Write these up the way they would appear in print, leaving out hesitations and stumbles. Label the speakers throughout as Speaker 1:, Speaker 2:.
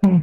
Speaker 1: Hmm.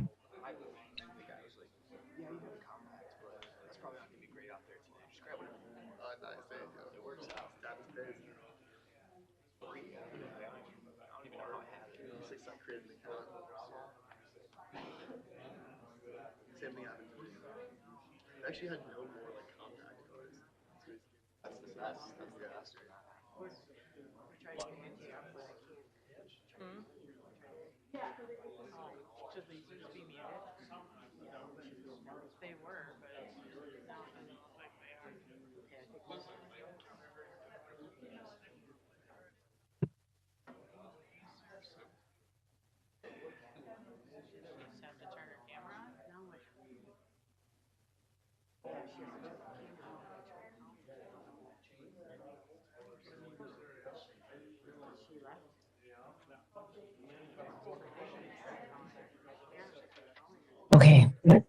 Speaker 1: Okay.
Speaker 2: I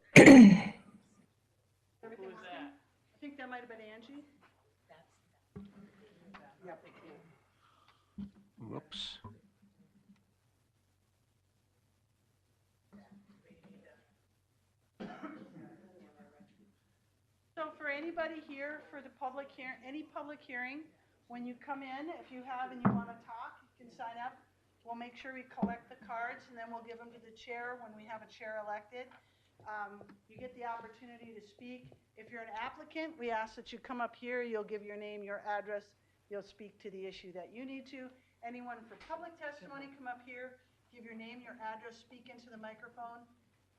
Speaker 2: think that might have been Angie. Yep.
Speaker 3: Whoops.
Speaker 2: So for anybody here for the public any public hearing, when you come in, if you have and you want to talk, you can sign up. We'll make sure we collect the cards and then we'll give them to the chair when we have a chair elected. You get the opportunity to speak. If you're an applicant, we ask that you come up here, you'll give your name, your address, you'll speak to the issue that you need to. Anyone for public testimony, come up here, give your name, your address, speak into the microphone.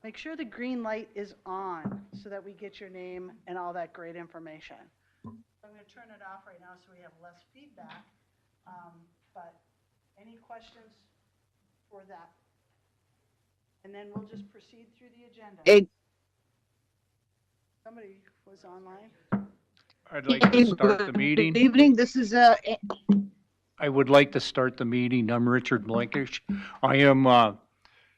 Speaker 2: Make sure the green light is on so that we get your name and all that great information. I'm going to turn it off right now so we have less feedback. But any questions for that? And then we'll just proceed through the agenda. Somebody was online.
Speaker 3: I'd like to start the meeting.
Speaker 4: Good evening, this is
Speaker 3: I would like to start the meeting. I'm Richard Blankish. I am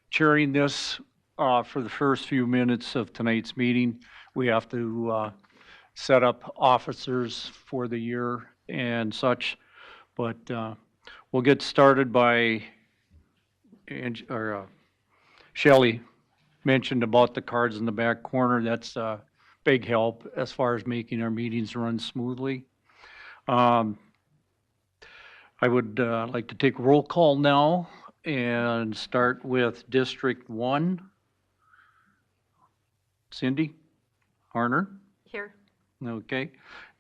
Speaker 3: chairing this for the first few minutes of tonight's meeting. We have to set up officers for the year and such, but we'll get started by Shelley mentioned about the cards in the back corner. That's a big help as far as making our meetings run smoothly. I would like to take roll call now and start with District 1. Cindy Harner?
Speaker 5: Here.
Speaker 3: Okay.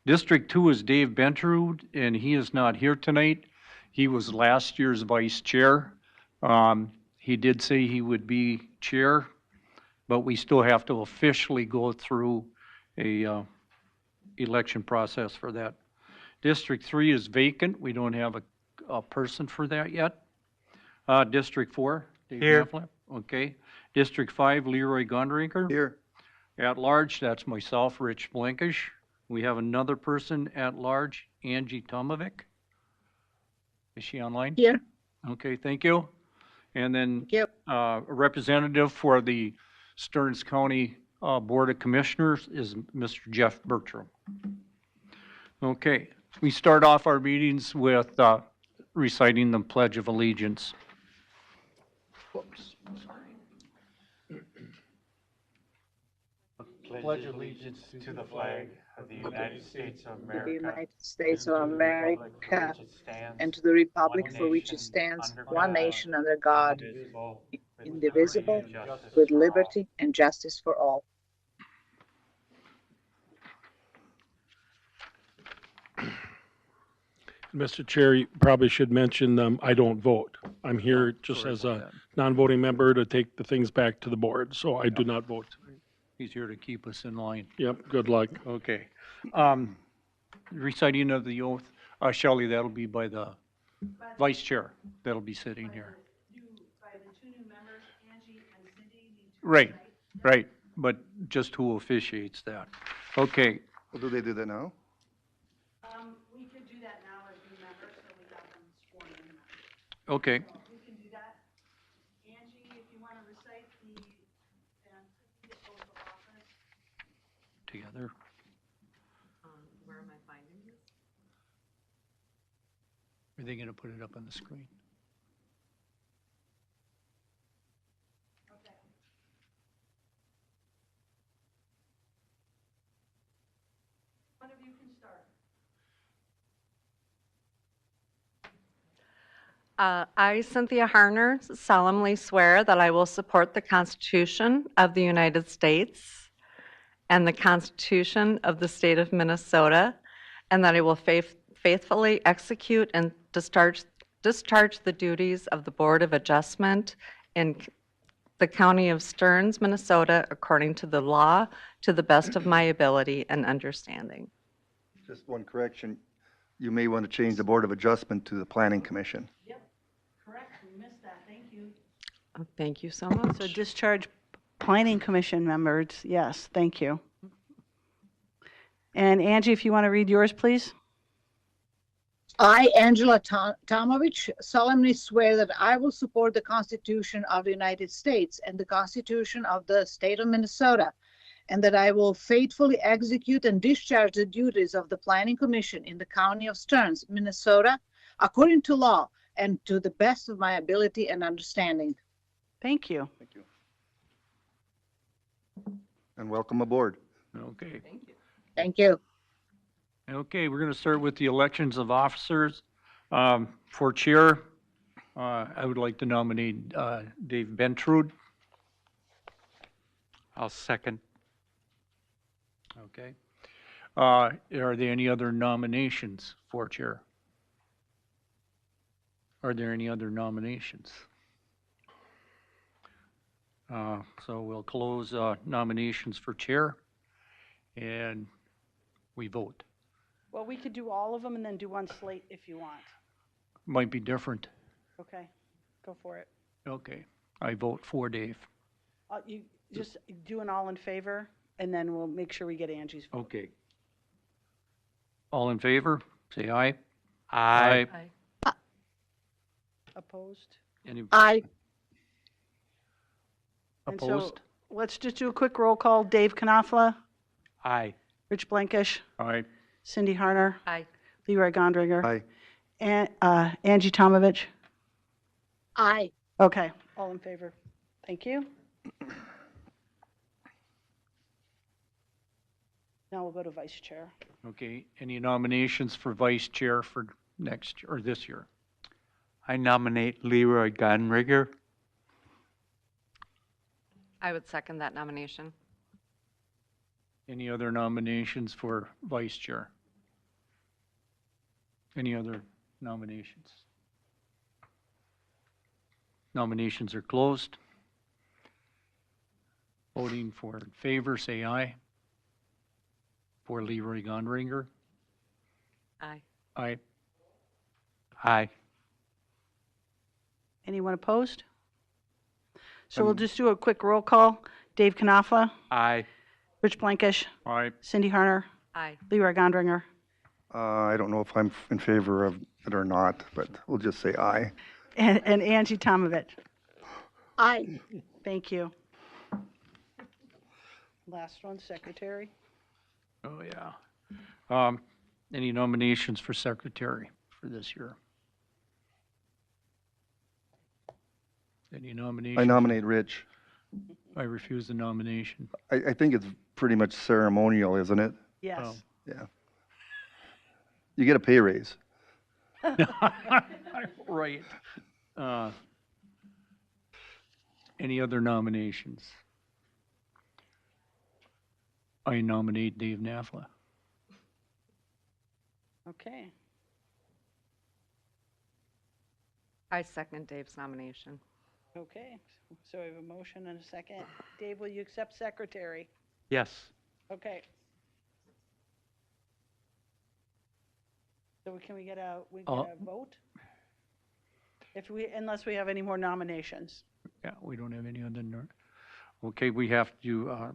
Speaker 3: District 2 is Dave Benterud, and he is not here tonight. He was last year's vice chair. He did say he would be chair, but we still have to officially go through a election process for that. District 3 is vacant. We don't have a person for that yet. District 4, Dave
Speaker 6: Here.
Speaker 3: Knopfler. Okay. District 5, Leroy Gondrinker.
Speaker 6: Here.
Speaker 3: At large, that's myself, Rich Blankish. We have another person at large, Angie Tomovic. Is she online?
Speaker 4: here.
Speaker 3: Okay, thank you. And then
Speaker 4: Yep.
Speaker 3: a representative for the Stearns County Board of Commissioners is Mr. Jeff Bertram. Okay, we start off our meetings with reciting the Pledge of Allegiance. Whoops, sorry.
Speaker 6: Pledge allegiance to the flag of the United States of
Speaker 4: To the
Speaker 6: America
Speaker 4: United States of
Speaker 6: and to the republic
Speaker 4: America
Speaker 6: for which it stands,
Speaker 4: and to the republic
Speaker 6: one
Speaker 4: for which it
Speaker 6: nation,
Speaker 4: stands,
Speaker 6: under
Speaker 4: one
Speaker 6: God,
Speaker 4: nation under God,
Speaker 6: indivisible,
Speaker 4: indivisible,
Speaker 6: with justice
Speaker 4: with
Speaker 6: for all.
Speaker 4: liberty and justice for all.
Speaker 7: Mr. Chair, you probably should mention, I don't vote. I'm here just
Speaker 3: Sorry
Speaker 7: as
Speaker 3: about
Speaker 7: a
Speaker 3: that.
Speaker 7: non-voting member to take the things back to the board, so I do not vote.
Speaker 3: He's here to keep us in line.
Speaker 7: Yep, good luck.
Speaker 3: Okay. Reciting of the oath, Shelley, that'll be by the vice chair. That'll be sitting here.
Speaker 2: By the two new members, Angie and Cindy, need to.
Speaker 3: Right, right, but just who officiates that. Okay,
Speaker 6: Well, do they do that now?
Speaker 2: We could do that now as new members, so we got them sworn in.
Speaker 3: okay.
Speaker 2: We can do that. Angie, if you want to recite the oath of office.
Speaker 3: Together.
Speaker 5: Where am I finding this?
Speaker 3: Are they gonna put it up on the screen?
Speaker 2: One of you can start.
Speaker 5: I, Cynthia Harner, solemnly swear that I will support the Constitution of the United States and the Constitution of the State of Minnesota, and that I will faithfully execute and discharge the duties of the Board of Adjustment in the County of Stearns, Minnesota, according to the law, to the best of my ability and understanding.
Speaker 6: Just one correction. You may want to change the Board of Adjustment to the Planning Commission.
Speaker 2: Yep, correct, we missed that, thank you.
Speaker 5: Thank you so much.
Speaker 2: So discharge planning commission members, yes, thank you. And Angie, if you want to read yours, please?
Speaker 4: I, Angela Tomovich, solemnly swear that I will support the Constitution of the United States and the Constitution of the State of Minnesota, and that I will faithfully execute and discharge the duties of the Planning Commission in the County of Stearns, Minnesota, according to law and to the best of my ability and understanding.
Speaker 2: Thank you.
Speaker 6: Thank you. And welcome aboard.
Speaker 3: Okay.
Speaker 4: Thank you.
Speaker 3: Okay, we're gonna start with the elections of officers. For chair, I would like to nominate, Dave Bentrude.
Speaker 6: I'll second.
Speaker 3: Okay. Are there any other nominations for chair? Are there any other nominations? So we'll close nominations for chair, and we vote.
Speaker 2: Well, we could do all of them and then do one slate if you want.
Speaker 3: Might be different.
Speaker 2: Okay, go for it.
Speaker 3: Okay, I vote for Dave.
Speaker 2: You just do an all in favor, and then we'll make sure we get Angie's vote.
Speaker 3: Okay. All in favor, say aye.
Speaker 6: Aye.
Speaker 2: Opposed?
Speaker 3: Any
Speaker 4: I,
Speaker 2: And so
Speaker 3: opposed?
Speaker 2: let's just do a quick roll call. Dave Knopfler,
Speaker 6: Aye.
Speaker 2: Rich Blankish,
Speaker 3: Aye.
Speaker 2: Cindy Harner,
Speaker 5: Aye.
Speaker 2: Leroy Gondringer,
Speaker 6: Aye.
Speaker 2: and Angie Tomovich.
Speaker 4: I.
Speaker 2: Okay, all in favor. Thank you. Now we'll go to vice chair.
Speaker 3: Okay, any nominations for vice chair for next, or this year?
Speaker 6: I nominate Leroy Gunrigger.
Speaker 5: I would second that nomination.
Speaker 3: Any other nominations for vice chair? Any other nominations? Nominations are closed. Voting for in favor, say aye. For Leroy Gondringer?
Speaker 5: Aye.
Speaker 3: Aye.
Speaker 6: Aye.
Speaker 2: Anyone opposed? So we'll just do a quick roll call. Dave Knopfler,
Speaker 6: Aye.
Speaker 2: Rich Blankish,
Speaker 3: Aye.
Speaker 2: Cindy Harner,
Speaker 5: Aye.
Speaker 2: Leroy Gondringer,
Speaker 6: I don't know if I'm in favor of it or not, but we'll just say aye.
Speaker 2: and Angie Tomovich.
Speaker 4: I.
Speaker 2: Thank you. Last one, secretary.
Speaker 3: Oh, yeah. Any nominations for secretary for this year? Any nominations?
Speaker 6: I nominate Rich.
Speaker 3: I refuse the nomination.
Speaker 6: I think it's pretty much ceremonial, isn't it?
Speaker 2: Yes.
Speaker 3: Oh.
Speaker 6: Yeah. You get a pay raise.
Speaker 3: Right. Any other nominations? I nominate Dave Knopfler.
Speaker 2: Okay.
Speaker 5: I second Dave's nomination.
Speaker 2: Okay. So we have a motion and a second. Dave, will you accept secretary?
Speaker 6: Yes.
Speaker 2: Okay. So can we get a vote? If we, unless we have any more nominations.
Speaker 3: Yeah, we don't have any other, okay, we have to,
Speaker 2: All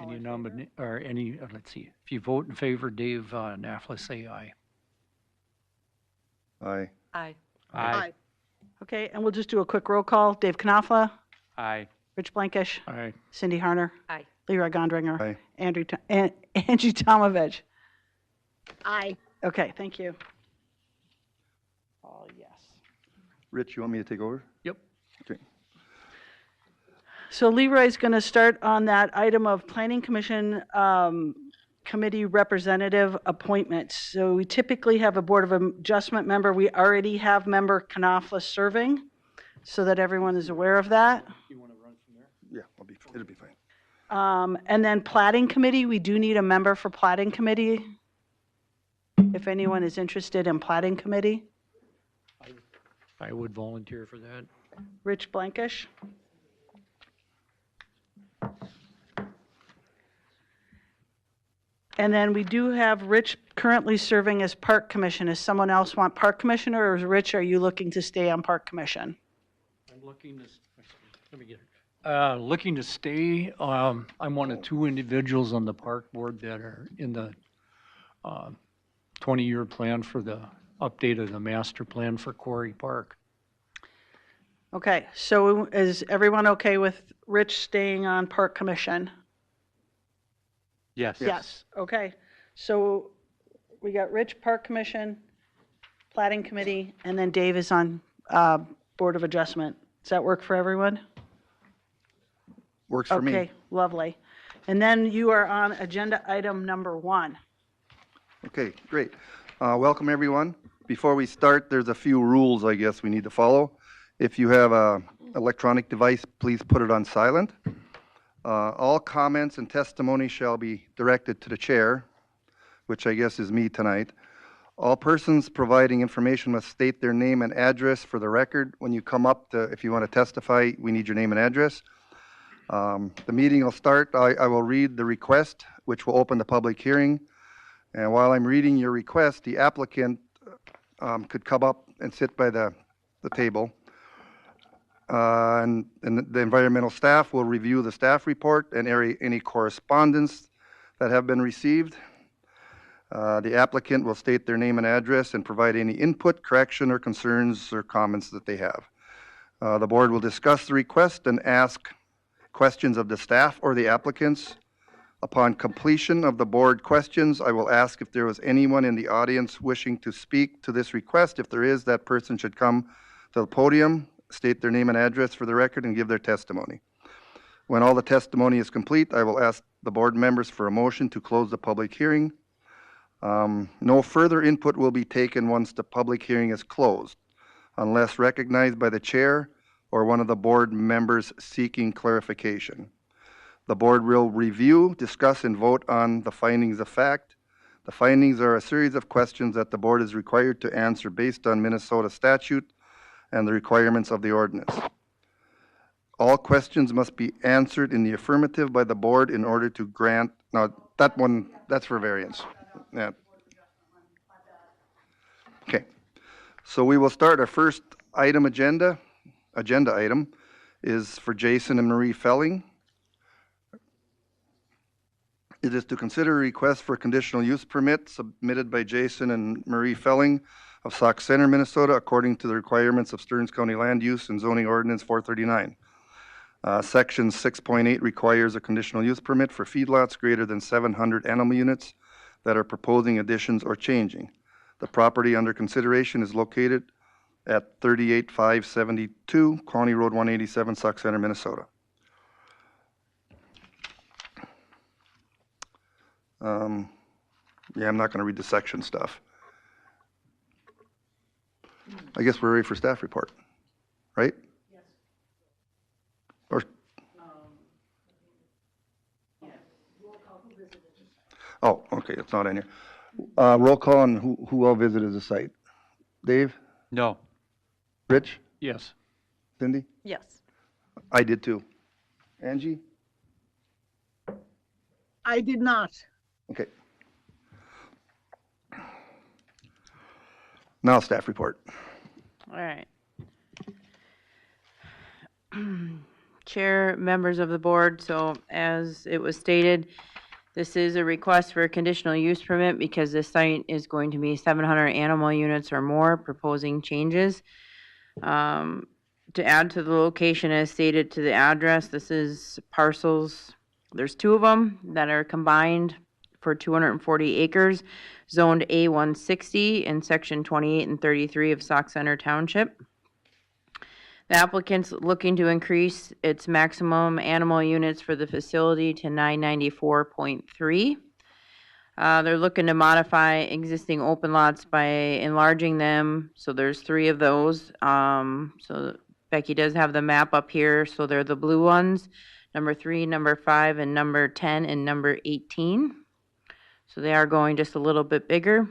Speaker 3: any
Speaker 2: in
Speaker 3: nominate, or any, let's see, if you vote in favor, Dave Knopfler, say aye.
Speaker 6: Aye.
Speaker 5: Aye.
Speaker 4: I.
Speaker 2: Okay, and we'll just do a quick roll call. Dave Knopfler,
Speaker 6: Aye.
Speaker 2: Rich Blankish,
Speaker 3: Aye.
Speaker 2: Cindy Harner,
Speaker 5: Aye.
Speaker 2: Leroy Gondringer,
Speaker 6: Aye.
Speaker 2: Angie Tomovich.
Speaker 4: I.
Speaker 2: Okay, thank you. Yes.
Speaker 6: Rich, you want me to take over?
Speaker 3: Yep.
Speaker 6: Okay.
Speaker 2: So Leroy's going to start on that item of Planning Commission committee representative appointments. So we typically have a Board of Adjustment member. We already have member Knopfler serving, so that everyone is aware of that.
Speaker 3: You want to run from there?
Speaker 6: Yeah, it'll be fine.
Speaker 2: And then Plating Committee, we do need a member for Plating Committee. If anyone is interested in Plating Committee.
Speaker 3: I would volunteer for that.
Speaker 2: Rich Blankish. And then we do have Rich currently serving as Park Commission. Does someone else want Park Commissioner, or is Rich, are you looking to stay on Park Commission?
Speaker 3: I'm looking to, let me get it. Looking to stay, I'm one of two individuals on the park board that are in the 20-year plan for the update of the master plan for Quarry Park.
Speaker 2: Okay, so is everyone okay with Rich staying on Park Commission?
Speaker 3: Yes.
Speaker 2: Yes, okay. So we got Rich, Park Commission, Plating Committee, and then Dave is on Board of Adjustment. Does that work for everyone?
Speaker 6: Works for me.
Speaker 2: Okay, lovely. And then you are on agenda item number 1.
Speaker 6: Okay, great. Welcome, everyone. Before we start, there's a few rules I guess we need to follow. If you have an electronic device, please put it on silent. All comments and testimony shall be directed to the chair, which I guess is me tonight. All persons providing information must state their name and address for the record. When you come up, if you want to testify, we need your name and address. The meeting will start. I will read the request, which will open the public hearing. And while I'm reading your request, the applicant could come up and sit by the table. And the environmental staff will review the staff report and any correspondence that have been received. The applicant will state their name and address and provide any input, correction, or concerns or comments that they have. The board will discuss the request and ask questions of the staff or the applicants. Upon completion of the board questions, I will ask if there was anyone in the audience wishing to speak to this request. If there is, that person should come to the podium, state their name and address for the record, and give their testimony. When all the testimony is complete, I will ask the board members for a motion to close the public hearing. No further input will be taken once the public hearing is closed, unless recognized by the chair or one of the board members seeking clarification. The board will review, discuss, and vote on the findings of fact. The findings are a series of questions that the board is required to answer based on Minnesota statute and the requirements of the ordinance. All questions must be answered in the affirmative by the board in order to grant, now that one, that's for variance. Yeah. Okay, so we will start our first agenda item is for Jason and Marie Felling. It is to consider a request for a conditional use permit submitted by Jason and Marie Felling of Sauk Center, Minnesota, according to the requirements of Stearns County Land Use and Zoning Ordinance 439. Section 6.8 requires a conditional use permit for feedlots greater than 700 animal units that are proposing additions or changing. The property under consideration is located at 38572 County Road 187, Sauk Center, Minnesota. Yeah, I'm not going to read the section stuff. I guess we're ready for staff report, right?
Speaker 2: Yes.
Speaker 6: Or, oh, okay, it's not in here. Roll call on who all visited the site. Dave?
Speaker 3: No.
Speaker 6: Rich?
Speaker 3: Yes.
Speaker 6: Cindy?
Speaker 5: Yes.
Speaker 6: I did too. Angie?
Speaker 4: I did not.
Speaker 6: Okay. Now staff report.
Speaker 8: All right. Chair, members of the board, so as it was stated, this is a request for a conditional use permit because this site is going to be 700 animal units or more, proposing changes. To add to the location as stated to the address, this is parcels, there's 2 of them that are combined for 240 acres, zoned A160 in section 28 and 33 of Sauk Center Township. The applicant's looking to increase its maximum animal units for the facility to 994.3. They're looking to modify existing open lots by enlarging them, so there's 3 of those. So Becky does have the map up here, so they're the blue ones, number 3, number 5, and number 10, and number 18. So they are going just a little bit bigger.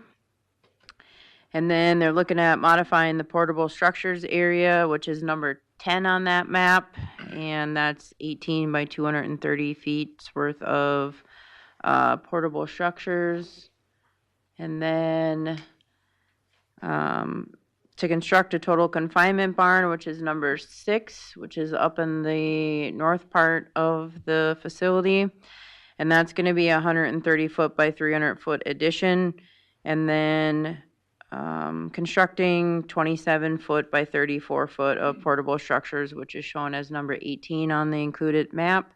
Speaker 8: And then they're looking at modifying the portable structures area, which is number 10 on that map, and that's 18 by 230 feet worth of portable structures. And then to construct a total confinement barn, which is number 6, which is up in the north part of the facility. And that's going to be a 130-foot by 300-foot addition. And then constructing 27-foot by 34-foot of portable structures, which is shown as number 18 on the included map.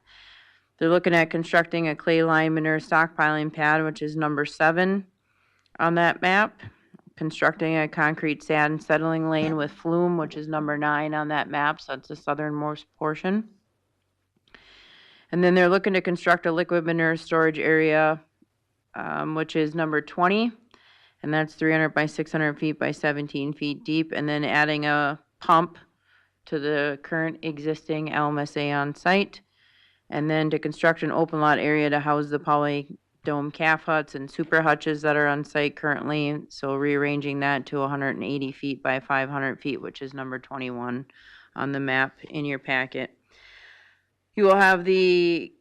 Speaker 8: They're looking at constructing a clay lime manure stockpiling pad, which is number 7 on that map. Constructing a concrete sand settling lane with flume, which is number 9 on that map, so that's the southernmost portion. And then they're looking to construct a liquid manure storage area, which is number 20. And that's 300 by 600 feet by 17 feet deep, and then adding a pump to the current existing LMSA on site. And then to construct an open lot area to house the polydome calf huts and super hutches that are on site currently. So rearranging that to 180 feet by 500 feet, which is number 21 on the map in your packet. You will have the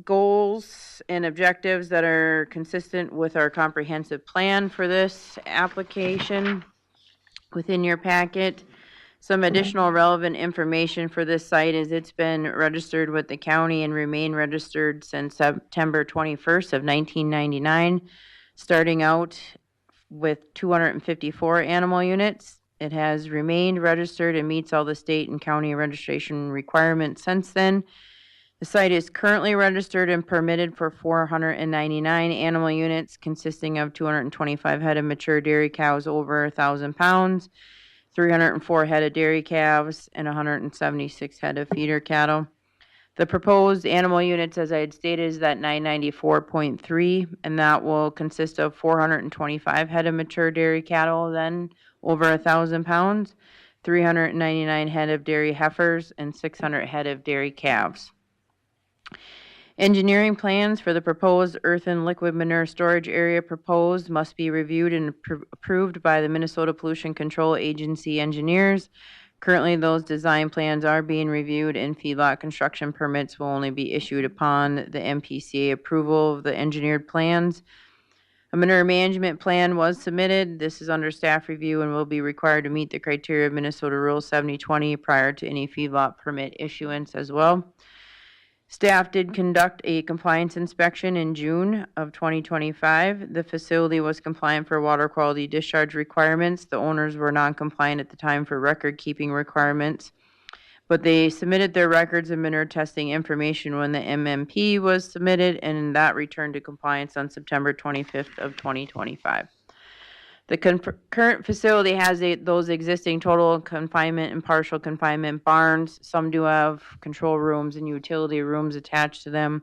Speaker 8: goals and objectives that are consistent with our comprehensive plan for this application within your packet. Some additional relevant information for this site is it's been registered with the county and remained registered since September 21st of 1999, starting out with 254 animal units. It has remained registered and meets all the state and county registration requirements since then. The site is currently registered and permitted for 499 animal units, consisting of 225 head of mature dairy cows over 1,000 pounds, 304 head of dairy calves, and 176 head of feeder cattle. The proposed animal units, as I had stated, is that 994.3, and that will consist of 425 head of mature dairy cattle, then over 1,000 pounds, 399 head of dairy heifers, and 600 head of dairy calves. Engineering plans for the proposed earthen liquid manure storage area proposed must be reviewed and approved by the Minnesota Pollution Control Agency engineers. Currently, those design plans are being reviewed, and feedlot construction permits will only be issued upon the MPCA approval of the engineered plans. A manure management plan was submitted. This is under staff review and will be required to meet the criteria of Minnesota Rule 7020 prior to any feedlot permit issuance as well. Staff did conduct a compliance inspection in June of 2025. The facility was compliant for water quality discharge requirements. The owners were non-compliant at the time for record-keeping requirements, but they submitted their records and manure testing information when the MMP was submitted, and that returned to compliance on September 25th of 2025. The current facility has those existing total confinement and partial confinement barns. Some do have control rooms and utility rooms attached to them.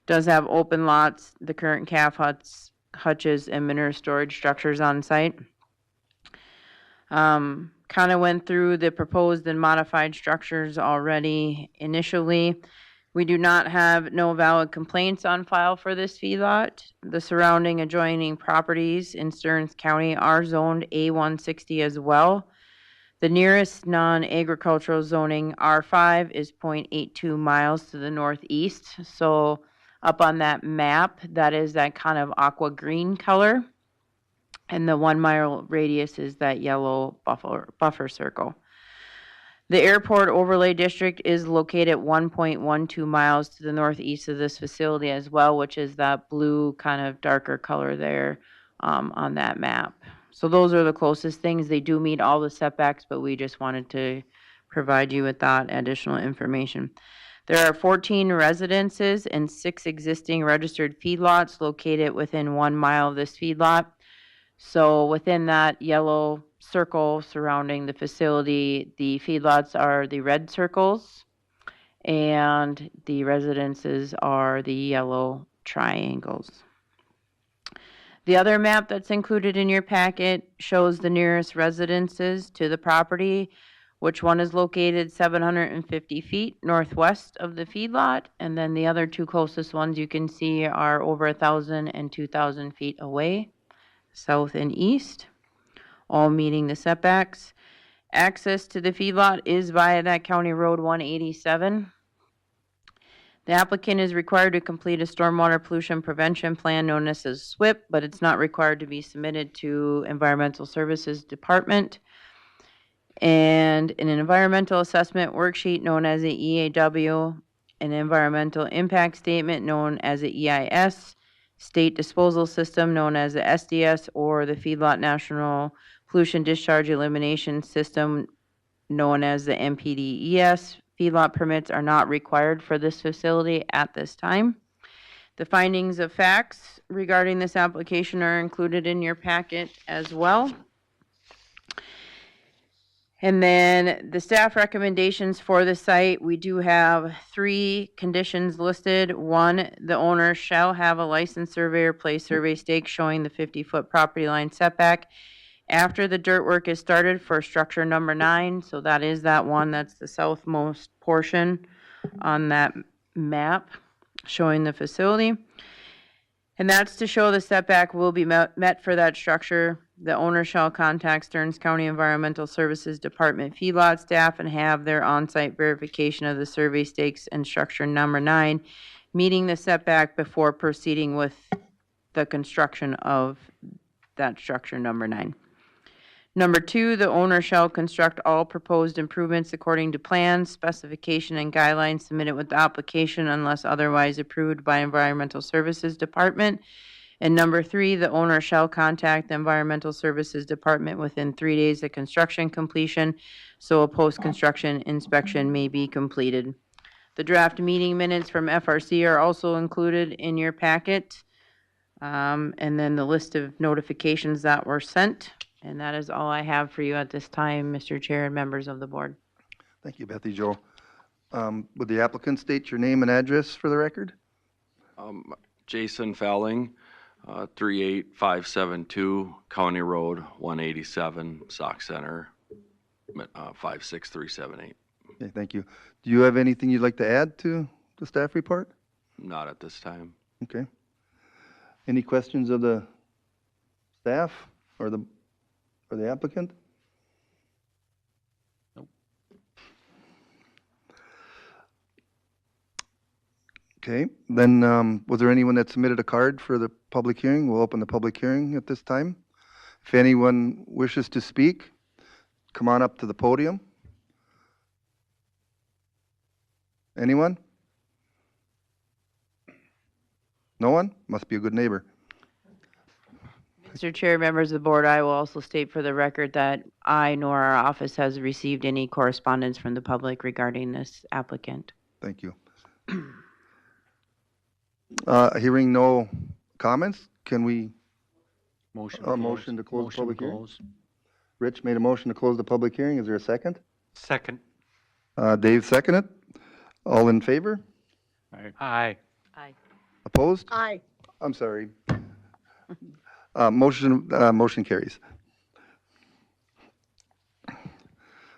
Speaker 8: Does have open lots, the current calf huts, hutches, and manure storage structures on site. Kind of went through the proposed and modified structures already initially. We do not have no valid complaints on file for this feedlot. The surrounding adjoining properties in Stearns County are zoned A160 as well. The nearest non-agricultural zoning R5 is 0.82 miles to the northeast. So up on that map, that is that kind of aqua green color. And the 1 mile radius is that yellow buffer circle. The airport overlay district is located 1.12 miles to the northeast of this facility as well, which is that blue kind of darker color there on that map. So those are the closest things. They do meet all the setbacks, but we just wanted to provide you with that additional information. There are 14 residences and 6 existing registered feedlots located within 1 mile of this feedlot. So within that yellow circle surrounding the facility, the feedlots are the red circles, and the residences are the yellow triangles. The other map that's included in your packet shows the nearest residences to the property, which one is located 750 feet northwest of the feedlot, and then the other 2 closest ones you can see are over 1,000 and 2,000 feet away, south and east, all meeting the setbacks. Access to the feedlot is via that County Road 187. The applicant is required to complete a stormwater pollution prevention plan known as a SWIP, but it's not required to be submitted to Environmental Services Department. And an environmental assessment worksheet known as a EAW, an environmental impact statement known as a EIS, state disposal system known as a SDS, or the Feedlot National Pollution Discharge Elimination System known as the NPDES. Feedlot permits are not required for this facility at this time. The findings of facts regarding this application are included in your packet as well. And then the staff recommendations for the site, we do have 3 conditions listed. 1, the owner shall have a licensed surveyor place survey stakes showing the 50-foot property line setback after the dirt work is started for structure number 9. So that is that one, that's the southmost portion on that map showing the facility. And that's to show the setback will be met for that structure. The owner shall contact Stearns County Environmental Services Department feedlot staff and have their on-site verification of the survey stakes and structure number 9, meeting the setback before proceeding with the construction of that structure number 9. Number 2, the owner shall construct all proposed improvements according to plans, specification, and guidelines submitted with the application unless otherwise approved by Environmental Services Department. And number 3, the owner shall contact the Environmental Services Department within 3 days of construction completion, so a post-construction inspection may be completed. The draft meeting minutes from FRC are also included in your packet, and then the list of notifications that were sent. And that is all I have for you at this time, Mr. Chair and members of the board.
Speaker 6: Thank you, Bethy Jo. Would the applicant state your name and address for the record?
Speaker 9: Jason Fowling, 38572 County Road 187, Sauk Center, 56378.
Speaker 6: Okay, thank you. Do you have anything you'd like to add to the staff report?
Speaker 9: Not at this time.
Speaker 6: Okay. Any questions of the staff or the applicant?
Speaker 3: Nope.
Speaker 6: Okay, then was there anyone that submitted a card for the public hearing? We'll open the public hearing at this time. If anyone wishes to speak, come on up to the podium. Anyone? No one? Must be a good neighbor.
Speaker 8: Mr. Chair, members of the board, I will also state for the record that I nor our office has received any correspondence from the public regarding this applicant.
Speaker 6: Thank you. Hearing no comments, can we,
Speaker 3: Motion.
Speaker 6: motion to close the public hearing?
Speaker 3: close.
Speaker 6: Rich made a motion to close the public hearing. Is there a second?
Speaker 3: Second.
Speaker 6: Dave seconded. All in favor?
Speaker 3: Aye.
Speaker 8: Aye.
Speaker 6: Opposed?
Speaker 4: Aye.
Speaker 6: I'm sorry. Motion carries.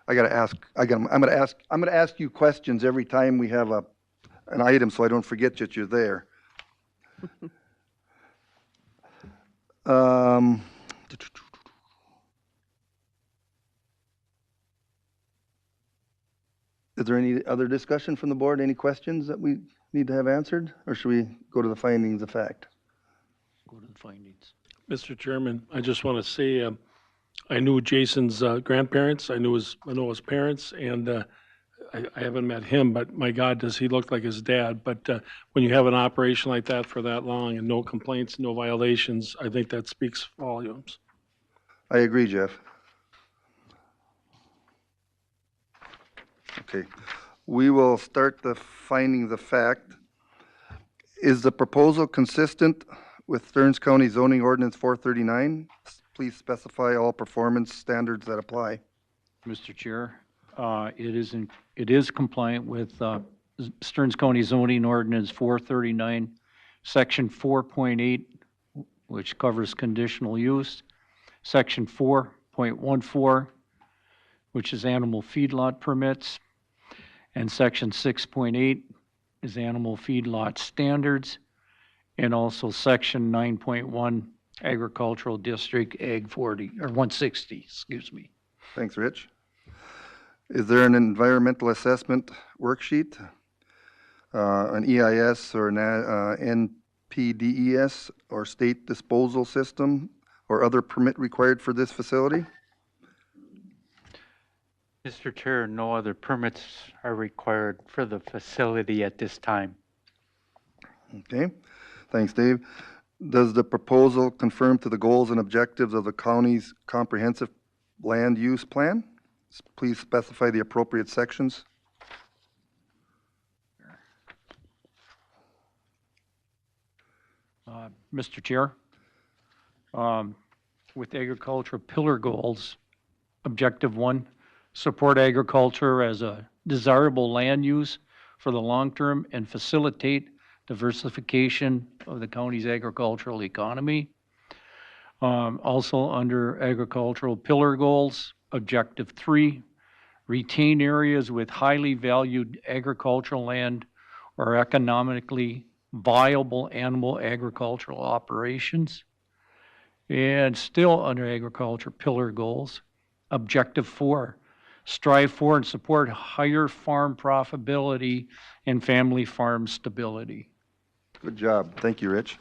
Speaker 6: I'm gonna ask you questions every time we have an item, so I don't forget that you're there. Is there any other discussion from the board? Any questions that we need to have answered? Or should we go to the findings of fact?
Speaker 3: Go to the findings.
Speaker 7: Mr. Chairman, I just want to say, I knew Jason's grandparents, I know his parents, and I haven't met him, but my God, does he look like his dad. But when you have an operation like that for that long and no complaints, no violations, I think that speaks volumes.
Speaker 6: I agree, Jeff. Okay. We will start the findings of fact. Is the proposal consistent with Stearns County zoning ordinance 439? Please specify all performance standards that apply.
Speaker 3: Mr. Chair, it is compliant with Stearns County zoning ordinance 439, section 4.8, which covers conditional use, section 4.14, which is animal feedlot permits, and section 6.8 is animal feedlot standards, and also section 9.1 agricultural district ag 40 or 160, excuse me.
Speaker 6: Thanks, Rich. Is there an environmental assessment worksheet, an EIS or an NPDES or state disposal system or other permit required for this facility?
Speaker 1: Mr. Chair, no other permits are required for the facility at this time.
Speaker 6: Okay, thanks, Dave. Does the proposal conform to the goals and objectives of the county's comprehensive land use plan? Please specify the appropriate sections.
Speaker 3: Mr. Chair, with agricultural pillar goals, objective 1, support agriculture as a desirable land use for the long term and facilitate diversification of the county's agricultural economy. Also under agricultural pillar goals, objective 3, retain areas with highly valued agricultural land or economically viable animal agricultural operations. And still under agriculture pillar goals, objective 4, strive for and support higher farm profitability and family farm stability.
Speaker 6: Good job. Thank you, Rich.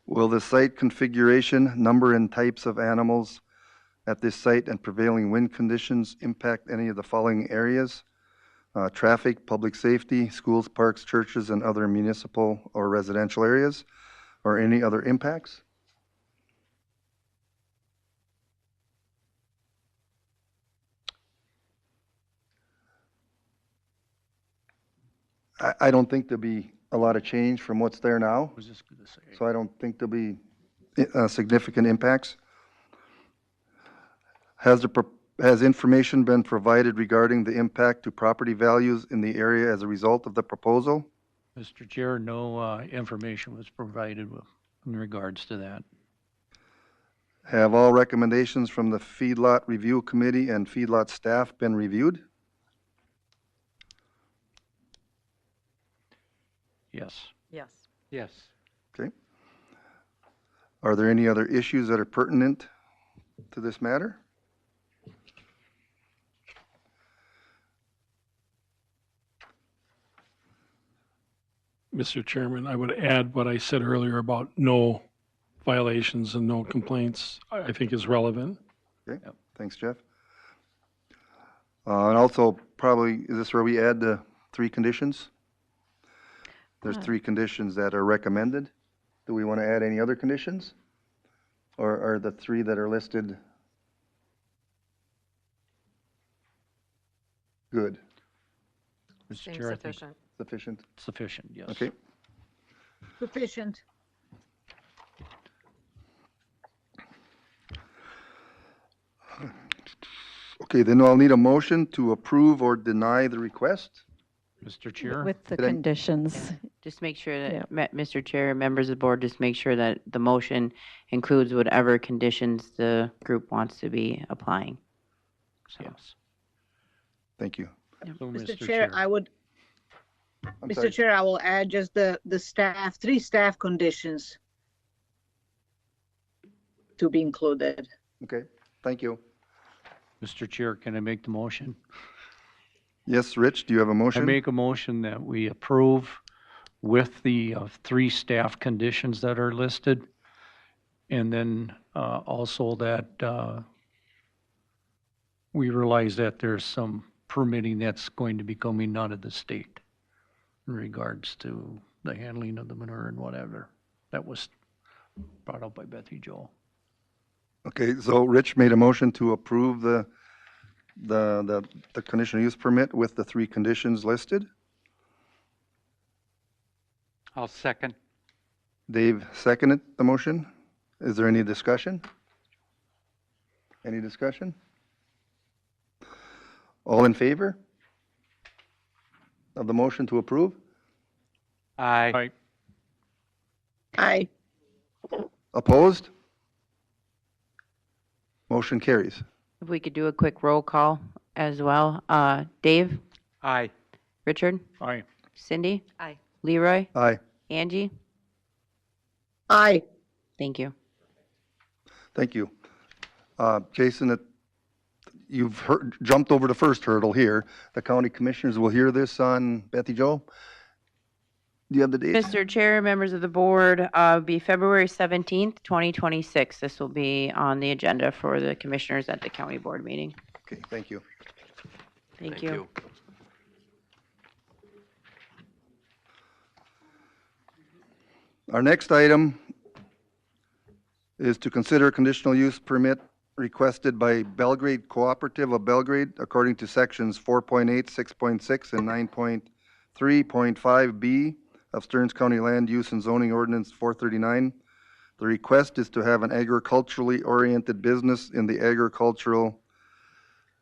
Speaker 6: Will the site configuration, number and types of animals at this site and prevailing wind conditions impact any of the following areas? Traffic, public safety, schools, parks, churches, and other municipal or residential areas, or any other impacts? I don't think there'll be a lot of change from what's there now,
Speaker 3: I was just going to say.
Speaker 6: so I don't think there'll be significant impacts. Has information been provided regarding the impact to property values in the area as a result of the proposal?
Speaker 3: Mr. Chair, no information was provided in regards to that.
Speaker 6: Have all recommendations from the Feedlot Review Committee and feedlot staff been reviewed?
Speaker 3: Yes.
Speaker 5: Yes.
Speaker 1: Yes.
Speaker 6: Okay. Are there any other issues that are pertinent to this matter?
Speaker 7: Mr. Chairman, I would add what I said earlier about no violations and no complaints, I think is relevant.
Speaker 6: Okay, thanks, Jeff. And also, probably, is this where we add the 3 conditions? There's 3 conditions that are recommended. Do we want to add any other conditions? Or are the 3 that are listed good,
Speaker 3: Mr.
Speaker 5: Seems
Speaker 3: Chair, I think
Speaker 5: sufficient.
Speaker 6: sufficient?
Speaker 3: sufficient, yes.
Speaker 6: Okay,
Speaker 4: Sufficient.
Speaker 6: okay, then I'll need a motion to approve or deny the request.
Speaker 3: Mr. Chair?
Speaker 10: With the
Speaker 6: Did I-
Speaker 10: conditions.
Speaker 8: Just make sure that, Mr. Chair, members of the board, just make sure that the motion includes whatever conditions the group wants to be applying. So,
Speaker 3: Yes.
Speaker 6: Thank you.
Speaker 3: So,
Speaker 4: Mr. Chair, I would,
Speaker 6: I'm
Speaker 4: Mr.
Speaker 6: sorry.
Speaker 4: Chair, I will add just the staff, 3 staff conditions to be included.
Speaker 6: Okay, thank you.
Speaker 3: Mr. Chair, can I make the motion?
Speaker 6: Yes, Rich, do you have a
Speaker 3: I
Speaker 6: motion?
Speaker 3: make a motion that we approve with the 3 staff conditions that are listed. And then also that we realize that there's some permitting that's going to be coming out of the state in regards to the handling of the manure and whatever. That was brought up by Bethy Joe.
Speaker 6: Okay, so Rich made a motion to approve the the conditional use permit with the 3 conditions listed.
Speaker 1: I'll second.
Speaker 6: Dave seconded the motion. Is there any discussion? Any discussion? All in favor of the motion to approve?
Speaker 1: Aye.
Speaker 3: Aye.
Speaker 4: Aye.
Speaker 6: Opposed? Motion carries.
Speaker 8: If we could do a quick roll call as well. Dave,
Speaker 1: Aye.
Speaker 8: Richard,
Speaker 3: Aye.
Speaker 8: Cindy,
Speaker 5: Aye.
Speaker 8: Leroy,
Speaker 6: Aye.
Speaker 8: Angie.
Speaker 4: Aye.
Speaker 8: Thank you.
Speaker 6: Thank you. Jason, you've jumped over the first hurdle here. The county commissioners will hear this on Betty Jo. Do you have the date?
Speaker 8: Mr. Chair, members of the board, be February 17th, 2026. This will be on the agenda for the commissioners at the county board meeting.
Speaker 6: Okay, thank you.
Speaker 8: Thank you.
Speaker 6: Our next item is to consider a conditional use permit requested by Belgrade Cooperative of Belgrade according to sections 4.8, 6.6, and 9.3.5B of Stearns County Land Use and Zoning Ordinance 439. The request is to have an agriculturally oriented business in the agricultural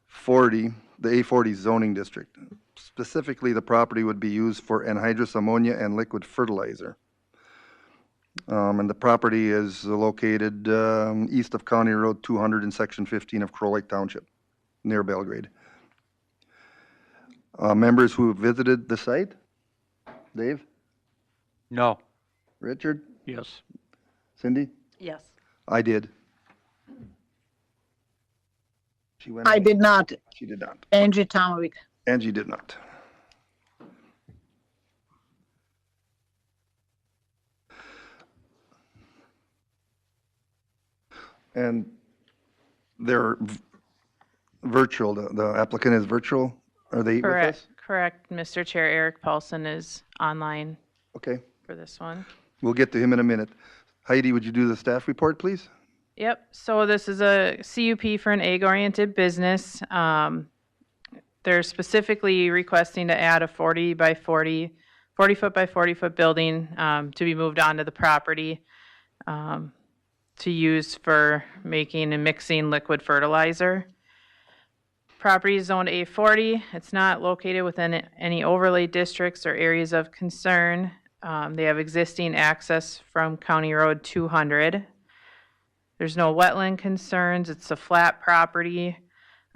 Speaker 6: 40, the A40 zoning district. Specifically, the property would be used for anhydrous ammonia and liquid fertilizer. And the property is located east of County Road 200 in Section 15 of Crow Lake Township, near Belgrade. Members who visited the site? Dave?
Speaker 1: No.
Speaker 6: Richard?
Speaker 3: Yes.
Speaker 6: Cindy?
Speaker 5: Yes.
Speaker 6: I did. She went.
Speaker 4: I did not.
Speaker 6: She did not.
Speaker 4: Angie Tomovic.
Speaker 6: Angie did not. And they're virtual, the applicant is virtual? Are they with us?
Speaker 10: Correct, correct. Mr. Chair, Eric Paulson is online
Speaker 6: Okay,
Speaker 10: for this one.
Speaker 6: we'll get to him in a minute. Heidi, would you do the staff report, please?
Speaker 10: Yep, so this is a CUP for an egg-oriented business. They're specifically requesting to add a 40 foot by 40 foot building to be moved onto the property to use for making and mixing liquid fertilizer. Property is zoned A40. It's not located within any overlay districts or areas of concern. They have existing access from County Road 200. There's no wetland concerns. It's a flat property.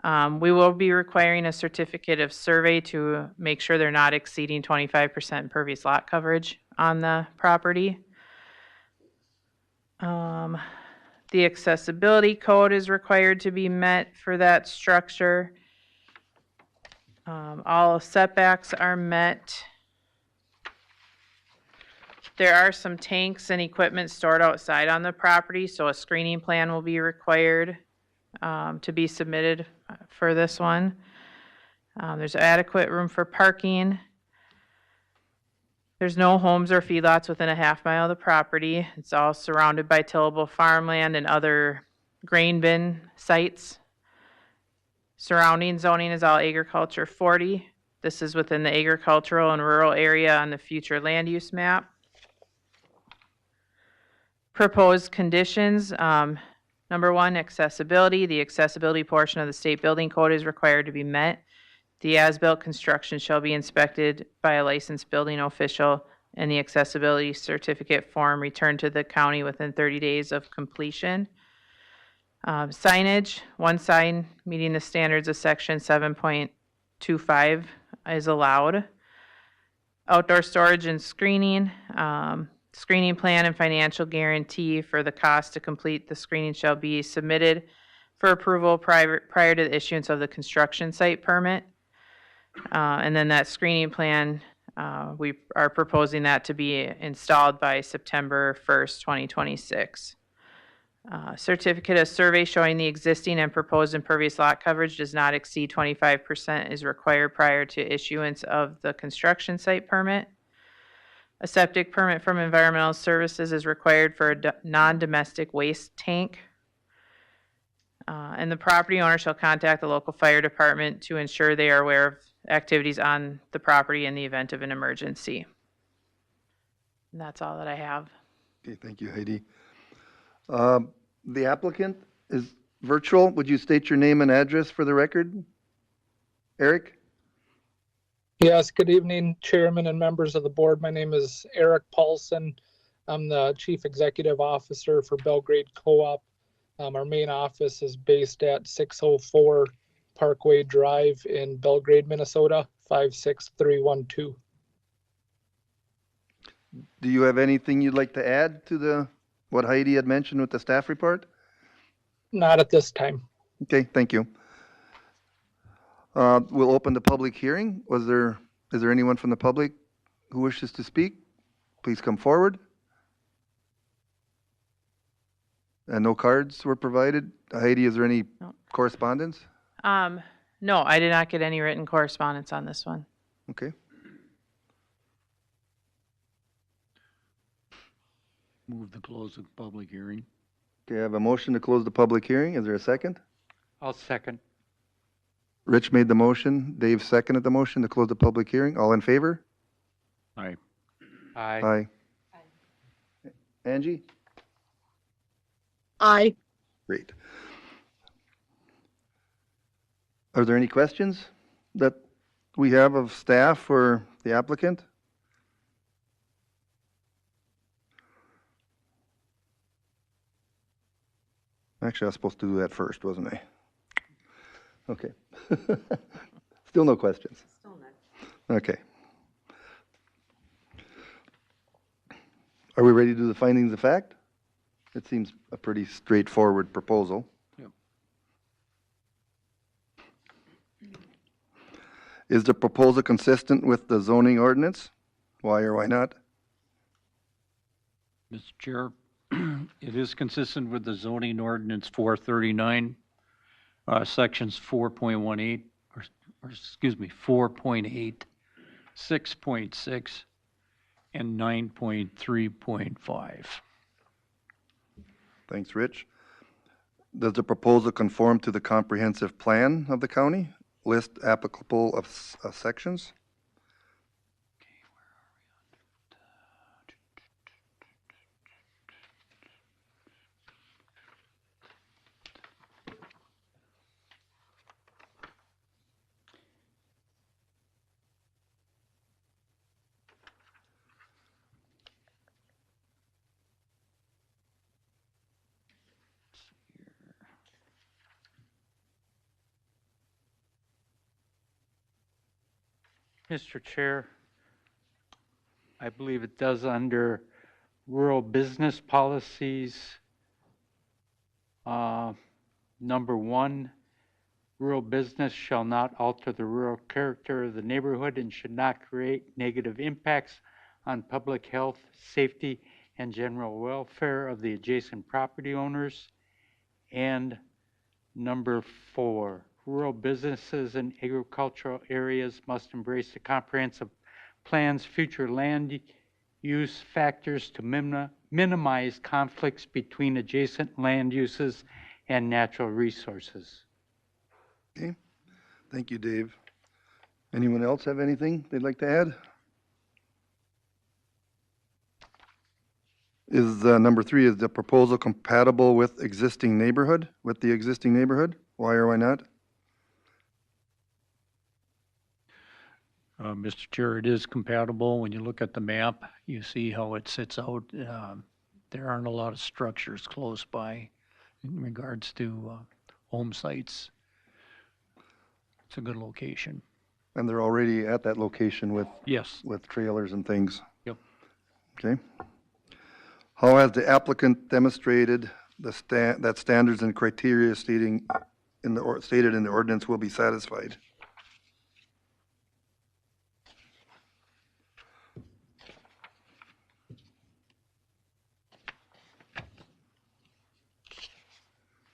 Speaker 10: We will be requiring a certificate of survey to make sure they're not exceeding 25% impervious lot coverage on the property. The accessibility code is required to be met for that structure. All setbacks are met. There are some tanks and equipment stored outside on the property, so a screening plan will be required to be submitted for this one. There's adequate room for parking. There's no homes or feedlots within a half mile of the property. It's all surrounded by tillable farmland and other grain bin sites. Surrounding zoning is all agriculture 40. This is within the agricultural and rural area on the future land use map. Proposed conditions, number one, accessibility. The accessibility portion of the state building code is required to be met. The as-built construction shall be inspected by a licensed building official and the accessibility certificate form returned to the county within 30 days of completion. Signage, one sign meeting the standards of section 7.25 is allowed. Outdoor storage and screening, screening plan and financial guarantee for the cost to complete the screening shall be submitted for approval prior to the issuance of the construction site permit. And then that screening plan, we are proposing that to be installed by September 1st, 2026. Certificate of survey showing the existing and proposed impervious lot coverage does not exceed 25% is required prior to issuance of the construction site permit. A septic permit from Environmental Services is required for a non-domestic waste tank. And the property owner shall contact the local fire department to ensure they are aware of activities on the property in the event of an emergency. And that's all that I have.
Speaker 6: Okay, thank you, Heidi. The applicant is virtual. Would you state your name and address for the record? Eric?
Speaker 11: Yes, good evening, Chairman and members of the board. My name is Eric Paulson. I'm the Chief Executive Officer for Belgrade Co-op. Our main office is based at 604 Parkway Drive in Belgrade, Minnesota, 56312.
Speaker 6: Do you have anything you'd like to add to what Heidi had mentioned with the staff report?
Speaker 11: Not at this time.
Speaker 6: Okay, thank you. We'll open the public hearing. Is there anyone from the public who wishes to speak? Please come forward. And no cards were provided. Heidi, is there any
Speaker 10: No.
Speaker 6: correspondence?
Speaker 10: No, I did not get any written correspondence on this one.
Speaker 6: Okay.
Speaker 3: Move to close the public hearing.
Speaker 6: Okay, I have a motion to close the public hearing. Is there a second?
Speaker 1: I'll second.
Speaker 6: Rich made the motion. Dave seconded the motion to close the public hearing. All in favor?
Speaker 3: Aye.
Speaker 1: Aye.
Speaker 6: Angie?
Speaker 4: Aye.
Speaker 6: Great. Are there any questions that we have of staff or the applicant? Actually, I was supposed to do that first, wasn't I? Okay. Still no questions?
Speaker 5: Still none.
Speaker 6: Okay. Are we ready to do the findings of fact? It seems a pretty straightforward proposal.
Speaker 3: Yep.
Speaker 6: Is the proposal consistent with the zoning ordinance? Why or why not?
Speaker 3: Mr. Chair, it is consistent with the zoning ordinance 439, sections 4.18, or excuse me, 4.8, 6.6, and 9.3.5.
Speaker 6: Thanks, Rich. Does the proposal conform to the comprehensive plan of the county? List applicable of sections?
Speaker 1: Mr. Chair, I believe it does under rural business policies. Number 1, rural business shall not alter the rural character of the neighborhood and should not create negative impacts on public health, safety, and general welfare of the adjacent property owners. And number 4, rural businesses and agricultural areas must embrace the comprehensive plan's future land use factors to minimize conflicts between adjacent land uses and natural resources.
Speaker 6: Okay, thank you, Dave. Anyone else have anything they'd like to add? Is number 3, is the proposal compatible with the existing neighborhood? Why or why not?
Speaker 3: Mr. Chair, it is compatible. When you look at the map, you see how it sits out. There aren't a lot of structures close by in regards to home sites. It's a good location.
Speaker 6: And they're already at that location with
Speaker 3: Yes.
Speaker 6: trailers and things?
Speaker 3: Yep.
Speaker 6: Okay. How has the applicant demonstrated that standards and criteria stated in the ordinance will be satisfied?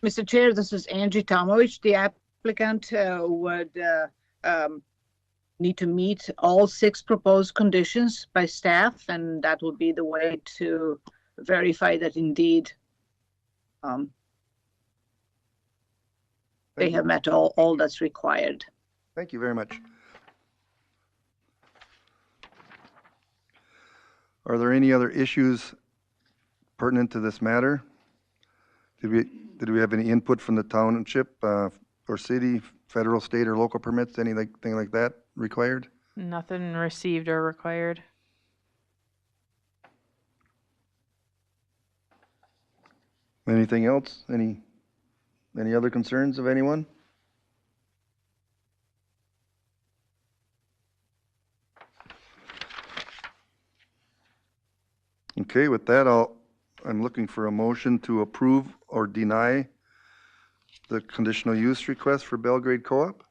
Speaker 4: Mr. Chair, this is Angie Tomovich. The applicant would need to meet all 6 proposed conditions by staff, and that would be the way to verify that indeed they have met all that's required.
Speaker 6: Thank you very much. Are there any other issues pertinent to this matter? Did we have any input from the township or city, federal, state, or local permits, anything like that required?
Speaker 10: Nothing received or required.
Speaker 6: Anything else? Any other concerns of anyone? Okay, with that, I'm looking for a motion to approve or deny the conditional use request for Belgrade Co-op.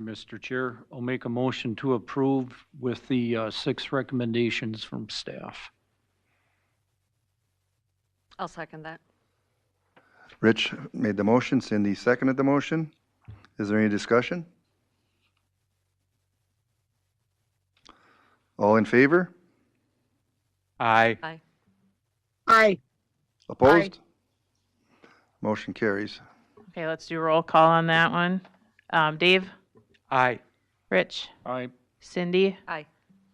Speaker 3: Mr. Chair, I'll make a motion to approve with the 6 recommendations from staff.
Speaker 5: I'll second that.
Speaker 6: Rich made the motion, Cindy seconded the motion. Is there any discussion? All in favor?
Speaker 1: Aye.
Speaker 5: Aye.
Speaker 4: Aye.
Speaker 6: Opposed? Motion carries.
Speaker 10: Okay, let's do roll call on that one. Dave,
Speaker 1: Aye.
Speaker 10: Rich,
Speaker 3: Aye.
Speaker 10: Cindy,
Speaker 5: Aye.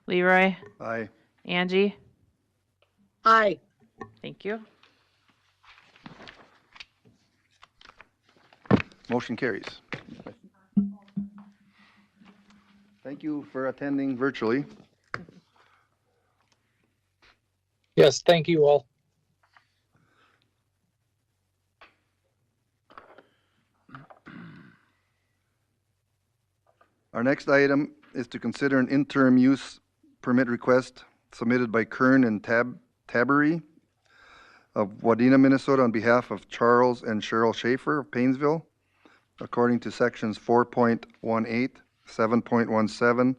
Speaker 10: Leroy,
Speaker 6: Aye.
Speaker 10: Angie.
Speaker 4: Aye.
Speaker 10: Thank you.
Speaker 6: Motion carries. Thank you for attending virtually.
Speaker 11: Yes, thank you all.
Speaker 6: Our next item is to consider an interim use permit request submitted by Kern and Tabery of Wadena, Minnesota, on behalf of Charles and Cheryl Schaefer of Paynesville, according to sections 4.18, 7.17,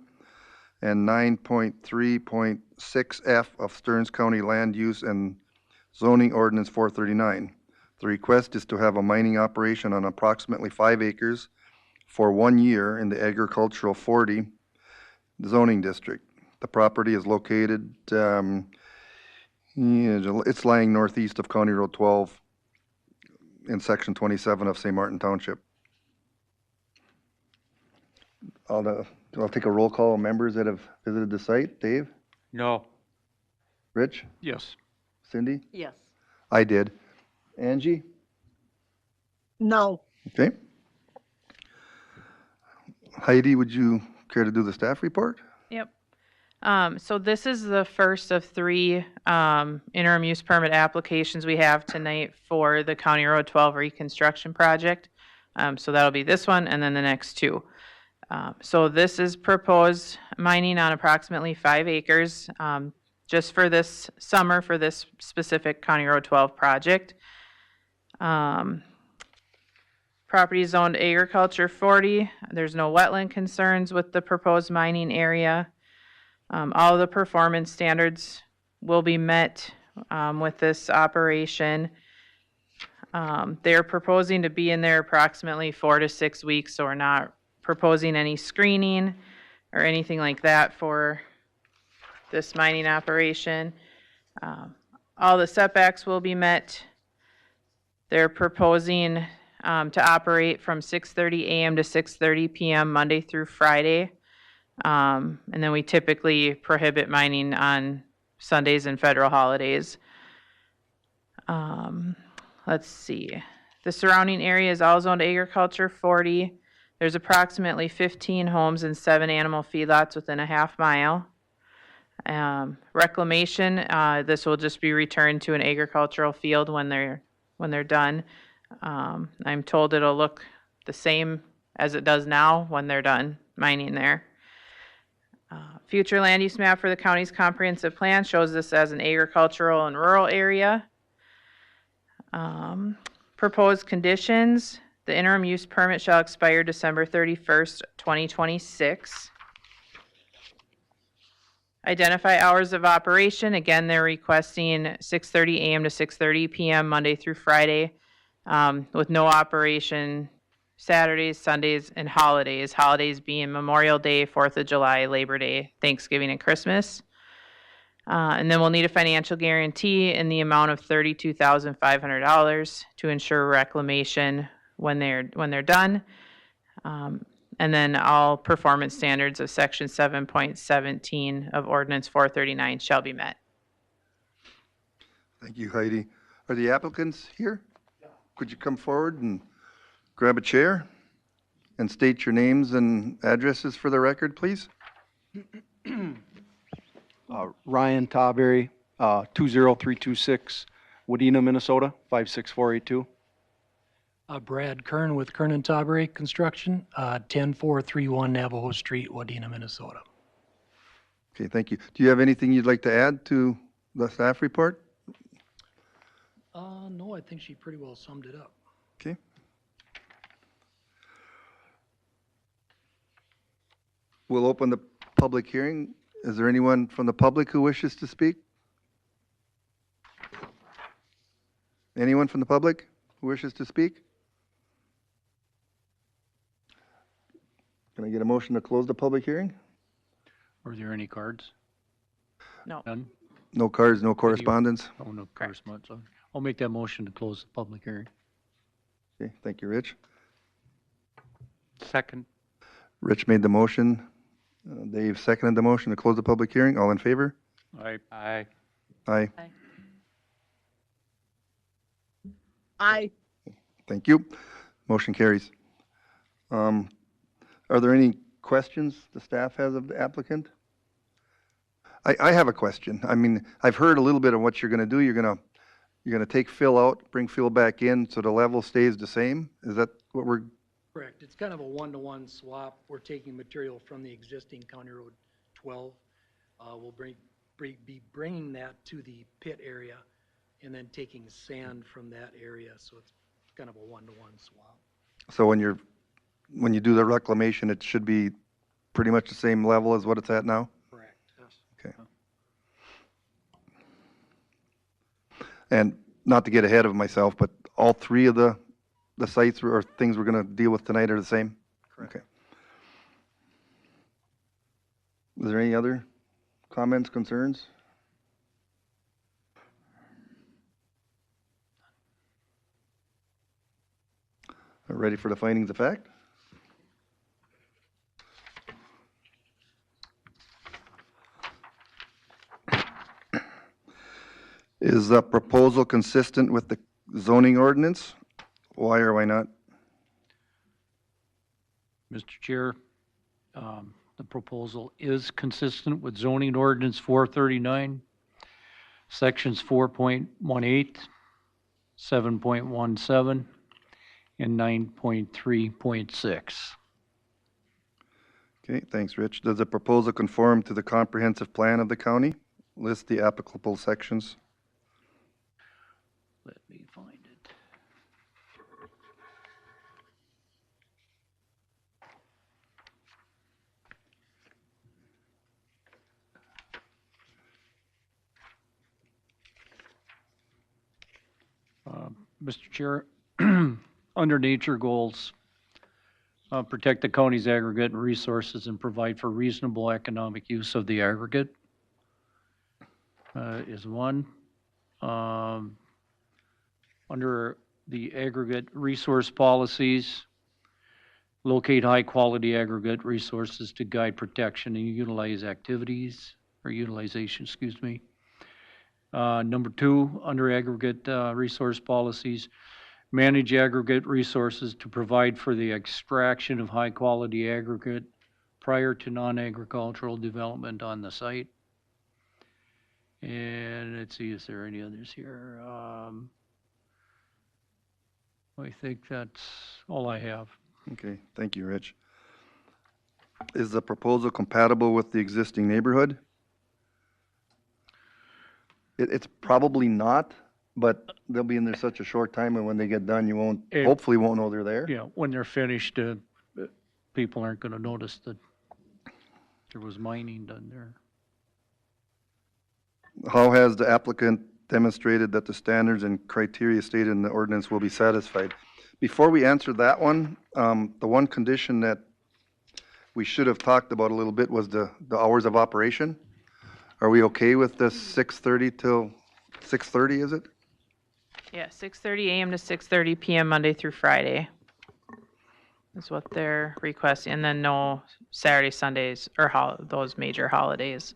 Speaker 6: and 9.3.6F of Stearns County Land Use and Zoning Ordinance 439. The request is to have a mining operation on approximately 5 acres for 1 year in the agricultural 40 zoning district. The property is located, it's lying northeast of County Road 12 in section 27 of St. Martin Township. I'll take a roll call of members that have visited the site. Dave?
Speaker 1: No.
Speaker 6: Rich?
Speaker 3: Yes.
Speaker 6: Cindy?
Speaker 5: Yes.
Speaker 6: I did. Angie?
Speaker 4: No.
Speaker 6: Okay. Heidi, would you care to do the staff report?
Speaker 10: Yep. So this is the first of 3 interim use permit applications we have tonight for the County Road 12 reconstruction project. So that'll be this one and then the next 2. So this is proposed mining on approximately 5 acres, just for this summer for this specific County Road 12 project. Property zoned agriculture 40. There's no wetland concerns with the proposed mining area. All of the performance standards will be met with this operation. They're proposing to be in there approximately 4 to 6 weeks, so we're not proposing any screening or anything like that for this mining operation. All the setbacks will be met. They're proposing to operate from 6:30 a.m. to 6:30 p.m. Monday through Friday. And then we typically prohibit mining on Sundays and federal holidays. Let's see. The surrounding area is all zoned agriculture 40. There's approximately 15 homes and 7 animal feedlots within a half mile. Reclamation, this will just be returned to an agricultural field when they're done. I'm told it'll look the same as it does now when they're done mining there. Future land use map for the county's comprehensive plan shows this as an agricultural and rural area. Proposed conditions, the interim use permit shall expire December 31st, 2026. Identify hours of operation. Again, they're requesting 6:30 a.m. to 6:30 p.m. Monday through Friday, with no operation Saturdays, Sundays, and holidays. Holidays being Memorial Day, 4th of July, Labor Day, Thanksgiving, and Christmas. And then we'll need a financial guarantee in the amount of $32,500 to ensure reclamation when they're done. And then all performance standards of section 7.17 of ordinance 439 shall be met.
Speaker 6: Thank you, Heidi. Are the applicants here? Could you come forward and grab a chair and state your names and addresses for the record, please?
Speaker 12: Ryan Tawberry, 20326 Wadena, Minnesota, 56482.
Speaker 13: Brad Kern with Kern and Tawberry Construction, 10431 Navajo Street, Wadena, Minnesota.
Speaker 6: Okay, thank you. Do you have anything you'd like to add to the staff report?
Speaker 13: No, I think she pretty well summed it up.
Speaker 6: Okay. We'll open the public hearing. Is there anyone from the public who wishes to speak? Anyone from the public who wishes to speak? Can I get a motion to close the public hearing?
Speaker 3: Are there any cards?
Speaker 10: No.
Speaker 3: None?
Speaker 6: No cards, no correspondence?
Speaker 3: Oh, no correspondence. I'll make that motion to close the public hearing.
Speaker 6: Okay, thank you, Rich.
Speaker 1: Second.
Speaker 6: Rich made the motion. Dave seconded the motion to close the public hearing. All in favor?
Speaker 3: Aye.
Speaker 1: Aye.
Speaker 6: Aye.
Speaker 4: Aye.
Speaker 6: Thank you. Motion carries. Are there any questions the staff has of the applicant? I have a question. I mean, I've heard a little bit of what you're going to do. You're going to take fill out, bring fill back in, so the level stays the same? Is that what we're?
Speaker 13: Correct. It's kind of a one-to-one swap. We're taking material from the existing County Road 12. We'll be bringing that to the pit area and then taking sand from that area. So it's kind of a one-to-one swap.
Speaker 6: So when you do the reclamation, it should be pretty much the same level as what it's at now?
Speaker 13: Correct. Yes.
Speaker 6: Okay. And not to get ahead of myself, but all three of the sites or things we're going to deal with tonight are the same?
Speaker 13: Correct.
Speaker 6: Okay. Is there any other comments, concerns? Ready for the findings of fact? Is the proposal consistent with the zoning ordinance? Why or why not?
Speaker 3: Mr. Chair, the proposal is consistent with zoning ordinance 439, sections 4.18, 7.17, and 9.3.6.
Speaker 6: Okay, thanks, Rich. Does the proposal conform to the comprehensive plan of the county? List the applicable sections.
Speaker 3: Let me find it. Mr. Chair, under nature goals, protect the county's aggregate and resources and provide for reasonable economic use of the aggregate is one. Under the aggregate resource policies, locate high-quality aggregate resources to guide protection and utilize activities, or utilization, excuse me. Number two, under aggregate resource policies, manage aggregate resources to provide for the extraction of high-quality aggregate prior to non-agricultural development on the site. And let's see, is there any others here? I think that's all I have.
Speaker 6: Okay, thank you, Rich. Is the proposal compatible with the existing neighborhood? It's probably not, but they'll be in there such a short time, and when they get done, you hopefully won't know they're there.
Speaker 3: Yeah, when they're finished, people aren't going to notice that there was mining done there.
Speaker 6: How has the applicant demonstrated that the standards and criteria stated in the ordinance will be satisfied? Before we answer that one, the one condition that we should have talked about a little bit was the hours of operation. Are we okay with this 6:30 till 6:30, is it?
Speaker 10: Yeah, 6:30 a.m. to 6:30 p.m. Monday through Friday. is what they're requesting, and then no Saturday, Sundays, or those major holidays.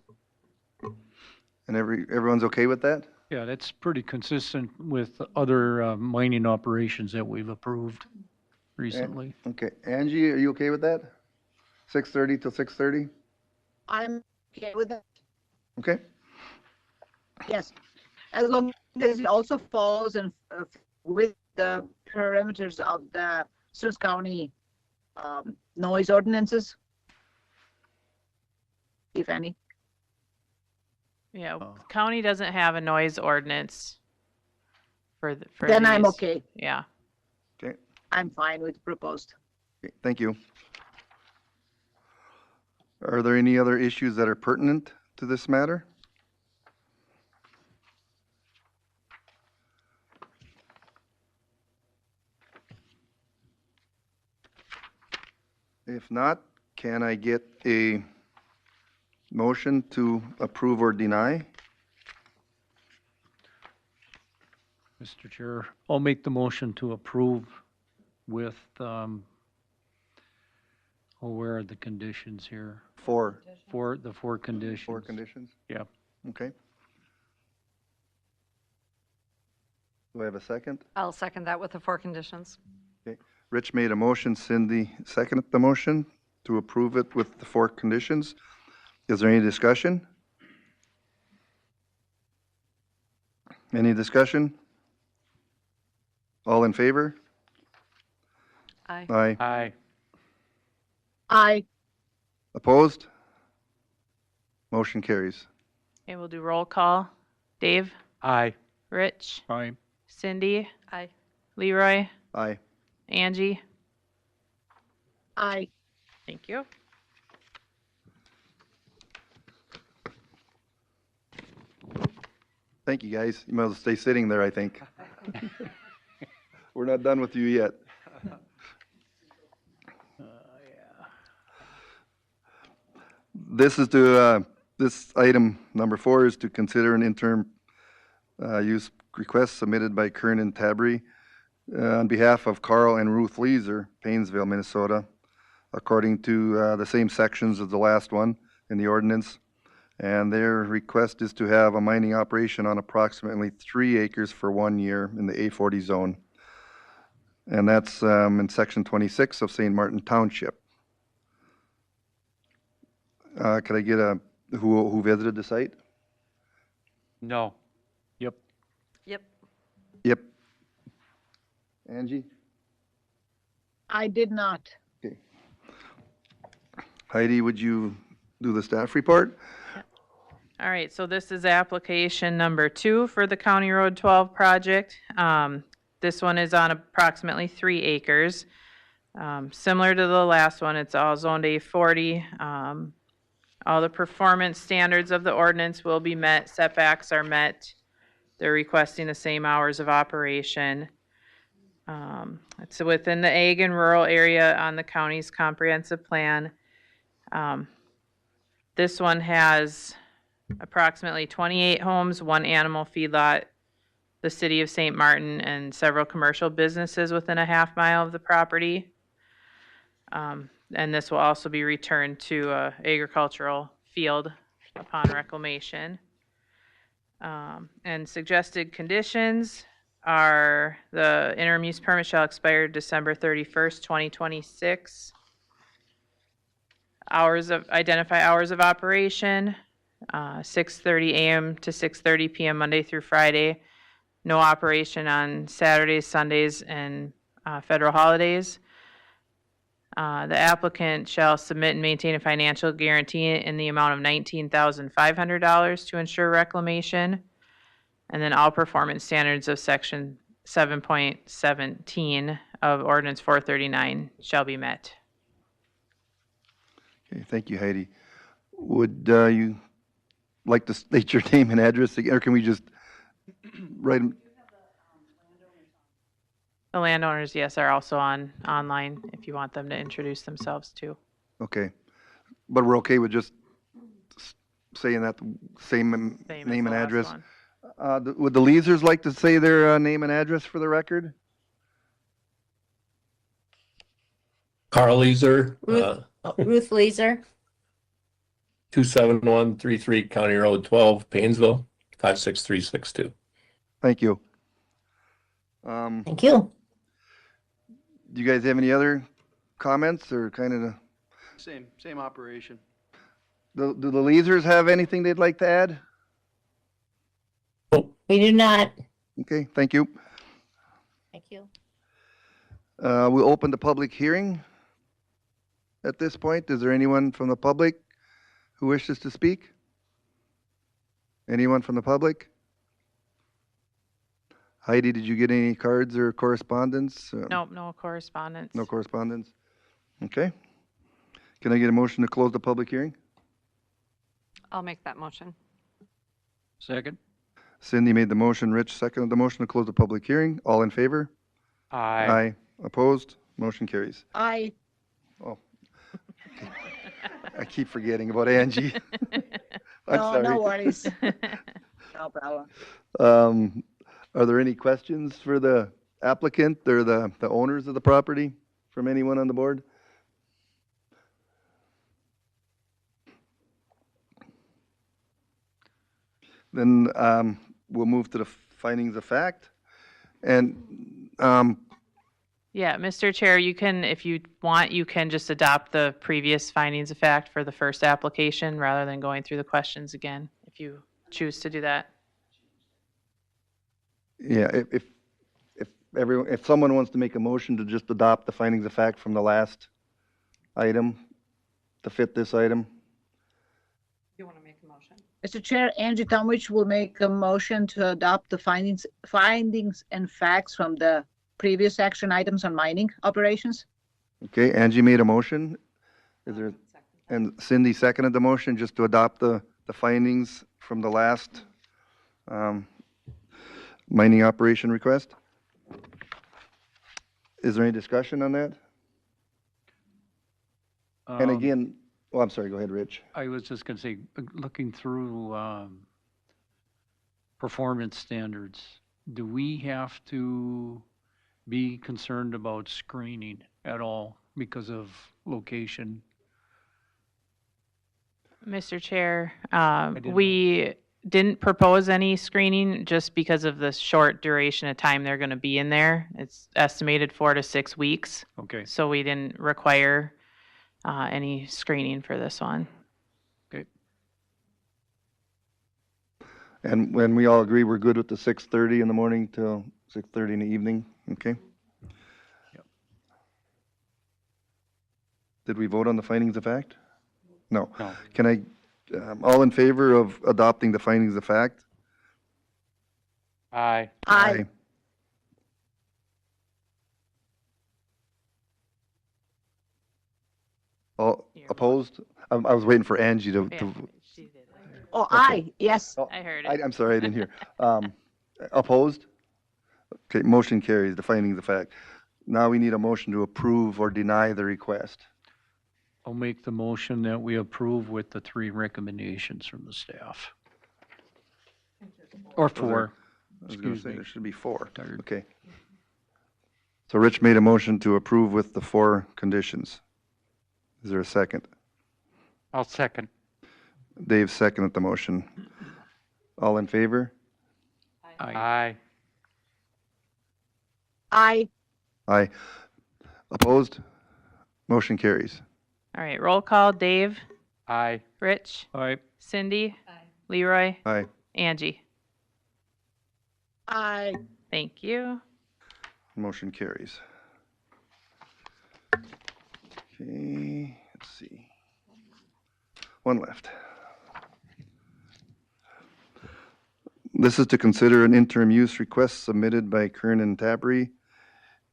Speaker 6: And everyone's okay with that?
Speaker 3: Yeah, that's pretty consistent with other mining operations that we've approved recently.
Speaker 6: Okay, Angie, are you okay with that? 6:30 till 6:30?
Speaker 4: I'm okay with that.
Speaker 6: Okay,
Speaker 4: Yes, as long as it also falls in with the parameters of the Stearns County noise ordinances, if any.
Speaker 10: Yeah,
Speaker 3: Oh.
Speaker 10: county doesn't have a noise ordinance for
Speaker 4: Then I'm
Speaker 10: these.
Speaker 4: okay.
Speaker 10: Yeah.
Speaker 6: okay,
Speaker 4: I'm fine with proposed.
Speaker 6: okay, thank you. Are there any other issues that are pertinent to this matter? If not, can I get a motion to approve or deny?
Speaker 3: Mr. Chair, I'll make the motion to approve with, where are the conditions here?
Speaker 6: Four
Speaker 3: The four conditions.
Speaker 6: conditions?
Speaker 3: Yep.
Speaker 6: Okay. Do I have a second?
Speaker 5: I'll second that with the 4 conditions.
Speaker 6: Rich made a motion, Cindy seconded the motion to approve it with the 4 conditions. Is there any discussion? Any discussion? All in favor?
Speaker 5: Aye.
Speaker 6: Aye.
Speaker 1: Aye.
Speaker 4: Aye.
Speaker 6: Opposed? Motion carries.
Speaker 10: Okay, we'll do roll call. Dave,
Speaker 1: Aye.
Speaker 10: Rich,
Speaker 3: Aye.
Speaker 10: Cindy,
Speaker 5: Aye.
Speaker 10: Leroy,
Speaker 6: Aye.
Speaker 10: Angie.
Speaker 4: Aye.
Speaker 10: Thank you.
Speaker 6: Thank you, guys. You might as well stay sitting there, I think. We're not done with you yet. This is this item number 4 is to consider an interim use request submitted by Kernan Tabry on behalf of Carl and Ruth Leeser, Paynesville, Minnesota, according to the same sections as the last one in the ordinance. And their request is to have a mining operation on approximately 3 acres for 1 year in the A40 zone. And that's in section 26 of St. Martin Township. Could I get who visited the site?
Speaker 1: No.
Speaker 3: Yep.
Speaker 5: Yep.
Speaker 6: Yep. Angie?
Speaker 4: I did not.
Speaker 6: Okay. Heidi, would you do the staff report?
Speaker 10: All right, so this is application number 2 for the County Road 12 project. This one is on approximately 3 acres. Similar to the last one, it's all zoned A40. All the performance standards of the ordinance will be met, setbacks are met. They're requesting the same hours of operation. It's within the ag and rural area on the county's comprehensive plan. This one has approximately 28 homes, 1 animal feedlot, the city of St. Martin, and several commercial businesses within a half mile of the property. And this will also be returned to an agricultural field upon reclamation. And suggested conditions are the interim use permit shall expire December 31st, 2026. Identify hours of operation, 6:30 a.m. to 6:30 p.m. Monday through Friday. No operation on Saturdays, Sundays, and federal holidays. The applicant shall submit and maintain a financial guarantee in the amount of $19,500 to ensure reclamation. And then all performance standards of section 7.17 of ordinance 439 shall be met.
Speaker 6: Okay, thank you, Heidi. Would you like to state your name and address again, or can we just write them?
Speaker 10: The landowners, yes, are also online if you want them to introduce themselves too.
Speaker 6: Okay, but we're okay with just saying that same
Speaker 10: Same as
Speaker 6: name and
Speaker 10: the last
Speaker 6: address?
Speaker 10: one.
Speaker 6: Would the Leesers like to say their name and address for the record?
Speaker 14: Carl Leeser,
Speaker 15: Ruth Leeser.
Speaker 14: 27133 County Road 12, Painesville, 56362.
Speaker 6: Thank you.
Speaker 15: Thank you.
Speaker 6: Do you guys have any other comments or kind of
Speaker 12: Same operation.
Speaker 6: do the Leasers have anything they'd like to add?
Speaker 15: We do not.
Speaker 6: Okay, thank you.
Speaker 15: Thank you.
Speaker 6: We'll open the public hearing at this point. Is there anyone from the public who wishes to speak? Anyone from the public? Heidi, did you get any cards or correspondence?
Speaker 10: Nope, no correspondence.
Speaker 6: No correspondence? Okay. Can I get a motion to close the public hearing?
Speaker 5: I'll make that motion.
Speaker 3: Second?
Speaker 6: Cindy made the motion, Rich seconded the motion to close the public hearing. All in favor?
Speaker 1: Aye.
Speaker 6: Opposed? Motion carries.
Speaker 4: Aye.
Speaker 6: Oh. I keep forgetting about Angie. I'm
Speaker 4: No,
Speaker 6: sorry.
Speaker 4: no worries. No problem.
Speaker 6: Are there any questions for the applicant or the owners of the property from anyone on the board? Then we'll move to the findings of fact. And
Speaker 10: Yeah, Mr. Chair, you can, if you want, you can just adopt the previous findings of fact for the first application rather than going through the questions again, if you choose to do that.
Speaker 6: yeah, if someone wants to make a motion to just adopt the findings of fact from the last item to fit this item.
Speaker 5: You want to make a motion?
Speaker 4: Mr. Chair, Angie Tomwich will make a motion to adopt the findings and facts from the previous action items on mining operations.
Speaker 6: Okay, Angie made a motion. Is there, and Cindy seconded the motion just to adopt the findings from the last mining operation request. Is there any discussion on that? And again, I'm sorry, go ahead, Rich.
Speaker 3: I was just going to say, looking through performance standards, do we have to be concerned about screening at all because of location?
Speaker 10: Mr. Chair,
Speaker 3: didn't
Speaker 10: we didn't propose any screening just because of the short duration of time they're going to be in there. It's estimated 4 to 6 weeks.
Speaker 3: Okay.
Speaker 10: So we didn't require any screening for this one.
Speaker 3: Okay.
Speaker 6: And when we all agree, we're good with the 6:30 in the morning till 6:30 in the evening, okay?
Speaker 3: Yep.
Speaker 6: Did we vote on the findings of fact? No.
Speaker 1: No.
Speaker 6: Can I, all in favor of adopting the findings of fact?
Speaker 1: Aye.
Speaker 4: Aye.
Speaker 6: All opposed? I was waiting for Angie to,
Speaker 10: Yeah, she did.
Speaker 4: Oh, aye, yes.
Speaker 6: Oh,
Speaker 10: I heard it.
Speaker 6: I'm sorry, I didn't hear. Opposed? Okay, motion carries, the findings of fact. Now we need a motion to approve or deny the request.
Speaker 3: I'll make the motion that we approve with the 3 recommendations from the staff. Or 4.
Speaker 6: I was gonna
Speaker 3: Excuse
Speaker 6: say,
Speaker 3: me.
Speaker 6: there should be 4.
Speaker 3: Tired.
Speaker 6: Okay. So Rich made a motion to approve with the 4 conditions. Is there a second?
Speaker 1: I'll second.
Speaker 6: Dave seconded the motion. All in favor?
Speaker 1: Aye.
Speaker 4: Aye.
Speaker 6: Aye. Opposed? Motion carries.
Speaker 10: All right, roll call. Dave,
Speaker 1: Aye.
Speaker 10: Rich,
Speaker 3: All right.
Speaker 10: Cindy, Leroy,
Speaker 6: Aye.
Speaker 10: Angie.
Speaker 4: Aye.
Speaker 10: Thank you.
Speaker 6: Motion carries. Okay, let's see. One left. This is to consider an interim use request submitted by Kernan Tabry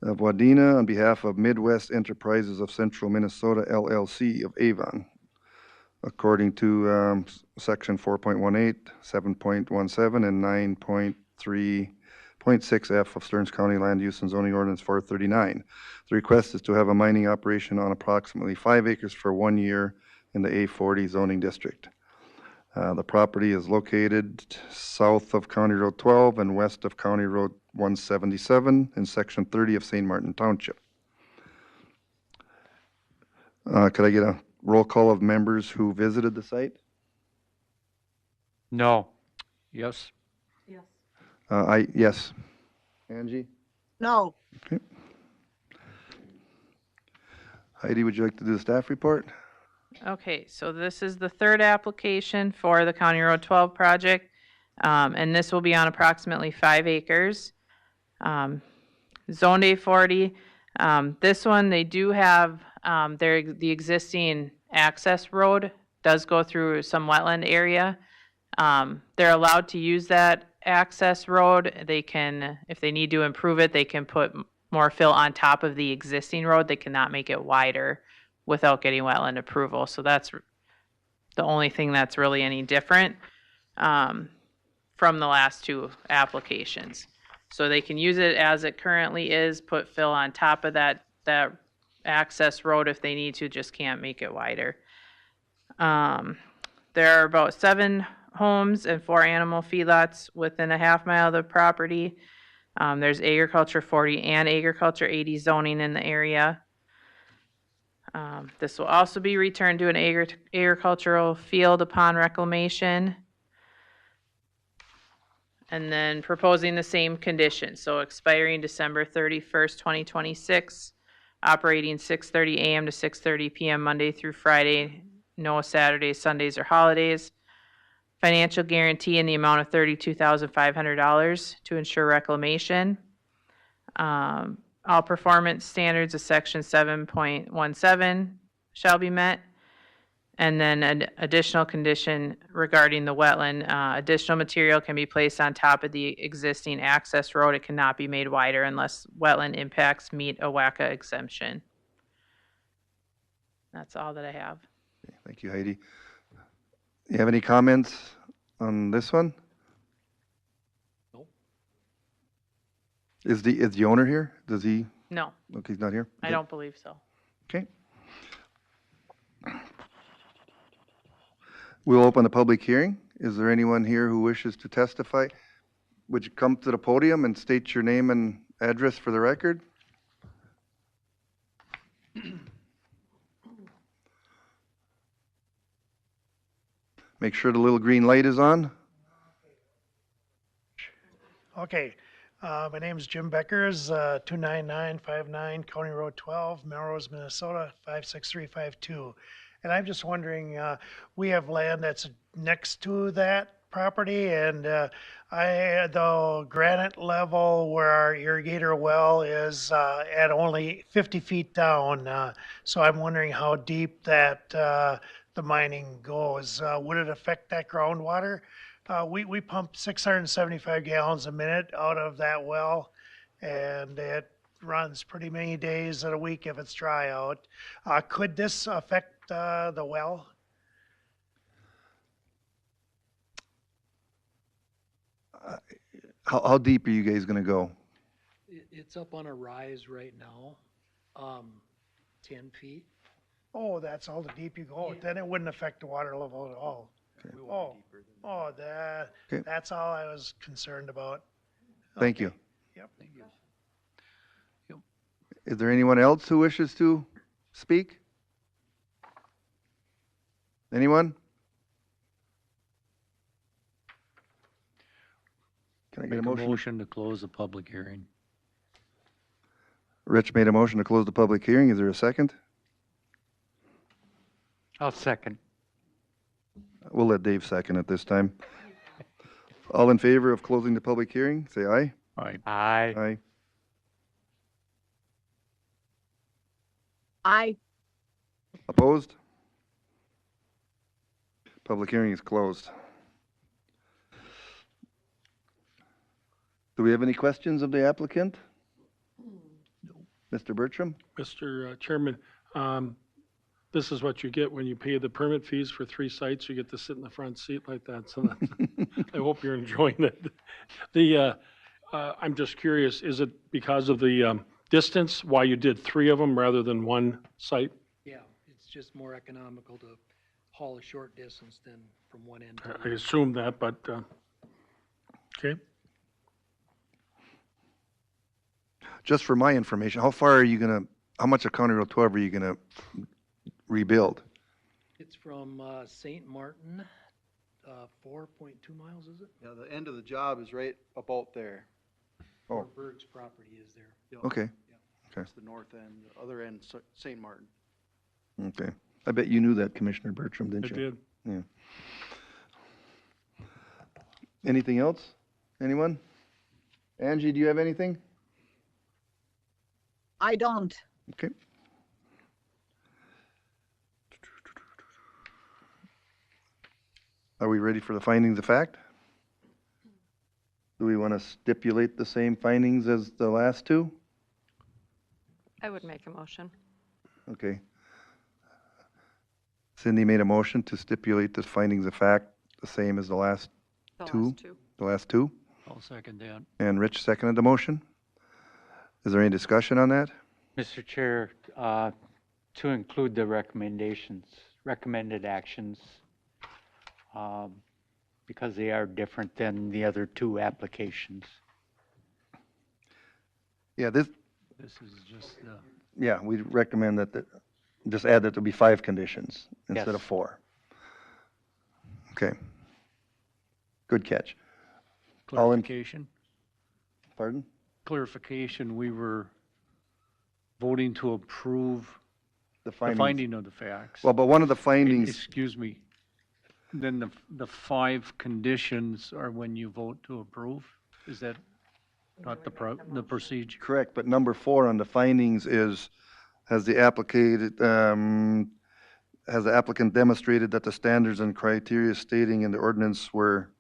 Speaker 6: of Wadena on behalf of Midwest Enterprises of Central Minnesota LLC of Avon, according to section 4.18, 7.17, and 9.3.6F of Stearns County Land Use and Zoning Ordinance 439. The request is to have a mining operation on approximately 5 acres for 1 year in the A40 zoning district. The property is located south of County Road 12 and west of County Road 177 in Section 30 of St. Martin Township. Could I get a roll call of members who visited the site?
Speaker 1: No.
Speaker 3: Yes.
Speaker 6: Yes. Angie?
Speaker 4: No.
Speaker 6: Okay. Heidi, would you like to do the staff report?
Speaker 10: Okay, so this is the third application for the County Road 12 project, and this will be on approximately 5 acres. Zoned A40, this one, they do have, the existing access road does go through some wetland area. They're allowed to use that access road. They can, if they need to improve it, they can put more fill on top of the existing road. They cannot make it wider without getting wetland approval. So that's the only thing that's really any different from the last 2 applications. So they can use it as it currently is, put fill on top of that access road if they need to, just can't make it wider. There are about 7 homes and 4 animal feedlots within a half mile of the property. There's agriculture 40 and agriculture 80 zoning in the area. This will also be returned to an agricultural field upon reclamation. And then proposing the same conditions, so expiring December 31st, 2026, operating 6:30 a.m. to 6:30 p.m. Monday through Friday, no Saturdays, Sundays, or holidays. Financial guarantee in the amount of $32,500 to ensure reclamation. All performance standards of section 7.17 shall be met. And then an additional condition regarding the wetland, additional material can be placed on top of the existing access road. It cannot be made wider unless wetland impacts meet a WACA exemption. That's all that I have.
Speaker 6: Thank you, Heidi. You have any comments on this one?
Speaker 13: No.
Speaker 6: Is the owner here? Does he?
Speaker 10: No,
Speaker 6: Okay, he's not here?
Speaker 10: I don't believe so.
Speaker 6: Okay. We'll open the public hearing. Is there anyone here who wishes to testify? Would you come to the podium and state your name and address for the record? Make sure the little green light is on.
Speaker 16: Okay, my name is Jim Beckers, 29959 County Road 12, Melrose, Minnesota, 56352. And I'm just wondering, we have land that's next to that property, and the granite level where our irrigator well is at only 50 feet down. So I'm wondering how deep that the mining goes. Would it affect that groundwater? We pump 675 gallons a minute out of that well, and it runs pretty many days of the week if it's dry out. Could this affect the well?
Speaker 6: How deep are you guys going to go?
Speaker 13: It's up on a rise right now, 10 feet.
Speaker 16: Oh, that's all the deep you go. Then it wouldn't affect the water level at all.
Speaker 6: Okay.
Speaker 16: That's all I was concerned about.
Speaker 6: Thank you.
Speaker 16: Yep.
Speaker 6: Is there anyone else who wishes to speak? Anyone? Can I get a motion?
Speaker 3: Motion to close the public hearing.
Speaker 6: Rich made a motion to close the public hearing. Is there a second?
Speaker 1: I'll second.
Speaker 6: We'll let Dave second at this time. All in favor of closing the public hearing, say aye.
Speaker 3: Aye.
Speaker 1: Aye.
Speaker 6: Aye.
Speaker 4: Aye.
Speaker 6: Opposed? Public hearing is closed. Do we have any questions of the applicant? Mr. Bertram?
Speaker 7: Mr. Chairman, this is what you get when you pay the permit fees for 3 sites. You get to sit in the front seat like that. So I hope you're enjoying it. I'm just curious, is it because of the distance, why you did 3 of them rather than 1 site?
Speaker 13: Yeah, it's just more economical to haul a short distance than from one end to the
Speaker 7: I
Speaker 13: other.
Speaker 7: assume that, but, okay.
Speaker 6: Just for my information, how far are you gonna, how much of County Road 12 are you gonna rebuild?
Speaker 13: It's from St. Martin, 4.2 miles, is it?
Speaker 12: Yeah, the end of the job is right about there.
Speaker 6: Oh.
Speaker 13: Where Berg's property is there.
Speaker 12: Yep.
Speaker 6: Okay, okay,
Speaker 12: It's the north end, the other end, St. Martin.
Speaker 6: okay. I bet you knew that, Commissioner Bertram,
Speaker 7: I
Speaker 6: didn't you?
Speaker 7: did.
Speaker 6: Yeah. Anything else? Anyone? Angie, do you have anything?
Speaker 4: I don't.
Speaker 6: Okay. Are we ready for the findings of fact? Do we want to stipulate the same findings as the last two?
Speaker 5: I would make a motion.
Speaker 6: Okay. Cindy made a motion to stipulate the findings of fact the same as the last
Speaker 5: The
Speaker 6: two.
Speaker 5: last two.
Speaker 6: The last two,
Speaker 3: I'll second that.
Speaker 6: and Rich seconded the motion. Is there any discussion on that?
Speaker 1: Mr. Chair, to include the recommendations, recommended actions, because they are different than the other two applications.
Speaker 6: Yeah, this,
Speaker 3: This is just,
Speaker 6: yeah, we recommend that, just add that there'll be 5 conditions instead of
Speaker 1: Yes.
Speaker 6: 4. Okay. Good catch. All in-
Speaker 3: clarification.
Speaker 6: Pardon?
Speaker 3: Clarification, we were voting to approve
Speaker 6: The
Speaker 3: the
Speaker 6: findings.
Speaker 3: finding of the facts.
Speaker 6: Well, but one of the findings,
Speaker 3: Excuse me. Then the 5 conditions are when you vote to approve? Is that not the procedure?
Speaker 6: correct, but number 4 on the findings is, has the applicant demonstrated that the standards and criteria stating in the ordinance were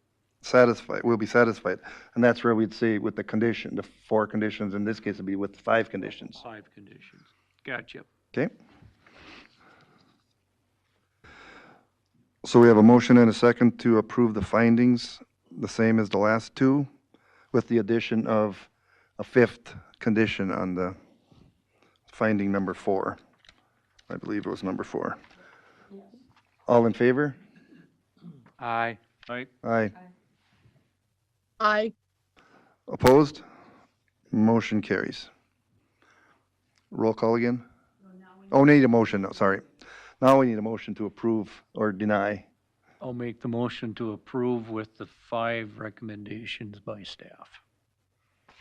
Speaker 6: satisfied, will be satisfied? And that's where we'd say with the condition, the 4 conditions, in this case it'd be with 5 conditions.
Speaker 3: 5 conditions. Gotcha.
Speaker 6: Okay? So we have a motion and a second to approve the findings, the same as the last 2, with the addition of a 5th condition on the finding number 4. I believe it was number 4. All in favor?
Speaker 1: Aye.
Speaker 3: Right?
Speaker 6: Aye.
Speaker 4: I,
Speaker 6: Opposed? Motion carries. Roll call again? Oh, need a motion, no, sorry. Now we need a motion to approve or deny.
Speaker 3: I'll make the motion to approve with the 5 recommendations by staff.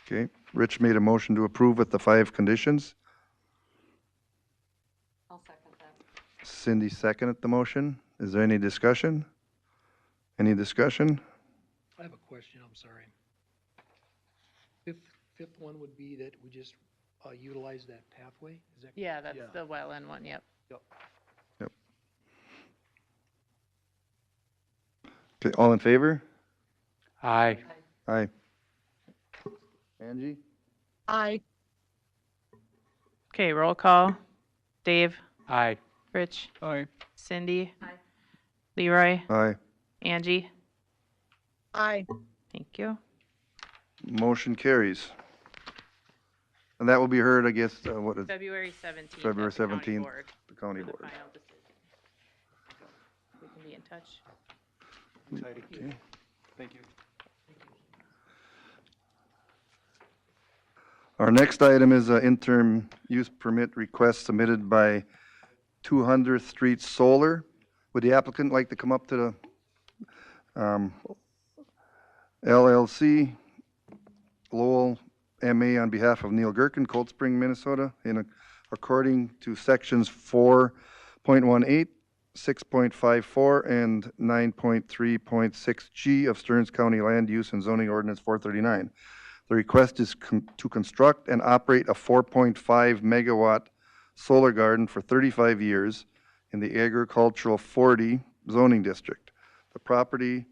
Speaker 6: Okay, Rich made a motion to approve with the 5 conditions.
Speaker 5: I'll second that.
Speaker 6: Cindy seconded the motion. Is there any discussion? Any discussion?
Speaker 13: I have a question, I'm sorry. Fifth one would be that we just utilize that pathway, is that?
Speaker 10: Yeah, that's the wetland one, yep.
Speaker 6: Okay, all in favor?
Speaker 1: Aye.
Speaker 6: Aye. Angie?
Speaker 4: I,
Speaker 10: Okay, roll call. Dave,
Speaker 1: Aye.
Speaker 10: Rich,
Speaker 3: Aye.
Speaker 10: Cindy, Leroy,
Speaker 6: Aye.
Speaker 10: Angie.
Speaker 4: I,
Speaker 10: Thank you.
Speaker 6: Motion carries. And that will be heard, I guess, what is,
Speaker 10: February 17th.
Speaker 6: February
Speaker 10: at the county
Speaker 6: 17th,
Speaker 10: board
Speaker 6: the county
Speaker 10: for the
Speaker 6: board.
Speaker 10: final decision. We can be in touch.
Speaker 6: Okay.
Speaker 12: Thank you.
Speaker 6: Our next item is an interim use permit request submitted by 200th Street Solar. Would the applicant like to come up to the LLC, Lowell, MA, on behalf of Neil Gherkin, Cold Spring, Minnesota, according to sections 4.18, 6.54, and 9.3.6G of Stearns County Land Use and Zoning Ordinance 439. The request is to construct and operate a 4.5 megawatt solar garden for 35 years in the agricultural 40 zoning district. The property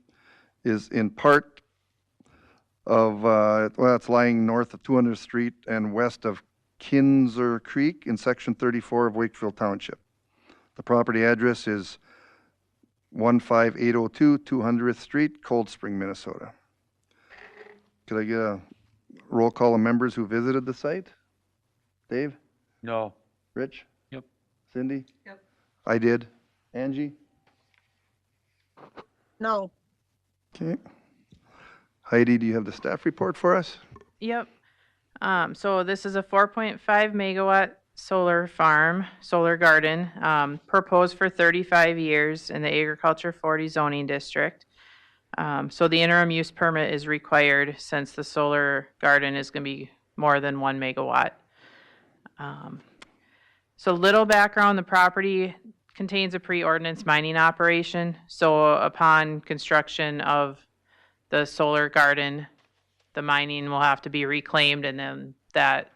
Speaker 6: is in part of, well, it's lying north of 200th Street and west of Kinzer Creek in section 34 of Wakefield Township. The property address is 15802 200th Street, Cold Spring, Minnesota. Could I get a roll call of members who visited the site? Dave?
Speaker 1: No.
Speaker 6: Rich?
Speaker 3: Yep.
Speaker 6: Cindy?
Speaker 5: Yep.
Speaker 6: I did. Angie?
Speaker 4: no.
Speaker 6: Okay. Heidi, do you have the staff report for us?
Speaker 10: Yep. So this is a 4.5 megawatt solar farm, solar garden, proposed for 35 years in the Agriculture 40 zoning district. So the interim use permit is required since the solar garden is going to be more than 1 megawatt. So little background, the property contains a pre-ordinance mining operation. So upon construction of the solar garden, the mining will have to be reclaimed, and then that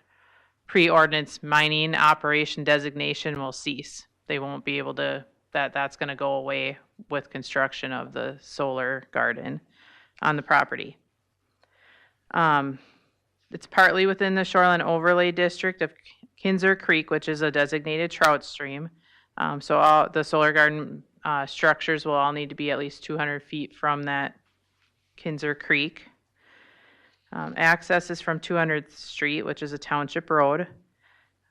Speaker 10: pre-ordinance mining operation designation will cease. They won't be able to, that's going to go away with construction of the solar garden on the property. It's partly within the shoreline overlay district of Kinzer Creek, which is a designated trout stream. So all the solar garden structures will all need to be at least 200 feet from that Kinzer Creek. Access is from 200th Street, which is a township road.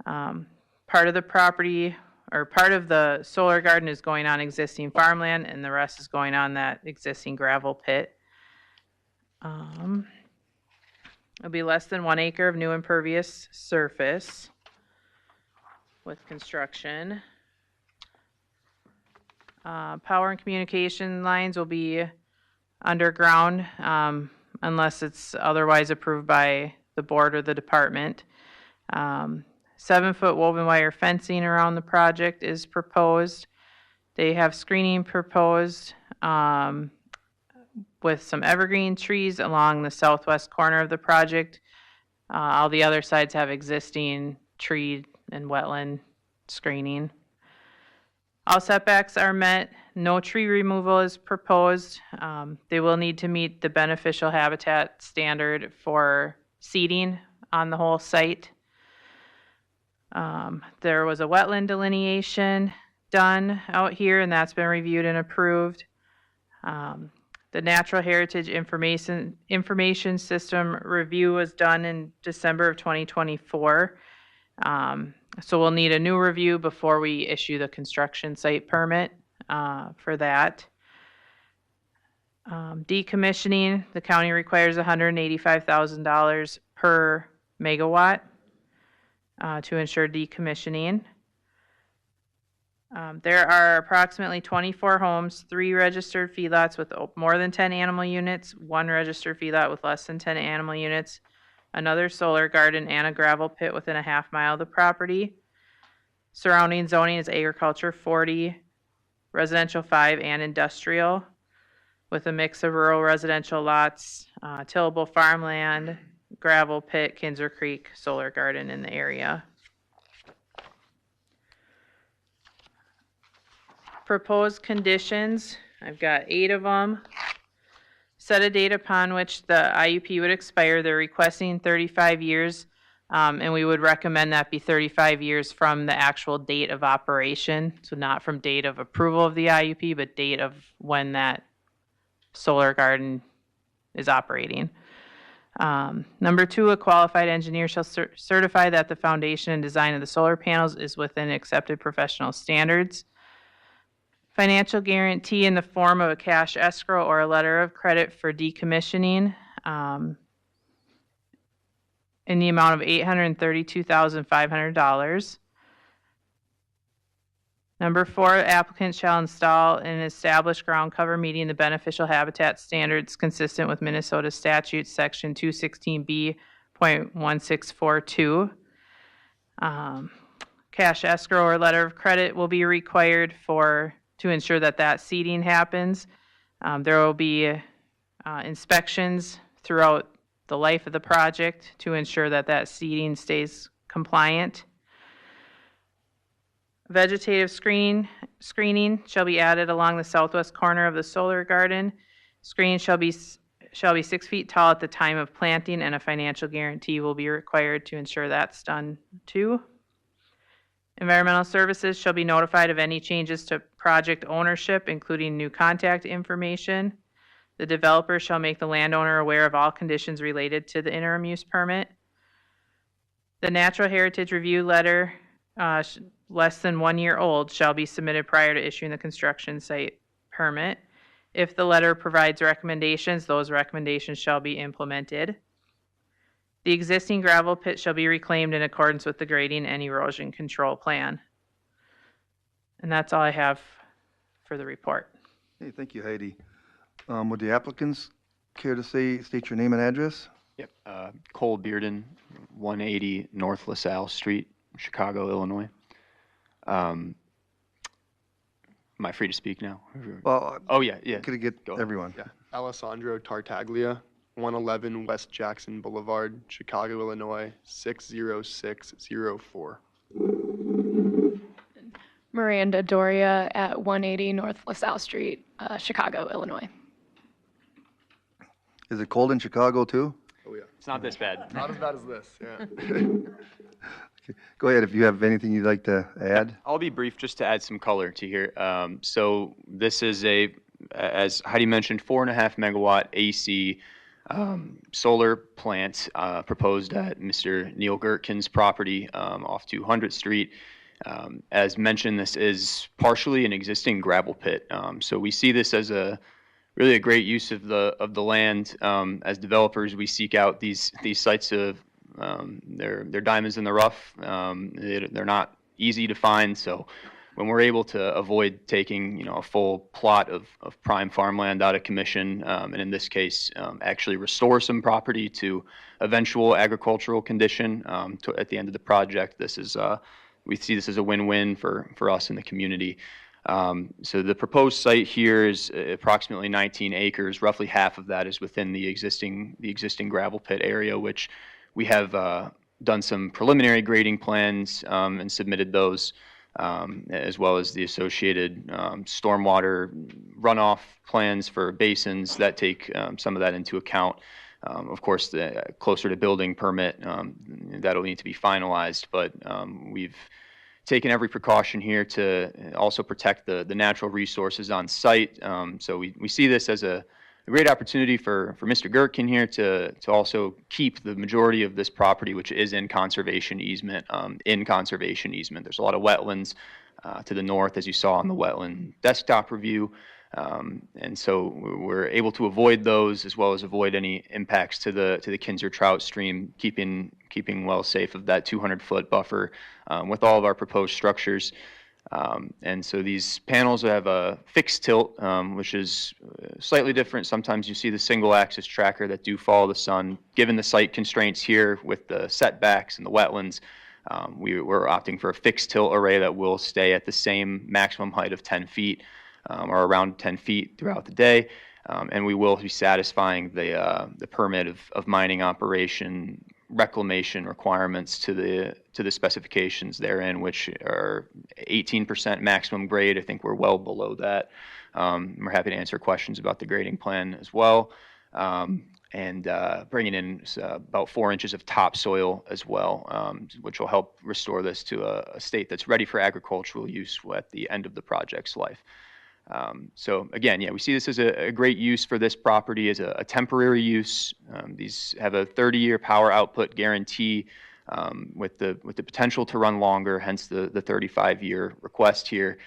Speaker 10: Part of the property, or part of the solar garden is going on existing farmland, and the rest is going on that existing gravel pit. It'll be less than 1 acre of new impervious surface with construction. Power and communication lines will be underground, unless it's otherwise approved by the board or the department. 7-foot woven wire fencing around the project is proposed. They have screening proposed with some evergreen trees along the southwest corner of the project. All the other sides have existing tree and wetland screening. All setbacks are met. No tree removal is proposed. They will need to meet the beneficial habitat standard for seeding on the whole site. There was a wetland delineation done out here, and that's been reviewed and approved. The Natural Heritage Information System review was done in December of 2024. So we'll need a new review before we issue the construction site permit for that. Decommissioning, the county requires $185,000 per megawatt to ensure decommissioning. There are approximately 24 homes, 3 registered feedlots with more than 10 animal units, 1 registered feedlot with less than 10 animal units, another solar garden, and a gravel pit within a half mile of the property. Surrounding zoning is agriculture 40, residential 5, and industrial, with a mix of rural residential lots, tillable farmland, gravel pit, Kinzer Creek, solar garden in the area. Proposed conditions, I've got 8 of them. Set a date upon which the IUP would expire. They're requesting 35 years, and we would recommend that be 35 years from the actual date of operation. So not from date of approval of the IUP, but date of when that solar garden is operating. Number 2, a qualified engineer shall certify that the foundation and design of the solar panels is within accepted professional standards. Financial guarantee in the form of a cash escrow or a letter of credit for decommissioning in the amount of $832,500. Number 4, applicant shall install an established ground cover meeting the beneficial habitat standards consistent with Minnesota statute section 216B.1642. Cash escrow or letter of credit will be required to ensure that that seeding happens. There will be inspections throughout the life of the project to ensure that that seeding stays compliant. Vegetative screening shall be added along the southwest corner of the solar garden. Screening shall be 6 feet tall at the time of planting, and a financial guarantee will be required to ensure that's done too. Environmental Services shall be notified of any changes to project ownership, including new contact information. The developer shall make the landowner aware of all conditions related to the interim use permit. The Natural Heritage Review letter, less than 1 year old, shall be submitted prior to issuing the construction site permit. If the letter provides recommendations, those recommendations shall be implemented. The existing gravel pit shall be reclaimed in accordance with the grading and erosion control plan. And that's all I have for the report.
Speaker 6: Hey, thank you, Heidi. Would the applicants care to state your name and address?
Speaker 17: Yep, Cole Bearden, 180 North LaSalle Street, Chicago, Illinois. Am I free to speak now?
Speaker 6: Well,
Speaker 17: Oh, yeah.
Speaker 6: could it get everyone?
Speaker 18: Yeah, Alessandro Tartaglia, 111 West Jackson Boulevard, Chicago, Illinois, 60604.
Speaker 19: Miranda Doria at 180 North LaSalle Street, Chicago, Illinois.
Speaker 6: Is it cold in Chicago too?
Speaker 18: Oh, yeah.
Speaker 17: It's not this bad.
Speaker 18: Not as bad as this, yeah.
Speaker 6: Go ahead if you have anything you'd like to add.
Speaker 17: I'll be brief just to add some color to here. So this is as Heidi mentioned, 4.5 megawatt AC solar plant proposed at Mr. Neil Gertken's property off 200th Street. As mentioned, this is partially an existing gravel pit. So we see this as really a great use of the land. As developers, we seek out these sites of they're diamonds in the rough. They're not easy to find. So when we're able to avoid taking a full plot of prime farmland out of commission, and in this case actually restore some property to eventual agricultural condition at the end of the project, this is we see this as a win-win for us in the community. So the proposed site here is approximately 19 acres. Roughly half of that is within the existing gravel pit area, which we have done some preliminary grading plans and submitted those, as well as the associated stormwater runoff plans for basins that take some of that into account. Of course, the closer to building permit, that'll need to be finalized, but we've taken every precaution here to also protect the natural resources on site. So we see this as a great opportunity for Mr. Gertken here to also keep the majority of this property, which is in conservation easement, There's a lot of wetlands to the north, as you saw on the wetland desktop review. And so we're able to avoid those, as well as avoid any impacts to the Kinser trout stream, keeping well safe of that 200-foot buffer with all of our proposed structures. And so these panels have a fixed tilt, which is slightly different. Sometimes you see the single axis tracker that do follow the sun. Given the site constraints here with the setbacks and the wetlands, we're opting for a fixed tilt array that will stay at the same maximum height of 10 feet or around 10 feet throughout the day. And we will be satisfying the permit of mining operation reclamation requirements to the specifications therein, which are 18% maximum grade. I think we're well below that. We're happy to answer questions about the grading plan as well. And bringing in about 4 inches of topsoil as well, which will help restore this to a state that's ready for agricultural use at the end of the project's life. So again, yeah, we see this as a great use for this property as a temporary use. These have a 30-year power output guarantee with the potential to run longer, hence the 35-year request here,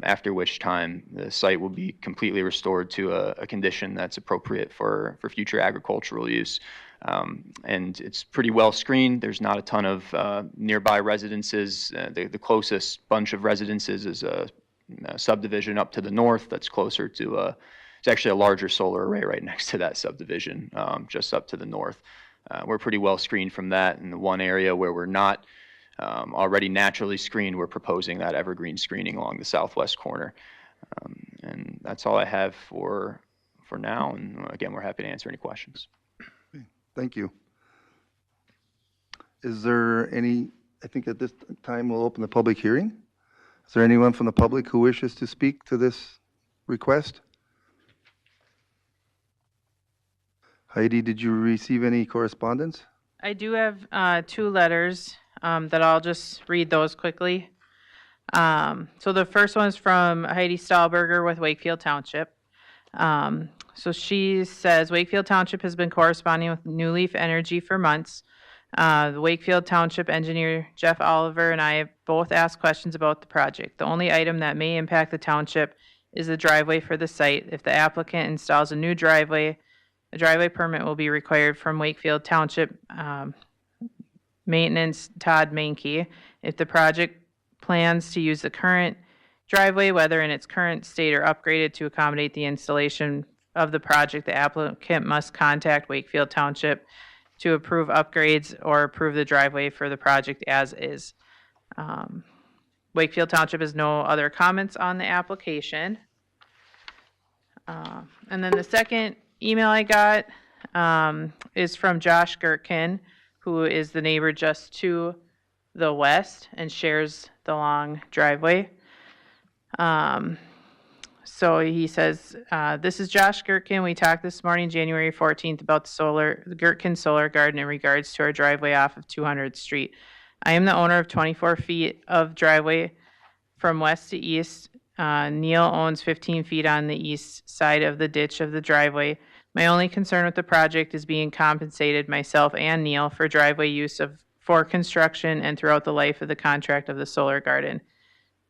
Speaker 17: after which time the site will be completely restored to a condition that's appropriate for future agricultural use. And it's pretty well screened. There's not a ton of nearby residences. The closest bunch of residences is a subdivision up to the north that's closer to it's actually a larger solar array right next to that subdivision, just up to the north. We're pretty well screened from that. In the one area where we're not already naturally screened, we're proposing that evergreen screening along the southwest corner. And that's all I have for now. And again, we're happy to answer any questions.
Speaker 6: Thank you. Is there any, I think at this time we'll open the public hearing. Is there anyone from the public who wishes to speak to this request? Heidi, did you receive any correspondence?
Speaker 10: I do have 2 letters that I'll just read those quickly. So the first one is from Heidi Stahlberger with Wakefield Township. So she says, Wakefield Township has been corresponding with New Leaf Energy for months. The Wakefield Township engineer Jeff Oliver and I have both asked questions about the project. The only item that may impact the township is the driveway for the site. If the applicant installs a new driveway, A driveway permit will be required from Wakefield Township Maintenance Todd Mankey if the project plans to use the current driveway, whether in its current state or upgraded to accommodate the installation of the project. The applicant must contact Wakefield Township to approve upgrades or approve the driveway for the project as is. Wakefield Township has no other comments on the application. And then the second email I got is from Josh Gertkin, who is the neighbor just to the west and shares the long driveway. So he says, this is Josh Gertkin. We talked this morning, January 14th, about the Gertkin Solar Garden in regards to our driveway off of 200th Street. I am the owner of 24 feet of driveway from west to east. Neil owns 15 feet on the east side of the ditch of the driveway. My only concern with the project is being compensated, myself and Neil, for driveway use for construction and throughout the life of the contract of the solar garden.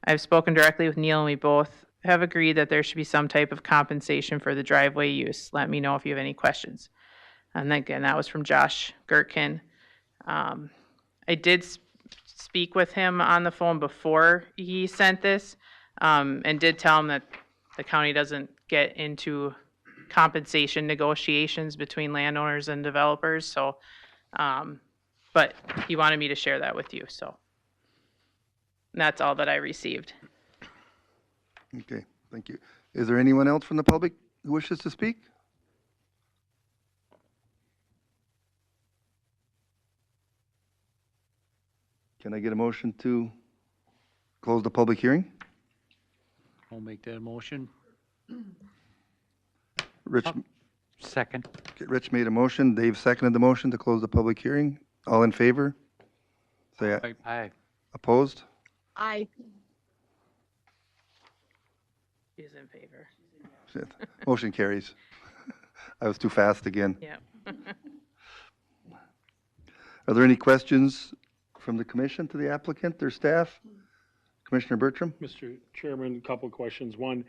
Speaker 10: I've spoken directly with Neil and we both have agreed that there should be some type of compensation for the driveway use. Let me know if you have any questions. And again, that was from Josh Gertkin. I did speak with him on the phone before he sent this, and did tell him that the county doesn't get into compensation negotiations between landowners and developers. So, but he wanted me to share that with you. So that's all that I received.
Speaker 6: Okay, thank you. Is there anyone else from the public who wishes to speak? Can I get a motion to close the public hearing?
Speaker 1: I'll make that motion.
Speaker 6: Rich,
Speaker 1: Second.
Speaker 6: okay, Rich made a motion. Dave seconded the motion to close the public hearing. All in favor? Say aye.
Speaker 1: Aye.
Speaker 6: Opposed?
Speaker 4: Aye.
Speaker 10: He's in favor.
Speaker 6: Shit. Motion carries. I was too fast again.
Speaker 10: Yeah.
Speaker 6: Are there any questions from the commission to the applicant or staff? Commissioner Bertram?
Speaker 7: Mr. Chairman, a couple of questions. One,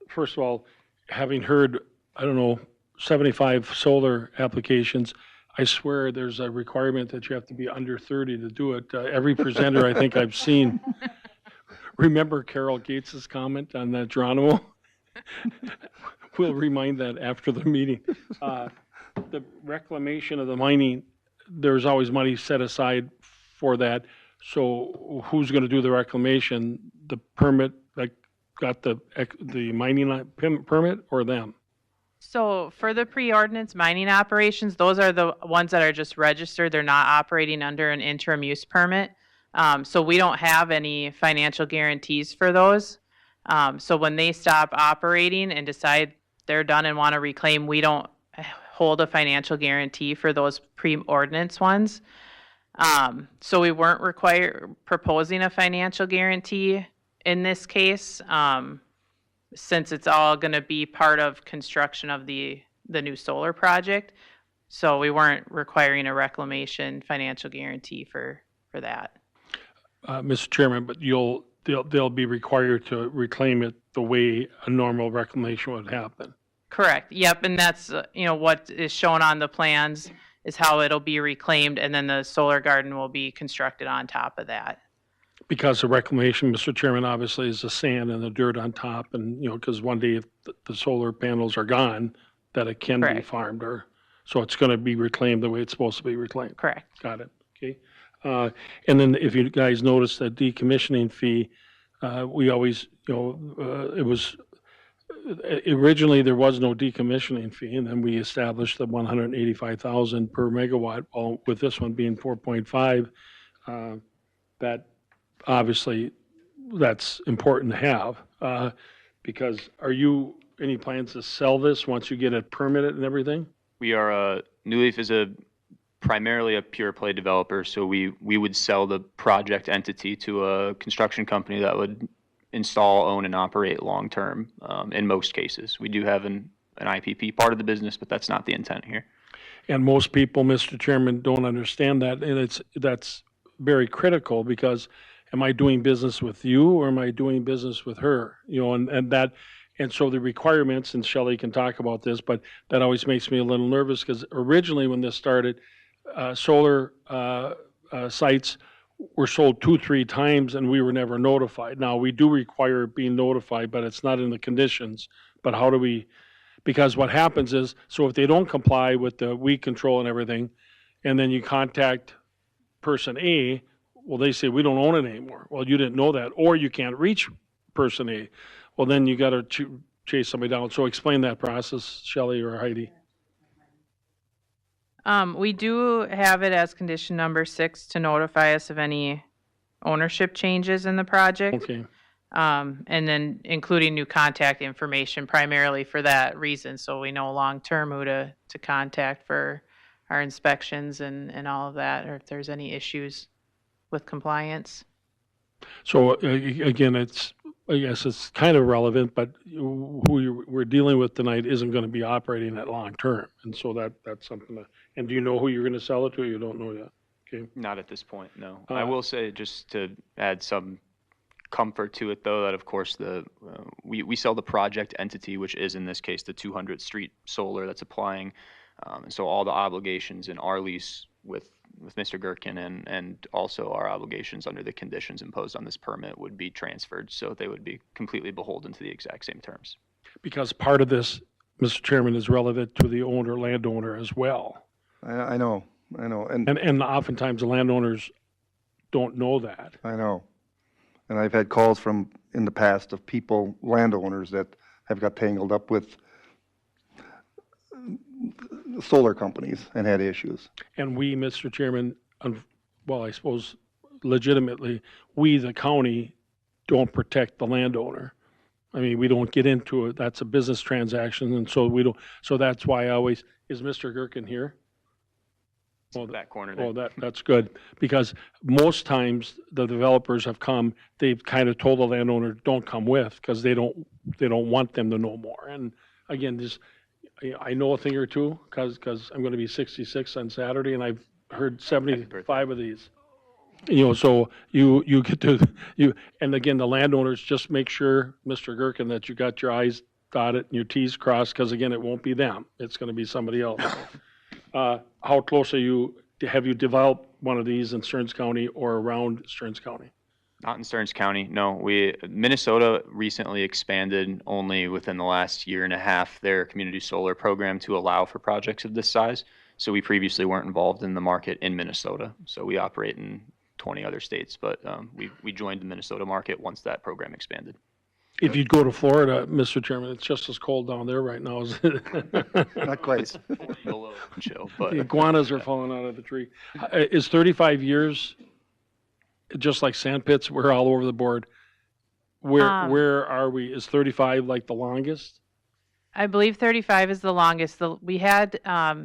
Speaker 7: first of all, having heard, I don't know, 75 solar applications, I swear there's a requirement that you have to be under 30 to do it. Every presenter I think I've seen, remember Carol Gates's comment on that Geronimo? We'll remind that after the meeting. The reclamation of the mining, there's always money set aside for that. So who's going to do the reclamation? The permit that got the mining permit or them?
Speaker 10: So for the pre-ordinance mining operations, those are the ones that are just registered. They're not operating under an interim use permit. So we don't have any financial guarantees for those. So when they stop operating and decide they're done and want to reclaim, we don't hold a financial guarantee for those pre-ordinance ones. So we weren't proposing a financial guarantee in this case, since it's all going to be part of construction of the new solar project. So we weren't requiring a reclamation financial guarantee for that.
Speaker 7: Mr. Chairman, but they'll be required to reclaim it the way a normal reclamation would happen.
Speaker 10: Correct. Yep. And that's, what is shown on the plans is how it'll be reclaimed, and then the solar garden will be constructed on top of that.
Speaker 7: Because the reclamation, Mr. Chairman, obviously is the sand and the dirt on top, and, because one day if the solar panels are gone, that it can be
Speaker 10: Correct.
Speaker 7: farmed, so it's going to be reclaimed the way it's supposed to be reclaimed.
Speaker 10: Correct.
Speaker 7: Got it, okay. And then if you guys notice that decommissioning fee, we always, it was, originally there was no decommissioning fee, and then we established the 185,000 per megawatt, well, with this one being 4.5, that obviously that's important to have, because are you any plans to sell this once you get it permitted and everything?
Speaker 17: We are, New Leaf is primarily a pure play developer, so we would sell the project entity to a construction company that would install, own, and operate long-term, in most cases. We do have an IPP part of the business, but that's not the intent here.
Speaker 7: And most people, Mr. Chairman, don't understand that, and that's very critical, because am I doing business with you or am I doing business with her? And that And so the requirements, and Shelley can talk about this, but that always makes me a little nervous because originally when this started, solar sites were sold 2-3 times and we were never notified. Now, we do require being notified, but it's not in the conditions. But how do we, because what happens is, so if they don't comply with the weed control and everything, and then you contact person A, well, they say, we don't own it anymore. Well, you didn't know that, or you can't reach person A. Well, then you got to chase somebody down. So explain that process, Shelley or Heidi.
Speaker 10: We do have it as condition number 6 to notify us of any ownership changes in the project.
Speaker 7: Okay.
Speaker 10: And then including new contact information primarily for that reason, so we know long-term who to contact for our inspections and all of that, or if there's any issues with compliance.
Speaker 7: So again, I guess it's kind of relevant, but who we're dealing with tonight isn't going to be operating that long term, and so that's something that. And do you know who you're going to sell it to? You don't know yet. Okay.
Speaker 17: Not at this point, no. I will say, just to add some comfort to it, though, that of course we sell the project entity, which is in this case the 200 Street Solar that's applying, and so all the obligations in our lease with Mr. Gherkin and also our obligations under the conditions imposed on this permit would be transferred, so they would be completely beholden to the exact same terms.
Speaker 7: Because part of this, Mr. Chairman, is relevant to the landowner as well.
Speaker 6: I know.
Speaker 7: And oftentimes the landowners don't know that.
Speaker 6: I know. And I've had calls from, in the past, of landowners that have got tangled up with solar companies and had issues.
Speaker 7: And we, Mr. Chairman, well, I suppose legitimately, we, the county, don't protect the landowner. I mean, we don't get into it. That's a business transaction, and so we don't. So that's why I always, is Mr. Gherkin here?
Speaker 17: Oh, that corner there.
Speaker 7: Oh, that's good, because most times the developers have come, they've kind of told the landowner, don't come with, because they don't want them to know more. And again, I know a thing or two, because I'm going to be 66 on Saturday, and I've heard 75 of these. So you get to, and again, the landowners, just make sure, Mr. Gherkin, that you got your I's dotted and your T's crossed, because again, it won't be them. It's going to be somebody else. How close have you developed one of these in Stearns County or around Stearns County?
Speaker 17: Not in Stearns County, no. Minnesota recently expanded, only within the last year and a half, their community solar program to allow for projects of this size. So we previously weren't involved in the market in Minnesota. So we operate in 20 other states, but we joined the Minnesota market once that program expanded.
Speaker 7: If you'd go to Florida, Mr. Chairman, it's just as cold down there right now as
Speaker 6: Not quite.
Speaker 17: It's below chill, but
Speaker 7: the iguanas are falling out of the tree. Is 35 years, just like sand pits, we're all over the board. Where are we? Is 35 like the longest?
Speaker 10: I believe 35 is the longest. We had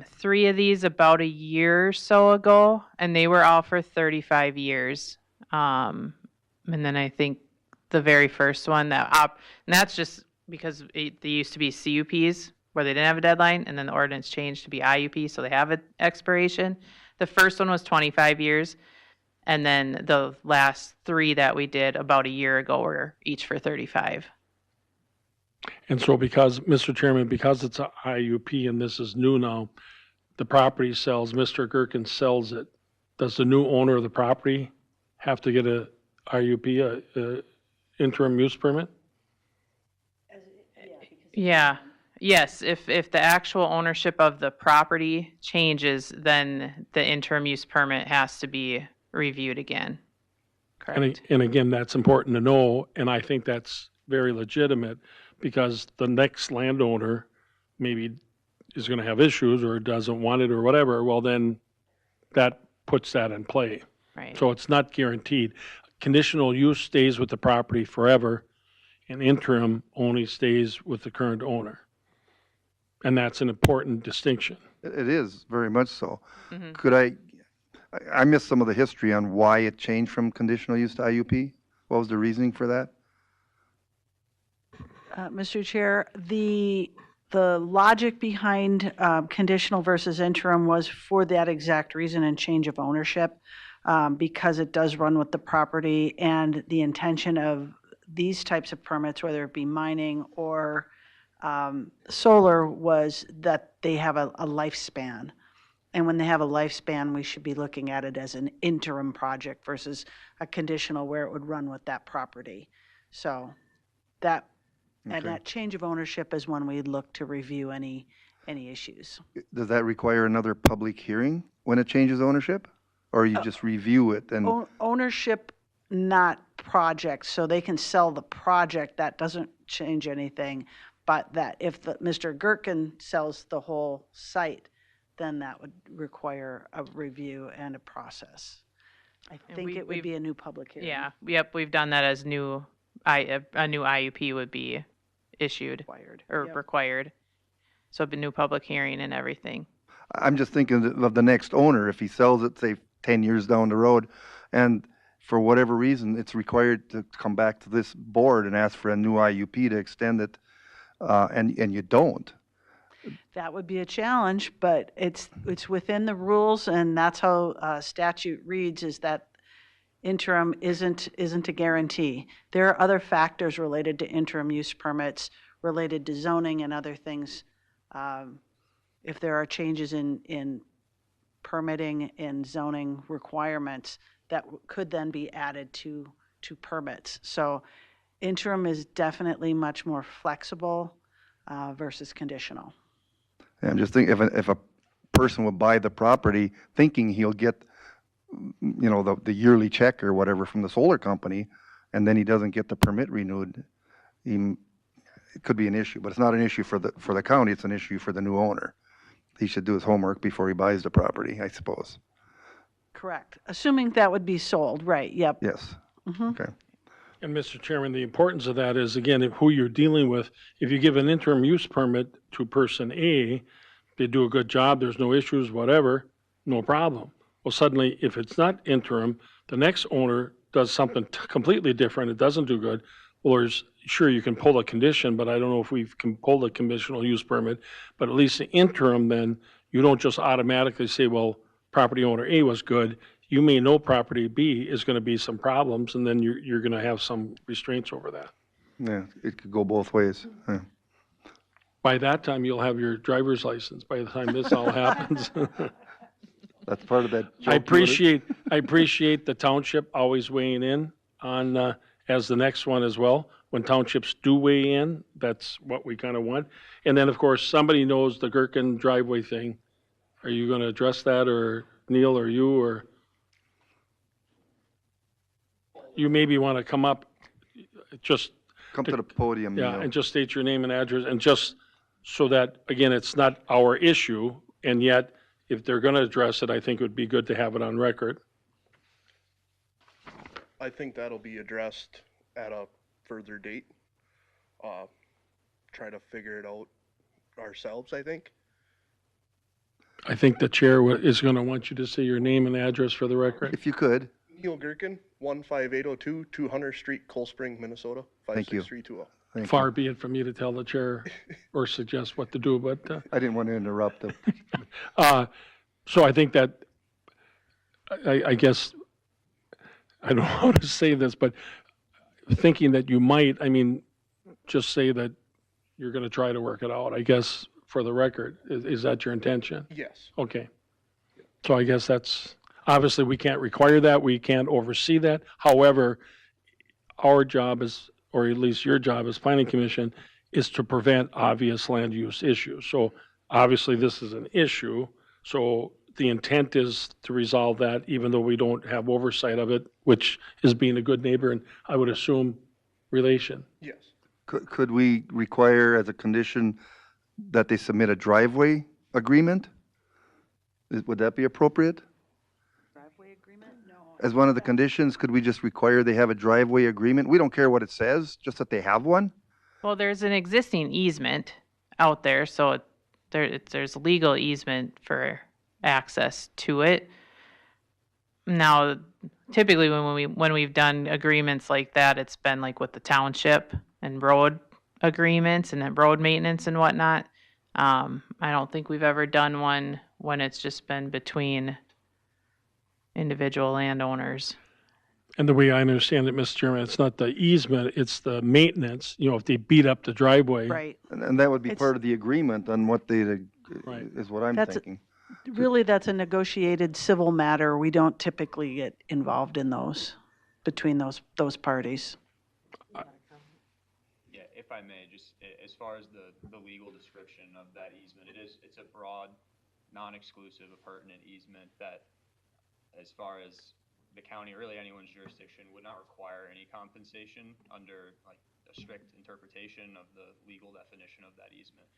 Speaker 10: 3 of these about a year or so ago, and they were all for 35 years. And then I think the very first one and that's just because they used to be CUPs where they didn't have a deadline, and then the ordinance changed to be IUP, so they have an expiration. The first one was 25 years, and then the last 3 that we did about a year ago were each for 35.
Speaker 7: And so because, Mr. Chairman, because it's a IUP and this is new now, the property sells, Mr. Gherkin sells it. Does the new owner of the property have to get a IUP, a interim use permit?
Speaker 10: Yeah. Yes, if the actual ownership of the property changes, then the interim use permit has to be reviewed again. Correct.
Speaker 7: And again, that's important to know, and I think that's very legitimate, because the next landowner maybe is going to have issues or doesn't want it or whatever. Well, then that puts that in play.
Speaker 10: Right.
Speaker 7: So it's not guaranteed. Conditional use stays with the property forever, and interim only stays with the current owner. And that's an important distinction.
Speaker 6: It is, very much so.
Speaker 10: Mm-hmm.
Speaker 6: Could I missed some of the history on why it changed from conditional use to IUP? What was the reasoning for that?
Speaker 2: Mr. Chair, the logic behind conditional versus interim was for that exact reason and change of ownership, because it does run with the property, and the intention of these types of permits, whether it be mining or solar, was that they have a lifespan. And when they have a lifespan, we should be looking at it as an interim project versus a conditional where it would run with that property. So that, and that change of ownership is when we look to review any issues.
Speaker 6: Does that require another public hearing when it changes ownership? Or you just review it and,
Speaker 2: Ownership, not project, so they can sell the project, that doesn't change anything. But that if Mr. Gherkin sells the whole site, then that would require a review and a process. I think it would be a new public hearing.
Speaker 10: Yeah, yep, we've done that as a new IUP would be issued required. So it'd be new public hearing and everything.
Speaker 6: I'm just thinking of the next owner, if he sells it, say, 10 years down the road, and for whatever reason, it's required to come back to this board and ask for a new IUP to extend it, and you don't.
Speaker 2: That would be a challenge, but it's within the rules, and that's how statute reads, is that interim isn't a guarantee. There are other factors related to interim use permits, related to zoning and other things. If there are changes in permitting and zoning requirements, that could then be added to permits. So interim is definitely much more flexible versus conditional.
Speaker 6: And I'm just thinking, if a person would buy the property thinking he'll get, the yearly check or whatever from the solar company, and then he doesn't get the permit renewed, it could be an issue. But it's not an issue for the county, it's an issue for the new owner. He should do his homework before he buys the property, I suppose.
Speaker 2: Correct. Assuming that would be sold, right, yep.
Speaker 6: Yes. Okay.
Speaker 7: And Mr. Chairman, the importance of that is, again, who you're dealing with. If you give an interim use permit to person A, they do a good job, there's no issues, whatever, no problem. Well, suddenly, if it's not interim, the next owner does something completely different, it doesn't do good. Well, sure, you can pull a condition, but I don't know if we can pull the conditional use permit. But at least the interim, then, you don't just automatically say, well, property owner A was good. You may know property B is going to be some problems, and then you're going to have some restraints over that.
Speaker 6: Yeah, it could go both ways. Yeah.
Speaker 7: By that time, you'll have your driver's license, by the time this all happens.
Speaker 6: That's part of that.
Speaker 7: I appreciate the township always weighing in on, as the next one as well. When townships do weigh in, that's what we kind of want. And then, of course, somebody knows the Gherkin driveway thing. Are you going to address that, or Neil, or you, or you maybe want to come up, just
Speaker 6: come to the podium,
Speaker 7: yeah,
Speaker 6: Neil.
Speaker 7: and just state your name and address, and just so that, again, it's not our issue, and yet, if they're going to address it, I think it would be good to have it on record.
Speaker 18: I think that'll be addressed at a further date. Try to figure it out ourselves, I think.
Speaker 7: I think the chair is going to want you to say your name and address for the record.
Speaker 6: If you could.
Speaker 18: Neil Gherkin, 15802 200 Street, Cold Spring, Minnesota, 56320.
Speaker 7: Far be it from me to tell the chair or suggest what to do, but
Speaker 6: I didn't want to interrupt him.
Speaker 7: So I think that, I guess, I don't know how to say this, but thinking that you might, just say that you're going to try to work it out, I guess, for the record. Is that your intention?
Speaker 18: Yes.
Speaker 7: Okay. So I guess that's, obviously, we can't require that. We can't oversee that. However, our job is, or at least your job as planning commission, is to prevent obvious land use issues. So obviously, this is an issue. So the intent is to resolve that, even though we don't have oversight of it, which is being a good neighbor, and I would assume relation.
Speaker 18: Yes.
Speaker 6: Could we require as a condition that they submit a driveway agreement? Would that be appropriate?
Speaker 2: Driveway agreement? No.
Speaker 6: As one of the conditions, could we just require they have a driveway agreement? We don't care what it says, just that they have one?
Speaker 10: Well, there's an existing easement out there, so there's legal easement for access to it. Now, typically when we've done agreements like that, it's been like with the township and road agreements and then road maintenance and whatnot. I don't think we've ever done one when it's just been between individual landowners.
Speaker 7: And the way I understand it, Mr. Chairman, it's not the easement, it's the maintenance, if they beat up the driveway.
Speaker 2: Right.
Speaker 6: And that would be
Speaker 2: It's-
Speaker 6: part of the agreement on what they,
Speaker 7: Right.
Speaker 6: is what I'm
Speaker 2: That's-
Speaker 6: thinking.
Speaker 2: Really, that's a negotiated civil matter. We don't typically get involved in those, between those parties.
Speaker 17: Yeah, if I may, just as far as the legal description of that easement, it's a broad, non-exclusive, appurtenant easement that, as far as the county, or really anyone's jurisdiction, would not require any compensation under like a strict interpretation of the legal definition of that easement.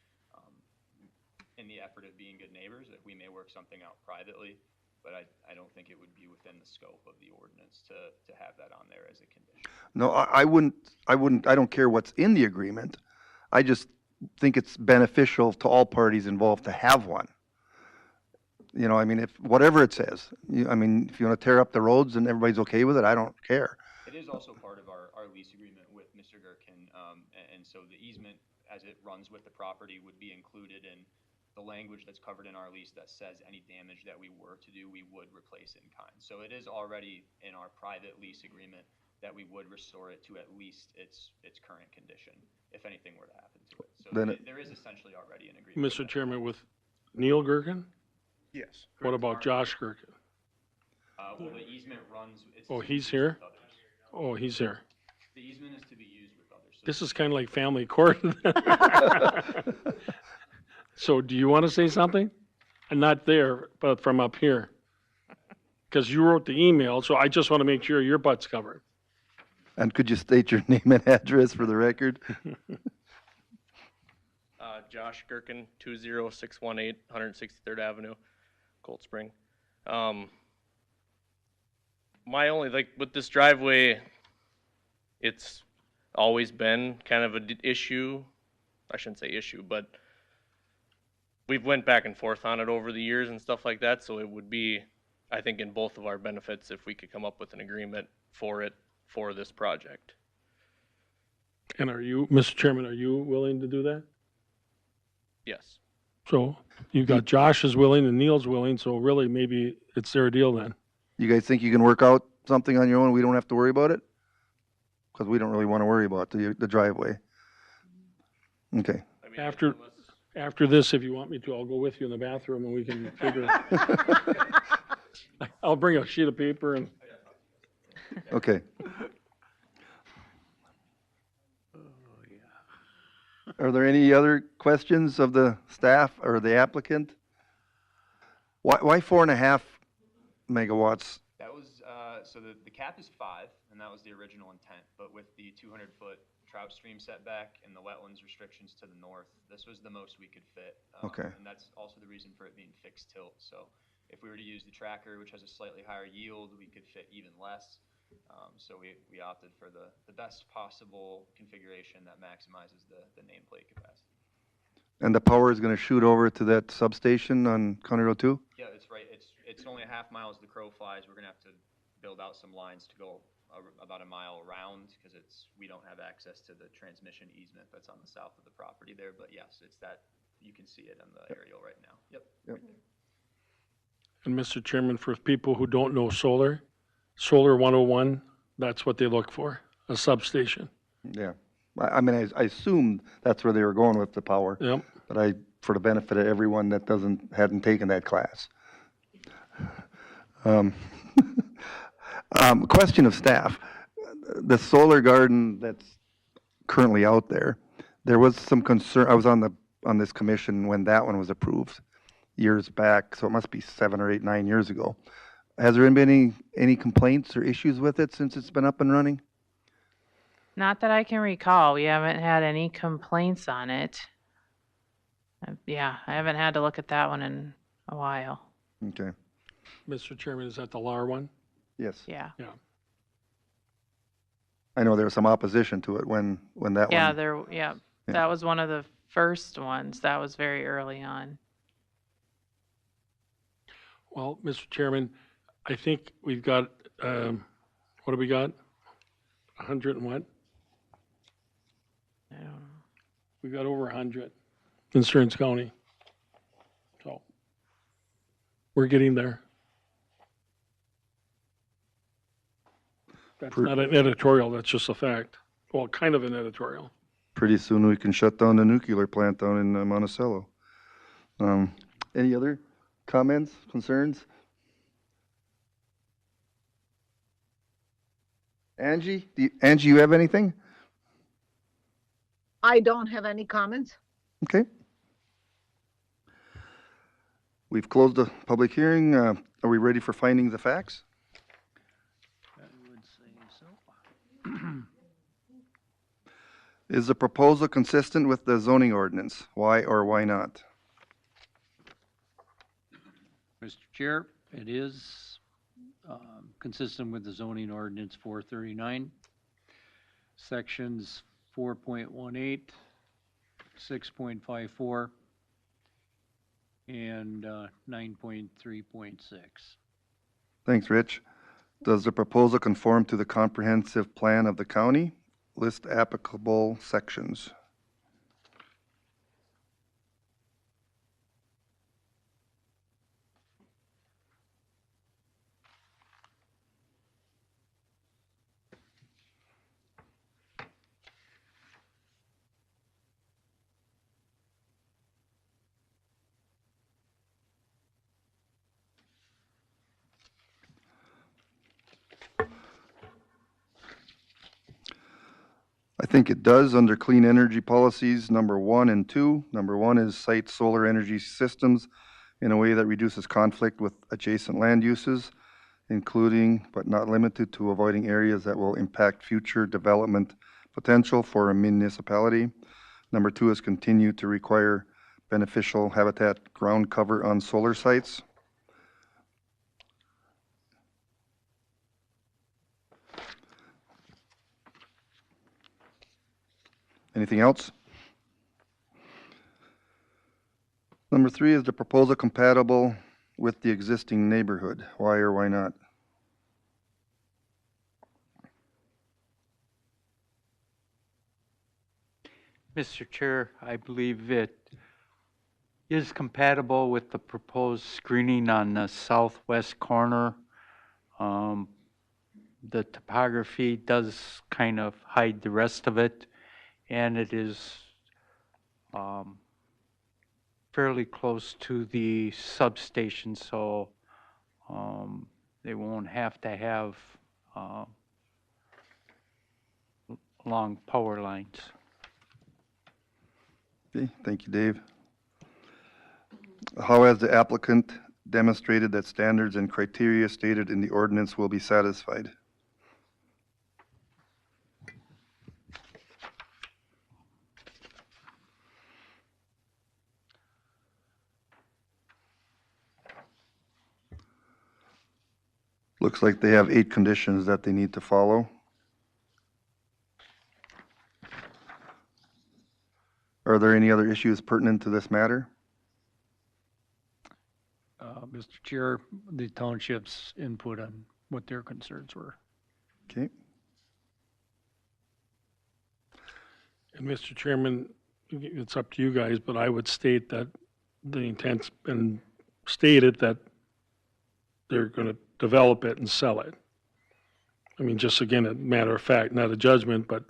Speaker 17: In the effort of being good neighbors, that we may work something out privately, but I don't think it would be within the scope of the ordinance to have that on there as a condition.
Speaker 6: No, I wouldn't, I don't care what's in the agreement. I just think it's beneficial to all parties involved to have one. I mean, if, whatever it says, I mean, if you want to tear up the roads and everybody's okay with it, I don't care.
Speaker 17: It is also part of our lease agreement with Mr. Gherkin, and so the easement, as it runs with the property, would be included in the language that's covered in our lease that says any damage that we were to do, we would replace in kind. So it is already in our private lease agreement that we would restore it to at least its current condition, if anything were to happen to it. So
Speaker 6: Then
Speaker 17: there is essentially already an agreement.
Speaker 7: Mr. Chairman, with Neil Gherkin?
Speaker 12: Yes.
Speaker 7: What about Josh Gherkin?
Speaker 17: Well, the easement runs.
Speaker 7: Oh, he's here? Oh, he's here.
Speaker 17: The easement is to be used with others. So
Speaker 7: This is kind of like family court. So do you want to say something? And not there, but from up here. Because you wrote the email, so I just want to make sure your butt's covered.
Speaker 6: And could you state your name and address for the record?
Speaker 20: Josh Gherkin, 20618 163rd Avenue, Cold Spring. My only, with this driveway, it's always been kind of an issue. I shouldn't say issue, but we've went back and forth on it over the years and stuff like that, so it would be, I think, in both of our benefits if we could come up with an agreement for this project.
Speaker 7: And are you, Mr. Chairman, are you willing to do that?
Speaker 20: Yes.
Speaker 7: So you've got Josh is willing and Neil's willing, so really maybe it's their deal then.
Speaker 6: You guys think you can work out something on your own? We don't have to worry about it? Because we don't really want to worry about the driveway. Okay.
Speaker 7: After this, if you want me to, I'll go with you in the bathroom and we can figure it. I'll bring a sheet of paper and.
Speaker 6: Okay. Are there any other questions of the staff or the applicant? Why 4.5 megawatts?
Speaker 17: that was, so the cap is 5, and that was the original intent, but with the 200-foot trout stream setback and the wetlands restrictions to the north, this was the most we could fit.
Speaker 6: Okay.
Speaker 17: And that's also the reason for it being fixed tilt. So if we were to use the tracker, which has a slightly higher yield, we could fit even less. So we opted for the best possible configuration that maximizes the nameplate capacity.
Speaker 6: And the power is going to shoot over to that substation on County Road 2?
Speaker 17: Yeah, that's right. It's only a half mile as the crow flies. We're gonna have to build out some lines to go about a mile around because we don't have access to the transmission easement that's on the south of the property there. But yes, it's that, you can see it on the aerial right now. Yep.
Speaker 6: Yep.
Speaker 17: Right there.
Speaker 7: And Mr. Chairman, for people who don't know solar 101, that's what they look for, a substation.
Speaker 6: Yeah. I mean, I assumed that's where they were going with the power.
Speaker 7: Yep.
Speaker 6: But for the benefit of everyone that hadn't taken that class. Question of staff. The solar garden that's currently out there, there was some concern, I was on this commission when that one was approved years back, so it must be 7 or 8, 9 years ago. Has there been any complaints or issues with it since it's been up and running?
Speaker 10: Not that I can recall. We haven't had any complaints on it. Yeah, I haven't had to look at that one in a while.
Speaker 6: Okay.
Speaker 7: Mr. Chairman, is that the LAR one?
Speaker 6: Yes.
Speaker 10: Yeah.
Speaker 7: Yeah.
Speaker 6: I know there was some opposition to it when that
Speaker 10: Yeah,
Speaker 6: one.
Speaker 10: that was one of the first ones. That was very early on.
Speaker 7: Well, Mr. Chairman, I think we've got, what do we got? 100 and what?
Speaker 10: I don't know.
Speaker 7: We've got over 100 in Stearns County. So we're getting there. That's not an editorial, that's just a fact. Well, kind of an editorial.
Speaker 6: Pretty soon we can shut down the nuclear plant down in Monticello. Any other comments, concerns? Angie, Angie, you have anything?
Speaker 4: I don't have any comments.
Speaker 6: Okay. We've closed the public hearing. Are we ready for findings of facts?
Speaker 3: I would say so.
Speaker 6: Is the proposal consistent with the zoning ordinance? Why or why not?
Speaker 3: Mr. Chair, it is consistent with the zoning ordinance 439, sections 4.18, 6.54, and 9.3.6.
Speaker 6: Thanks, Rich. Does the proposal conform to the comprehensive plan of the county? List applicable sections. I think it does under clean energy policies, number 1 and 2. Number 1 is site solar energy systems in a way that reduces conflict with adjacent land uses, including but not limited to avoiding areas that will impact future development potential for a municipality. Number 2 is continue to require beneficial habitat ground cover on solar sites. Anything else? Number 3, is the proposal compatible with the existing neighborhood? Why or why not?
Speaker 1: Mr. Chair, I believe it is compatible with the proposed screening on the southwest corner. The topography does kind of hide the rest of it, and it is fairly close to the substation, so they won't have to have long power lines.
Speaker 6: Okay, thank you, Dave. How has the applicant demonstrated that standards and criteria stated in the ordinance will be satisfied? Looks like they have 8 conditions that they need to follow. Are there any other issues pertinent to this matter?
Speaker 3: Mr. Chair, the township's input on what their concerns were.
Speaker 6: Okay.
Speaker 7: And Mr. Chairman, it's up to you guys, but I would state that the intent's been stated that they're going to develop it and sell it. I mean, just again, a matter of fact, not a judgment, but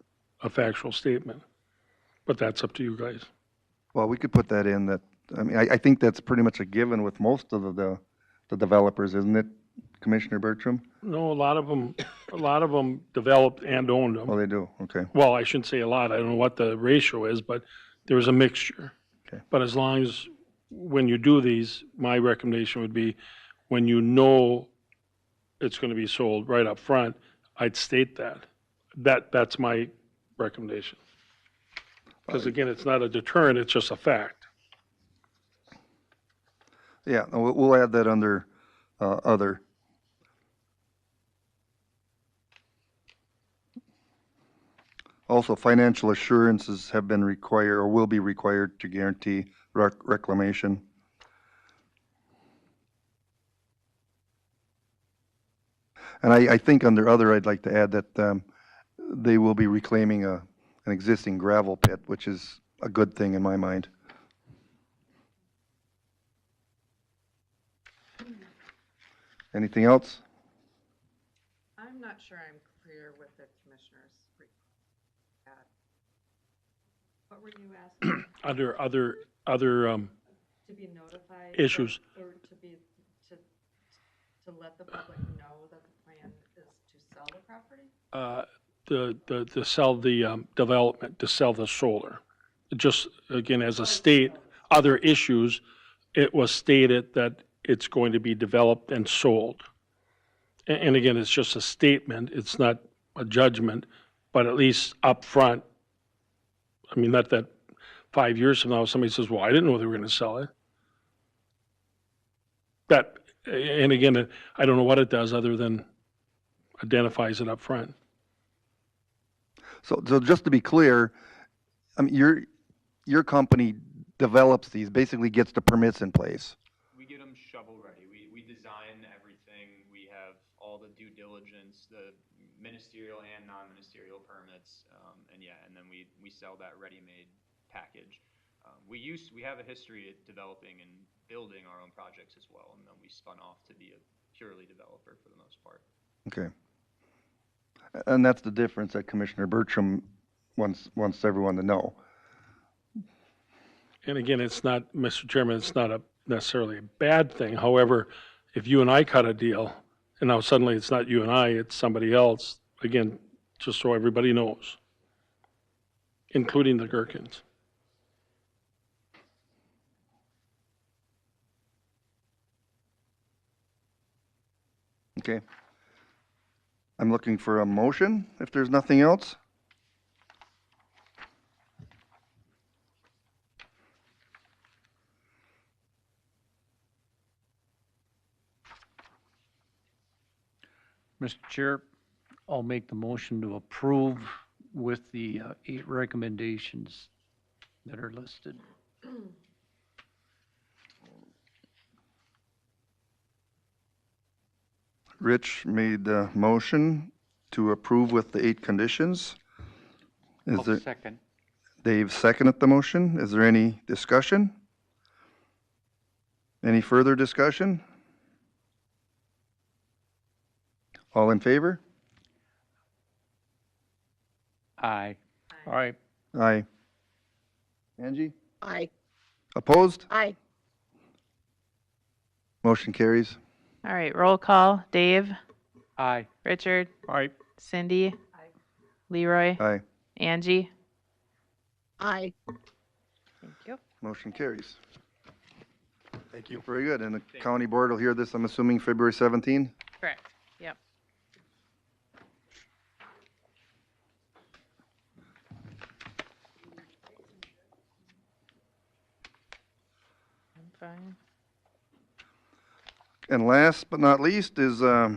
Speaker 7: a factual statement. But that's up to you guys.
Speaker 6: Well, we could put that in that, I mean, I think that's pretty much a given with most of the developers, isn't it, Commissioner Bertram?
Speaker 7: No, a lot of them developed and owned them.
Speaker 6: Oh, they do, okay.
Speaker 7: Well, I shouldn't say a lot. I don't know what the ratio is, but there's a mixture.
Speaker 6: Okay.
Speaker 7: But as long as, when you do these, my recommendation would be, when you know it's going to be sold right up front, I'd state that. That's my recommendation. Because again, it's not a deterrent, it's just a fact.
Speaker 6: Yeah, no, we'll add that under other. Also, financial assurances have been required or will be required to guarantee reclamation. And I think under other, I'd like to add that they will be reclaiming an existing gravel pit, which is a good thing in my mind. Anything else?
Speaker 5: I'm not sure I'm clear with the commissioners. What were you asking?
Speaker 7: Other
Speaker 5: To be notified?
Speaker 7: issues.
Speaker 5: Or to let the public know that the plan is to sell the property?
Speaker 7: To sell the development, to sell the solar. Just, again, as a state, other issues, it was stated that it's going to be developed and sold. And again, it's just a statement, it's not a judgment, but at least up front. I mean, not that 5 years from now, somebody says, well, I didn't know they were going to sell it. That, and again, I don't know what it does other than identifies it up front.
Speaker 6: So just to be clear, I mean, your company develops these, basically gets the permits in place.
Speaker 17: We get them shovel ready. We design everything. We have all the due diligence, the ministerial and non-ministerial permits, and then we sell that ready-made package. We have a history of developing and building our own projects as well, and then we spun off to be a purely developer for the most part.
Speaker 6: Okay. And that's the difference that Commissioner Bertram wants everyone to know.
Speaker 7: And again, it's not, Mr. Chairman, it's not necessarily a bad thing. However, if you and I cut a deal, and now suddenly it's not you and I, it's somebody else, again, just so everybody knows, including the Gherkins.
Speaker 6: Okay. I'm looking for a motion, if there's nothing else.
Speaker 3: Mr. Chair, I'll make the motion to approve with the 8 recommendations that are listed.
Speaker 6: Rich made the motion to approve with the 8 conditions.
Speaker 1: I'll second.
Speaker 6: Dave seconded the motion. Is there any discussion? Any further discussion? All in favor?
Speaker 1: Aye.
Speaker 3: Aye.
Speaker 6: Aye. Angie?
Speaker 4: Aye.
Speaker 6: Opposed?
Speaker 4: Aye.
Speaker 6: Motion carries.
Speaker 10: All right, roll call. Dave?
Speaker 1: Aye.
Speaker 10: Richard?
Speaker 3: Aye.
Speaker 10: Cindy? Aye. Leroy?
Speaker 6: Aye.
Speaker 10: Angie?
Speaker 4: Aye.
Speaker 10: Thank you.
Speaker 6: Motion carries.
Speaker 18: Thank you.
Speaker 6: Very good. And the county board will hear this, I'm assuming, February 17?
Speaker 10: Correct. Yep. I'm fine.
Speaker 6: And last but not least is
Speaker 3: A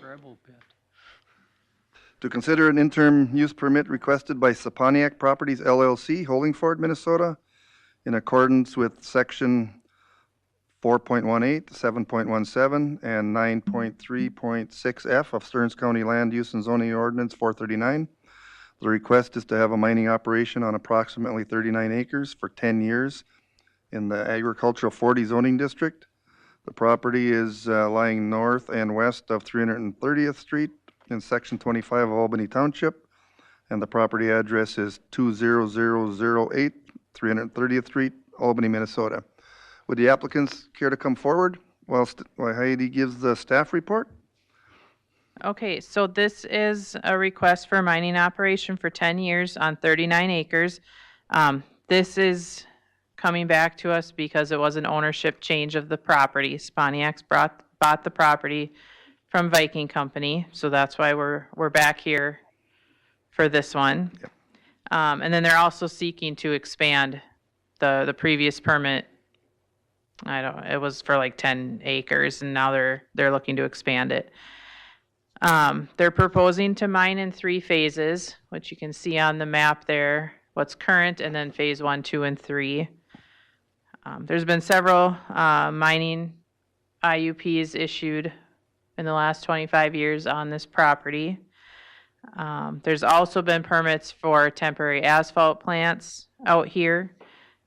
Speaker 3: gravel pit.
Speaker 6: to consider an interim use permit requested by Saponiak Properties LLC, Holdingford, Minnesota, in accordance with section 4.18, 7.17, and 9.3.6F of Stearns County Land Use and Zoning Ordinance 439. The request is to have a mining operation on approximately 39 acres for 10 years in the agricultural 40 zoning district. The property is lying north and west of 330th Street in Section 25 of Albany Township, and the property address is 20008 330th Street, Albany, Minnesota. Would the applicants care to come forward while Heidi gives the staff report?
Speaker 10: Okay, so this is a request for mining operation for 10 years on 39 acres. This is coming back to us because it was an ownership change of the property. Sponiak's bought the property from Viking Company, so that's why we're back here for this one.
Speaker 6: Yep.
Speaker 10: And then they're also seeking to expand the previous permit. It was for like 10 acres, and now they're looking to expand it. They're proposing to mine in 3 phases, which you can see on the map there, what's current, and then phase 1, 2, and 3. There's been several mining IUPs issued in the last 25 years on this property. There's also been permits for temporary asphalt plants out here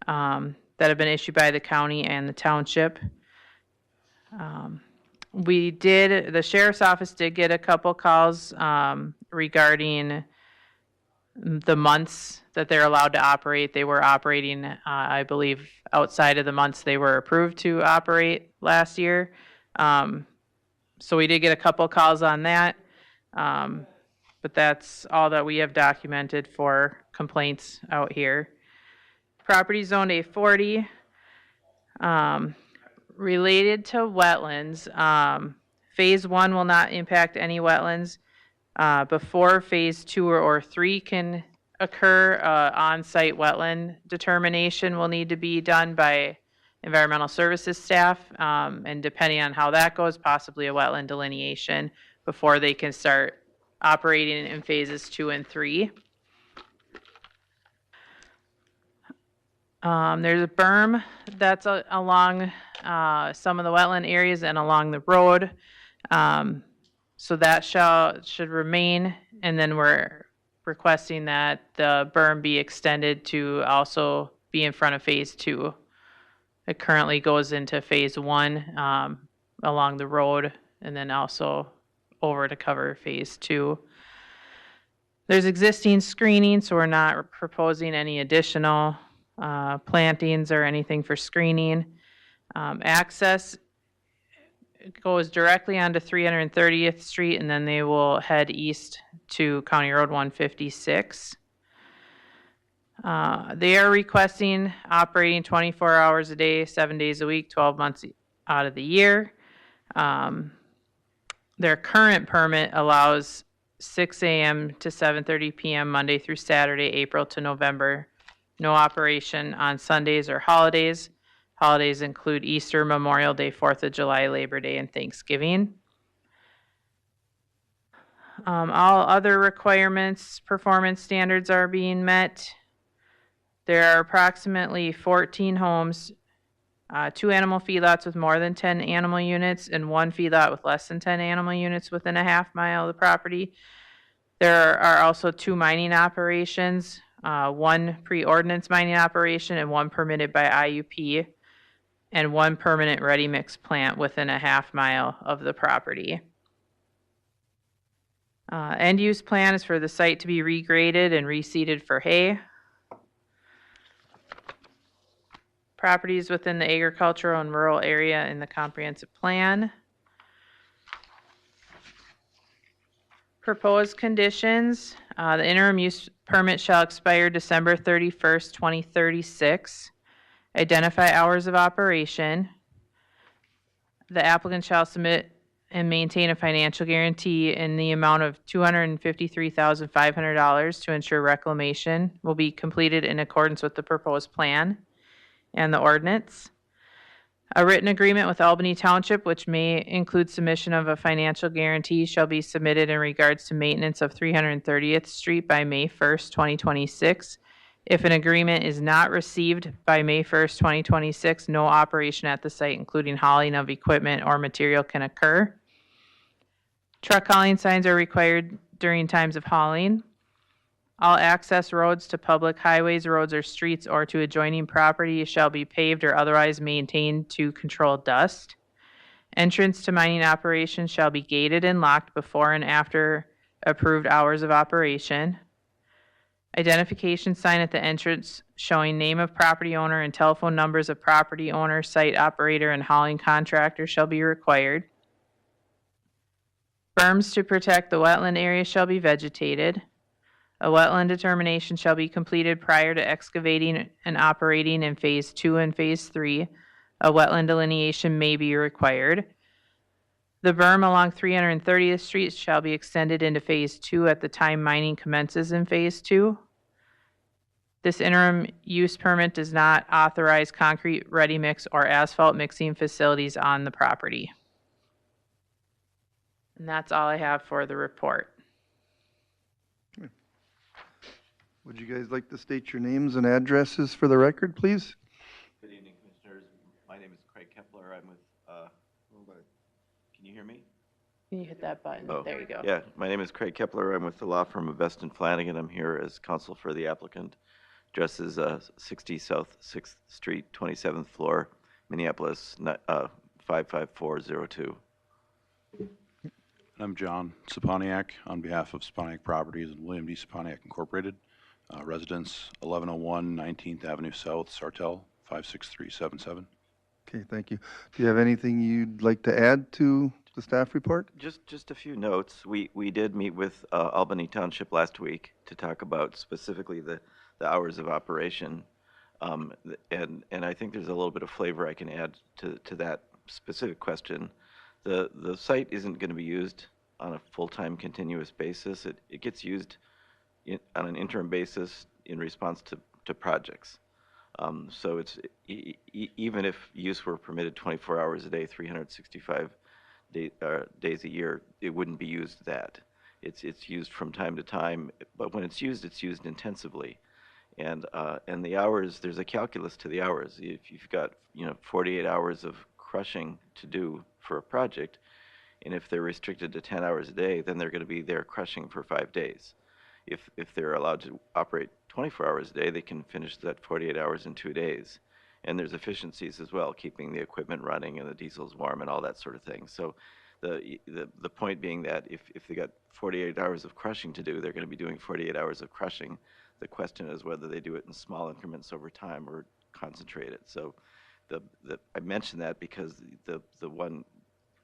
Speaker 10: that have been issued by the county and the township. The sheriff's office did get a couple calls regarding the months that they're allowed to operate. They were operating, I believe, outside of the months they were approved to operate last year. So we did get a couple calls on that. But that's all that we have documented for complaints out here. Property zoned A40. Related to wetlands, phase 1 will not impact any wetlands. Before phase 2 or 3 can occur, on-site wetland determination will need to be done by environmental services staff, and depending on how that goes, possibly a wetland delineation before they can start operating in phases 2 and 3. There's a berm that's along some of the wetland areas and along the road. So that should remain, and then we're requesting that the berm be extended to also be in front of phase 2. It currently goes into phase 1 along the road, and then also over to cover phase 2. There's existing screening, so we're not proposing any additional plantings or anything for screening. Access goes directly onto 330th Street, and then they will head east to County Road 156. They are requesting operating 24 hours a day, 7 days a week, 12 months out of the year. Their current permit allows 6 a.m. to 7:30 p.m. Monday through Saturday, April to November. No operation on Sundays or holidays. Holidays include Easter, Memorial Day, 4th of July, Labor Day, and Thanksgiving. All other requirements, performance standards are being met. There are approximately 14 homes, 2 animal feedlots with more than 10 animal units, and 1 feedlot with less than 10 animal units within a half mile of the property. There are also 2 mining operations, 1 pre-ordinance mining operation and 1 permitted by IUP, and 1 permanent ready mix plant within a half mile of the property. End use plan is for the site to be regraded and reseeded for hay. Properties within the agricultural and rural area in the comprehensive plan. Proposed conditions, the interim use permit shall expire December 31st, 2036. Identify hours of operation. The applicant shall submit and maintain a financial guarantee in the amount of $253,500 to ensure reclamation will be completed in accordance with the proposed plan and the ordinance. A written agreement with Albany Township, which may include submission of a financial guarantee, shall be submitted in regards to maintenance of 330th Street by May 1st, 2026. If an agreement is not received by May 1st, 2026, no operation at the site, including hauling of equipment or material, can occur. Truck hauling signs are required during times of hauling. All access roads to public highways, roads, or streets or to adjoining property shall be paved or otherwise maintained to control dust. Entrance to mining operations shall be gated and locked before and after approved hours of operation. Identification sign at the entrance showing name of property owner and telephone numbers of property owner, site operator, and hauling contractor shall be required. Berms to protect the wetland area shall be vegetated. A wetland determination shall be completed prior to excavating and operating in phase 2 and phase 3. A wetland delineation may be required. The berm along 330th Street shall be extended into phase 2 at the time mining commences in phase 2. This interim use permit does not authorize concrete ready mix or asphalt mixing facilities on the property. And that's all I have for the report.
Speaker 6: Would you guys like to state your names and addresses for the record, please?
Speaker 21: Good evening, Commissioners. My name is Craig Kepler. I'm with, can you hear me?
Speaker 10: Can you hit that button?
Speaker 21: Oh,
Speaker 10: there you go.
Speaker 21: Yeah, my name is Craig Kepler. I'm with the law firm of Best and Flanagan. I'm here as counsel for the applicant. Address is 60 South 6th Street, 27th floor, Minneapolis, 55402.
Speaker 9: I'm John Saponiak on behalf of Saponiak Properties and William D. Saponiak Incorporated. Residence 1101 19th Avenue South, Sartell, 56377.
Speaker 6: Okay, thank you. Do you have anything you'd like to add to the staff report?
Speaker 21: Just a few notes. We did meet with Albany Township last week to talk about specifically the hours of operation. And I think there's a little bit of flavor I can add to that specific question. The site isn't going to be used on a full-time continuous basis. It gets used on an interim basis in response to projects. So it's even if use were permitted 24 hours a day, 365 days a year, it wouldn't be used that. It's used from time to time, but when it's used intensively. And the hours, there's a calculus to the hours. If you've got 48 hours of crushing to do for a project, and if they're restricted to 10 hours a day, then they're going to be there crushing for 5 days. If they're allowed to operate 24 hours a day, they can finish that 48 hours in 2 days. And there's efficiencies as well, keeping the equipment running and the diesels warm and all that sort of thing. So the point being that if they got 48 hours of crushing to do, they're going to be doing 48 hours of crushing. The question is whether they do it in small increments over time or concentrate it. So I mention that because the one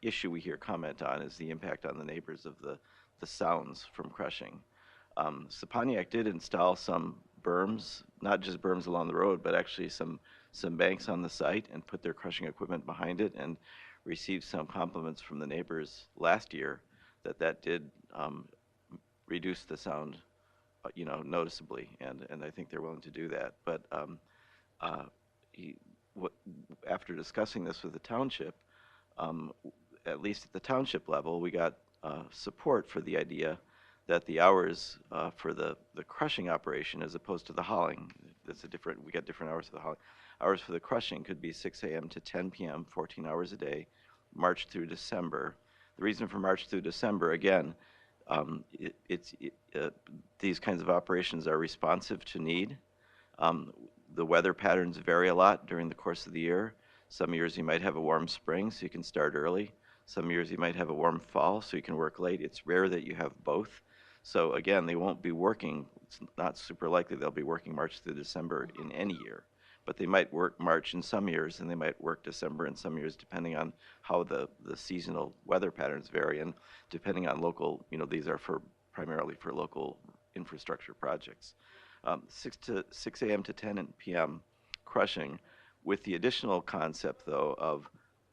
Speaker 21: issue we hear comment on is the impact on the neighbors of the sounds from crushing. Saponiak did install some berms, not just berms along the road, but actually some banks on the site and put their crushing equipment behind it and received some compliments from the neighbors last year that did reduce the sound, noticeably, and I think they're willing to do that. But after discussing this with the township, at least at the township level, we got support for the idea that the hours for the crushing operation as opposed to the hauling, we got different hours for the hauling. Hours for the crushing could be 6 a.m. to 10 p.m., 14 hours a day, March through December. The reason for March through December, again, these kinds of operations are responsive to need. The weather patterns vary a lot during the course of the year. Some years you might have a warm spring, so you can start early. Some years you might have a warm fall, so you can work late. It's rare that you have both. So again, they won't be working, it's not super likely they'll be working March through December in any year. But they might work March in some years, and they might work December in some years, depending on how the seasonal weather patterns vary, and depending on local, these are primarily for local infrastructure projects. 6 a.m. to 10 p.m. crushing, with the additional concept, though, of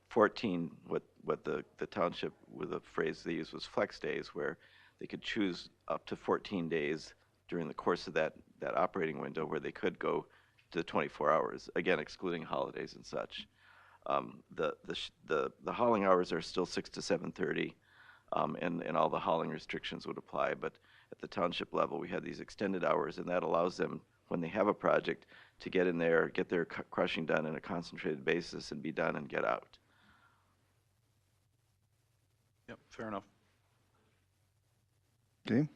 Speaker 21: 14, what the township, with the phrase they used was flex days, where they could choose up to 14 days during the course of that operating window where they could go to 24 hours, again, excluding holidays and such. The hauling hours are still 6 to 7:30, and all the hauling restrictions would apply. But at the township level, we had these extended hours, and that allows them, when they have a project, to get in there, get their crushing done on a concentrated basis, and be done and get out.
Speaker 9: Yep, fair enough.
Speaker 6: Okay.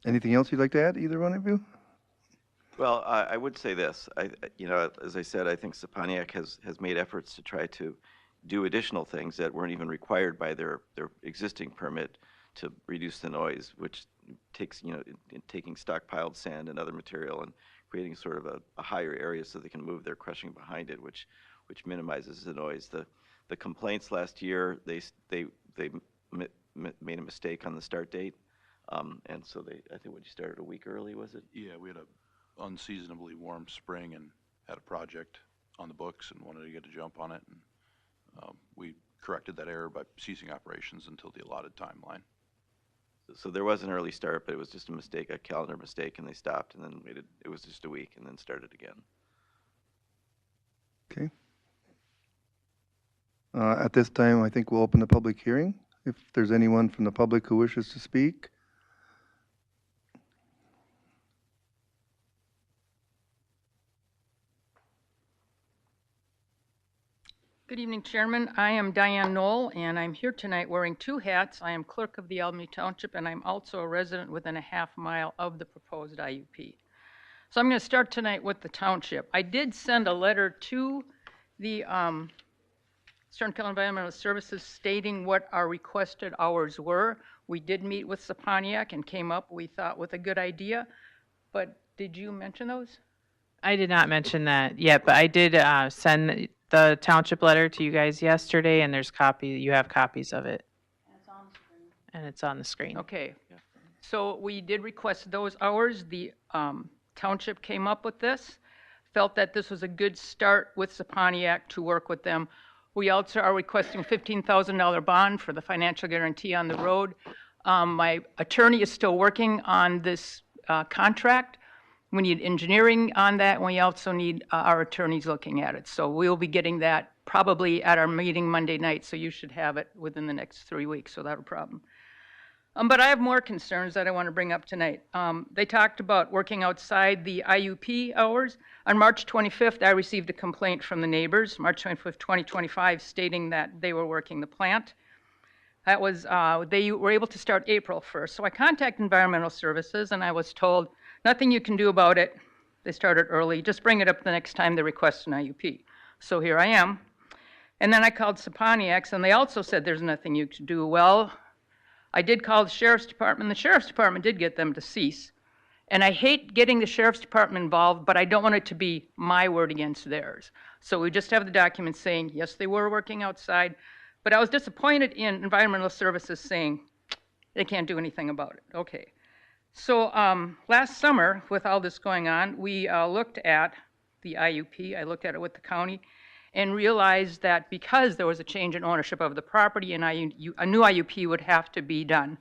Speaker 6: Anything else you'd like to add, either one of you?
Speaker 21: Well, I would say this. As I said, I think Saponiak has made efforts to try to do additional things that weren't even required by their existing permit to reduce the noise, which takes, taking stockpiled sand and other material and creating sort of a higher area so they can move their crushing behind it, which minimizes the noise. The complaints last year, they made a mistake on the start date, and so I think you started a week early, was it?
Speaker 9: Yeah, we had a unseasonably warm spring and had a project on the books and wanted to get a jump on it, and we corrected that error by ceasing operations until the allotted timeline.
Speaker 21: So there was an early start, but it was just a mistake, a calendar mistake, and they stopped, and then waited. It was just a week, and then started again.
Speaker 6: Okay. At this time, I think we'll open the public hearing. If there's anyone from the public who wishes to speak.
Speaker 22: Good evening, Chairman. I am Diane Knoll, and I'm here tonight wearing two hats. I am clerk of the Albany Township, and I'm also a resident within a half mile of the proposed IUP. So I'm going to start tonight with the township. I did send a letter to the Stern County Environmental Services stating what our requested hours were. We did meet with Saponiak and came up, we thought, with a good idea. But did you mention those?
Speaker 10: I did not mention that yet, but I did send the township letter to you guys yesterday, and you have copies of it. And it's on the screen.
Speaker 22: Okay. So we did request those hours. The township came up with this, felt that this was a good start with Saponiak to work with them. We also are requesting $15,000 bond for the financial guarantee on the road. My attorney is still working on this contract. We need engineering on that, and we also need our attorneys looking at it. So we'll be getting that probably at our meeting Monday night, so you should have it within the next 3 weeks, so not a problem. But I have more concerns that I want to bring up tonight. They talked about working outside the IUP hours. On March 25th, I received a complaint from the neighbors, March 25th, 2025, stating that they were working the plant. That was, they were able to start April 1st. So I contacted Environmental Services, and I was told, nothing you can do about it. They started early. Just bring it up the next time they request an IUP. So here I am. And then I called Saponiak's, and they also said there's nothing you can do. Well, I did call the Sheriff's Department. The Sheriff's Department did get them to cease. And I hate getting the Sheriff's Department involved, but I don't want it to be my word against theirs. So we just have the document saying, yes, they were working outside. But I was disappointed in Environmental Services saying they can't do anything about it. Okay. So last summer, with all this going on, we looked at the IUP. I looked at it with the county and realized that because there was a change in ownership of the property, a new IUP would have to be done.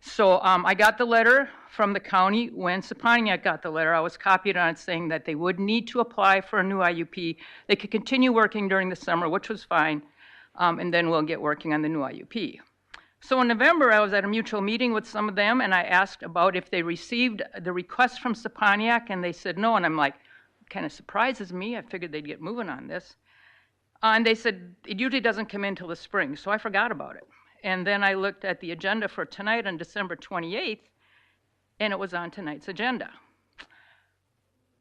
Speaker 22: So I got the letter from the county. When Saponiak got the letter, I was copied on it saying that they would need to apply for a new IUP. They could continue working during the summer, which was fine, and then we'll get working on the new IUP. So in November, I was at a mutual meeting with some of them, and I asked about if they received the request from Saponiak, and they said no, and I'm like, kind of surprises me. I figured they'd get moving on this. And they said it usually doesn't come in until the spring, so I forgot about it. And then I looked at the agenda for tonight on December 28th, and it was on tonight's agenda.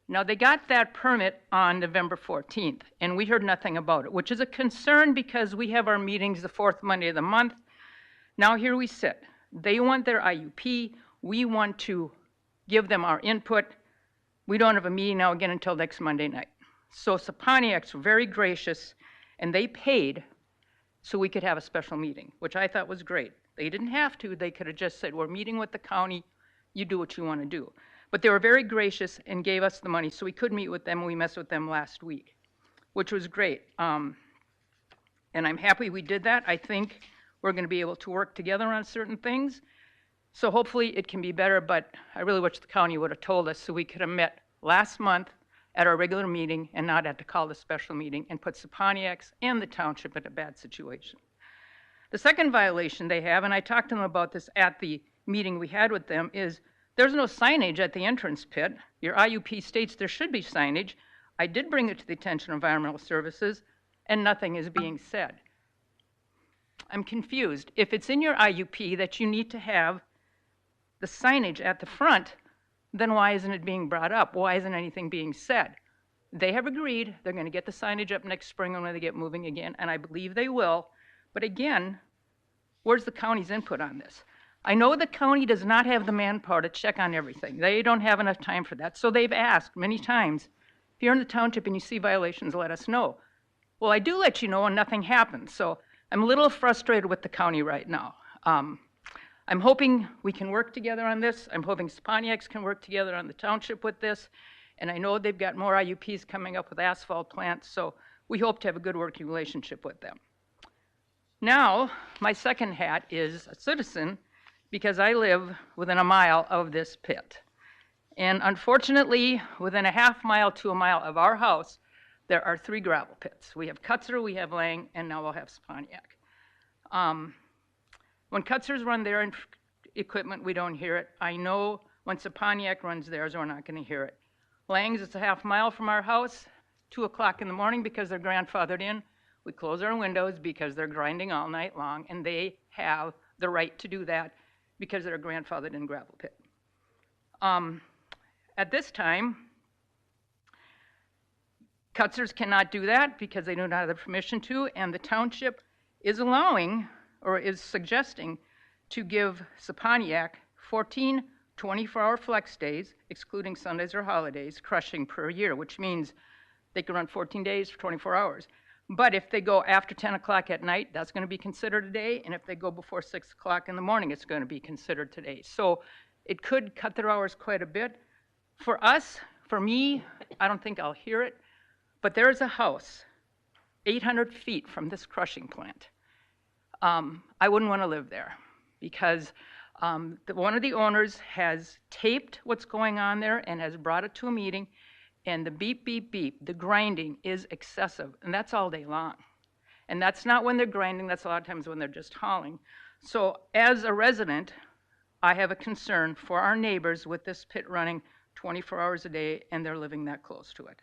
Speaker 22: Now, they got that permit on November 14th, and we heard nothing about it, which is a concern because we have our meetings the fourth Monday of the month. Now here we sit. They want their IUP. We want to give them our input. We don't have a meeting now again until next Monday night. So Saponiak's were very gracious, and they paid so we could have a special meeting, which I thought was great. They didn't have to. They could have just said, we're meeting with the county. You do what you want to do. But they were very gracious and gave us the money so we could meet with them, and we met with them last week, which was great. And I'm happy we did that. I think we're going to be able to work together on certain things. So hopefully it can be better, but I really wish the county would have told us so we could have met last month at our regular meeting and not had to call the special meeting and put Saponiak's and the township in a bad situation. The second violation they have, and I talked to them about this at the meeting we had with them, is there's no signage at the entrance pit. Your IUP states there should be signage. I did bring it to the attention of Environmental Services, and nothing is being said. I'm confused. If it's in your IUP that you need to have the signage at the front, then why isn't it being brought up? Why isn't anything being said? They have agreed they're going to get the signage up next spring when they get moving again, and I believe they will. But again, where's the county's input on this? I know the county does not have the manpower to check on everything. They don't have enough time for that. So they've asked many times, if you're in the township and you see violations, let us know. Well, I do let you know and nothing happens. So I'm a little frustrated with the county right now. I'm hoping we can work together on this. I'm hoping Saponiak's can work together on the township with this. And I know they've got more IUPs coming up with asphalt plants, so we hope to have a good working relationship with them. Now, my second hat is a citizen because I live within a mile of this pit. And unfortunately, within a half mile to a mile of our house, there are 3 gravel pits. We have Kutzer, we have Lang, and now we'll have Saponiak. When Kutzer's run their equipment, we don't hear it. I know when Saponiak runs theirs, we're not going to hear it. Lang's is a half mile from our house, 2 o'clock in the morning because they're grandfathered in. We close our windows because they're grinding all night long, and they have the right to do that because they're grandfathered in gravel pit. At this time, Cutzers cannot do that because they do not have the permission to, and the township is allowing, or is suggesting, to give Saponiak 14 24-hour flex days, excluding Sundays or holidays, crushing per year, which means they can run 14 days for 24 hours. But if they go after 10 o'clock at night, that's going to be considered a day, and if they go before 6 o'clock in the morning, it's going to be considered today. So it could cut their hours quite a bit. For us, for me, I don't think I'll hear it, but there is a house 800 feet from this crushing plant. I wouldn't want to live there because one of the owners has taped what's going on there and has brought it to a meeting, and the beep, beep, beep, the grinding is excessive, and that's all day long. And that's not when they're grinding, that's a lot of times when they're just hauling. So as a resident, I have a concern for our neighbors with this pit running 24 hours a day, and they're living that close to it.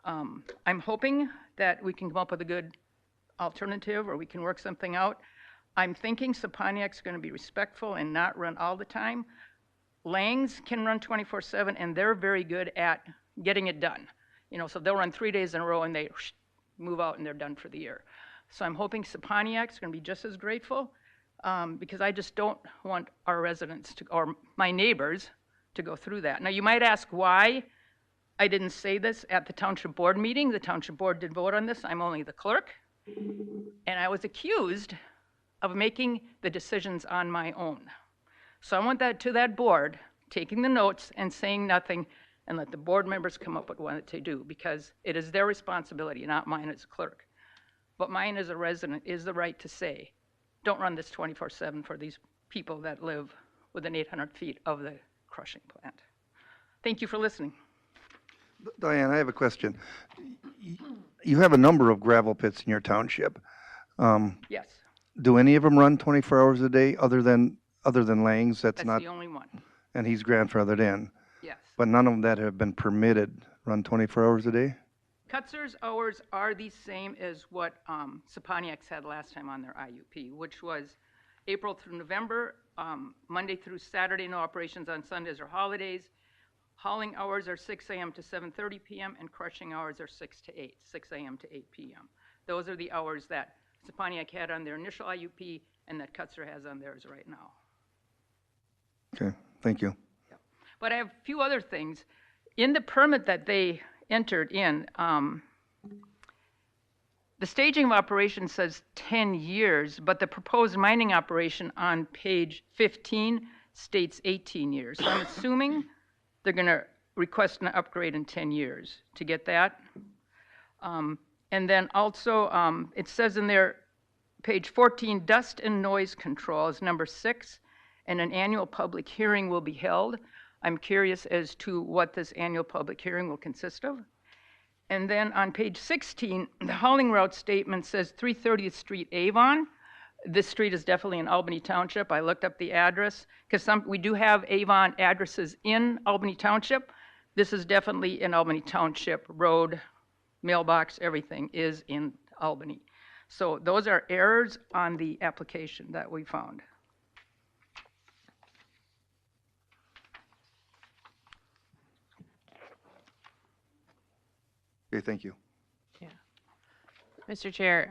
Speaker 22: I'm hoping that we can come up with a good alternative, or we can work something out. I'm thinking Saponiak's going to be respectful and not run all the time. Langs can run 24/7, and they're very good at getting it done. You know, so they'll run 3 days in a row, and they move out, and they're done for the year. So I'm hoping Saponiak's going to be just as grateful, because I just don't want our residents to, or my neighbors, to go through that. Now, you might ask why I didn't say this at the township board meeting. The township board did vote on this. I'm only the clerk. And I was accused of making the decisions on my own. So I want that to that board, taking the notes and saying nothing, and let the board members come up with what to do, because it is their responsibility, not mine as a clerk. But mine as a resident is the right to say, don't run this 24/7 for these people that live within 800 feet of the crushing plant. Thank you for listening.
Speaker 6: Diane, I have a question. You have a number of gravel pits in your township.
Speaker 22: Yes,
Speaker 6: Do any of them run 24 hours a day other than Langs? That's
Speaker 22: that's
Speaker 6: not,
Speaker 22: the only one.
Speaker 6: and he's grandfathered in.
Speaker 22: Yes.
Speaker 6: But none of them that have been permitted run 24 hours a day?
Speaker 22: Cutzer's hours are the same as what Saponiak's had last time on their IUP, which was April through November, Monday through Saturday, no operations on Sundays or holidays. Hauling hours are 6 a.m. to 7:30 p.m., and crushing hours are 6 to 8, 6 a.m. to 8 p.m. Those are the hours that Saponiak had on their initial IUP and that Cutzer has on theirs right now.
Speaker 6: Okay, thank you.
Speaker 22: But I have a few other things. In the permit that they entered in, the staging of operation says 10 years, but the proposed mining operation on page 15 states 18 years. So I'm assuming they're going to request an upgrade in 10 years to get that. And then also, it says in there, page 14, dust and noise control is number 6, and an annual public hearing will be held. I'm curious as to what this annual public hearing will consist of. And then on page 16, the hauling route statement says 330th Street, Avon. This street is definitely in Albany Township. I looked up the address because we do have Avon addresses in Albany Township. This is definitely in Albany Township. Road, mailbox, everything is in Albany. So those are errors on the application that we found.
Speaker 6: Okay, thank you.
Speaker 10: Mr. Chair,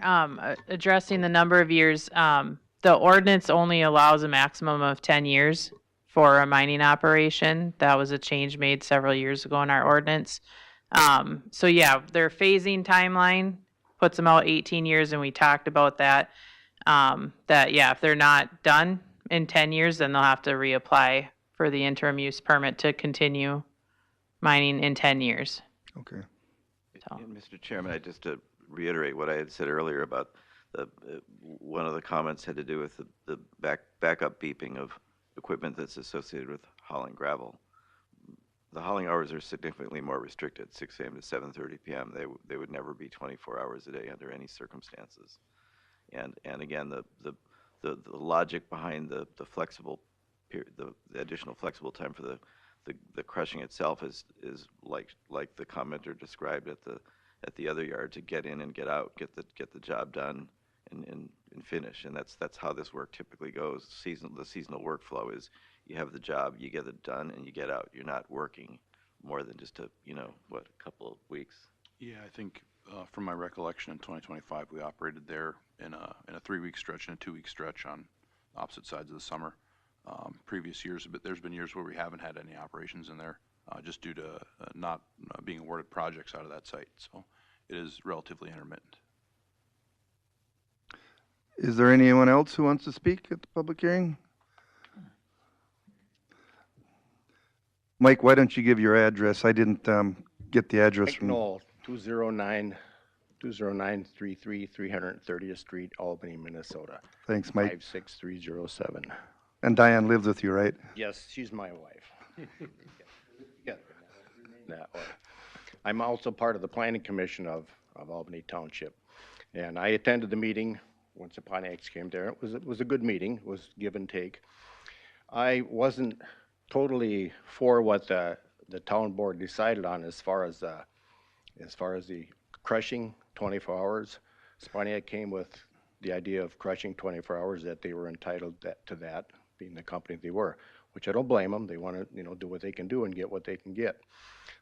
Speaker 10: addressing the number of years, the ordinance only allows a maximum of 10 years for a mining operation. That was a change made several years ago in our ordinance. So yeah, their phasing timeline puts them out 18 years, and we talked about that. That, yeah, if they're not done in 10 years, then they'll have to reapply for the interim use permit to continue mining in 10 years.
Speaker 6: Okay.
Speaker 21: And Mr. Chairman, just to reiterate what I had said earlier about one of the comments had to do with the backup beeping of equipment that's associated with hauling gravel. The hauling hours are significantly more restricted, 6 a.m. to 7:30 p.m. They would never be 24 hours a day under any circumstances. And again, the logic behind the flexible period, the additional flexible time for the crushing itself is like the commenter described at the other yard, to get in and get out, get the job done and finish. And that's how this work typically goes. The seasonal workflow is you have the job, you get it done, and you get out. You're not working more than just a couple of weeks.
Speaker 9: Yeah, I think from my recollection in 2025, we operated there in a 3-week stretch and a 2-week stretch on opposite sides of the summer. Previous years, but there's been years where we haven't had any operations in there just due to not being awarded projects out of that site. So it is relatively intermittent.
Speaker 6: Is there anyone else who wants to speak at the public hearing? Mike, why don't you give your address? I didn't get the address
Speaker 8: Mike
Speaker 6: from.
Speaker 8: Knoll, 20933 330th Street, Albany, Minnesota.
Speaker 6: Thanks, Mike.
Speaker 8: 56307.
Speaker 6: And Diane lives with you, right?
Speaker 8: Yes, she's my wife. Yeah, that way. I'm also part of the Planning Commission of Albany Township. And I attended the meeting when Saponics came there. It was a good meeting. It was give and take. I wasn't totally for what the town board decided on as far as the crushing 24 hours. Saponic came with the idea of crushing 24 hours, that they were entitled to that, being the company they were, which I don't blame them. They want to, do what they can do and get what they can get.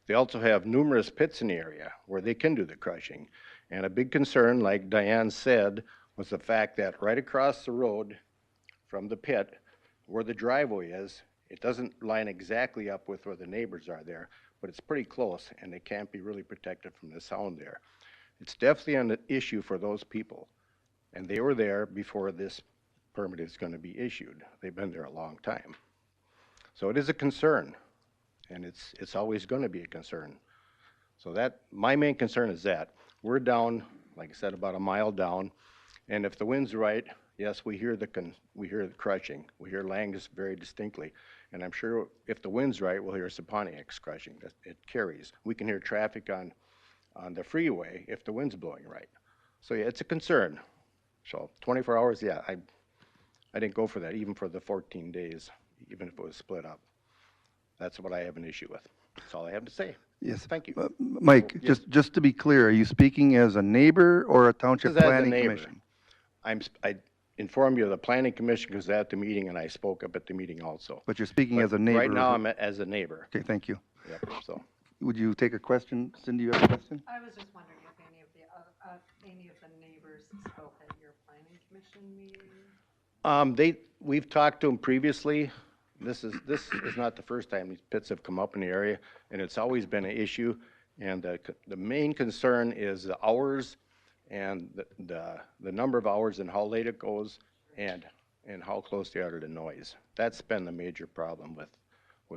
Speaker 8: They also have numerous pits in the area where they can do the crushing. And a big concern, like Diane said, was the fact that right across the road from the pit, where the driveway is, it doesn't line exactly up with where the neighbors are there, but it's pretty close, and they can't be really protected from the sound there. It's definitely an issue for those people, and they were there before this permit is going to be issued. They've been there a long time. So it is a concern, and it's always going to be a concern. So my main concern is that we're down, like I said, about a mile down, and if the wind's right, yes, we hear the crushing. We hear Langus very distinctly, and I'm sure if the wind's right, we'll hear Saponics crushing. It carries. We can hear traffic on the freeway if the wind's blowing right. So yeah, it's a concern. So 24 hours, yeah, I didn't go for that, even for the 14 days, even if it was split up. That's what I have an issue with. That's all I have to say.
Speaker 6: Yes.
Speaker 8: Thank you.
Speaker 6: Mike,
Speaker 8: Yes.
Speaker 6: just to be clear, are you speaking as a neighbor or a township
Speaker 8: This is as a
Speaker 6: planning
Speaker 8: neighbor.
Speaker 6: commission?
Speaker 8: I informed you of the planning commission because at the meeting, and I spoke up at the meeting also.
Speaker 6: But you're speaking as a neighbor.
Speaker 8: Right now, I'm as a neighbor.
Speaker 6: Okay, thank you.
Speaker 8: Yep, so.
Speaker 6: Would you take a question? Cindy, you have a question?
Speaker 5: I was just wondering if any of the neighbors spoke at your planning commission meeting?
Speaker 8: We've talked to them previously. This is not the first time these pits have come up in the area, and it's always been an issue. And the main concern is the hours and the number of hours and how late it goes and how close they are to the noise. That's been the major problem with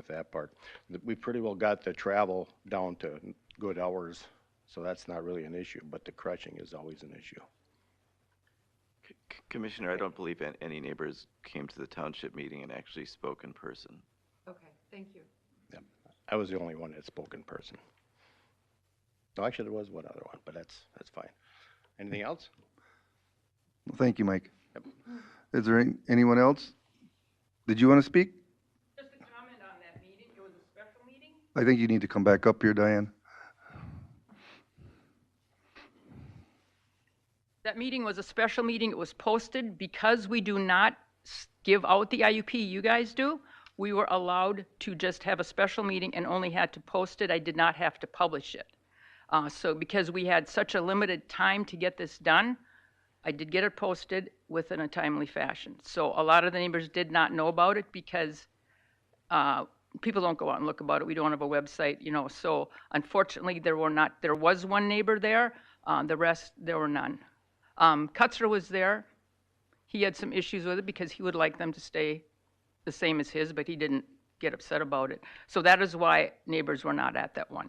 Speaker 8: that part. We pretty well got the travel down to good hours, so that's not really an issue, but the crushing is always an issue.
Speaker 21: Commissioner, I don't believe any neighbors came to the township meeting and actually spoke in person.
Speaker 5: Okay, thank you.
Speaker 8: Yeah, I was the only one that spoke in person. No, actually, there was one other one, but that's fine. Anything else?
Speaker 6: Well, thank you, Mike.
Speaker 8: Yep.
Speaker 6: Is there anyone else? Did you want to speak?
Speaker 22: Just a comment on that meeting. It was a special meeting.
Speaker 6: I think you need to come back up here, Diane.
Speaker 22: That meeting was a special meeting. It was posted because we do not give out the IUP, you guys do. We were allowed to just have a special meeting and only had to post it. I did not have to publish it. So because we had such a limited time to get this done, I did get it posted within a timely fashion. So a lot of the neighbors did not know about it because people don't go out and look about it. We don't have a website, So unfortunately, there was one neighbor there. The rest, there were none. Kutzler was there. He had some issues with it because he would like them to stay the same as his, but he didn't get upset about it. So that is why neighbors were not at that one.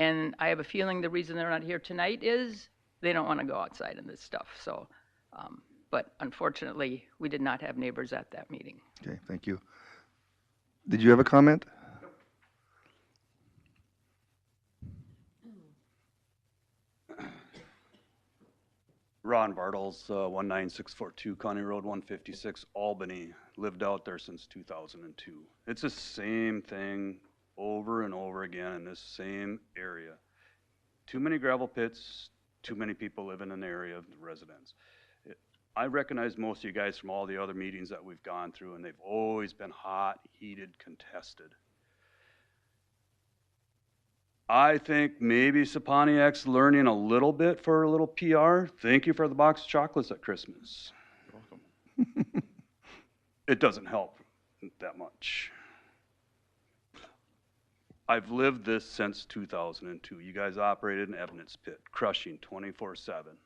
Speaker 22: And I have a feeling the reason they're not here tonight is they don't want to go outside in this stuff. So, but unfortunately, we did not have neighbors at that meeting.
Speaker 6: Okay, thank you. Did you have a comment?
Speaker 11: Ron Bartles, 19642 County Road 156, Albany. Lived out there since 2002. It's the same thing over and over again in this same area. Too many gravel pits, too many people live in an area of residents. I recognize most of you guys from all the other meetings that we've gone through, and they've always been hot, heated, contested. I think maybe Saponiac's learning a little bit for a little PR. Thank you for the box of chocolates at Christmas.
Speaker 9: You're welcome.
Speaker 11: It doesn't help that much. I've lived this since 2002. You guys operated an evidence pit, crushing 24/7.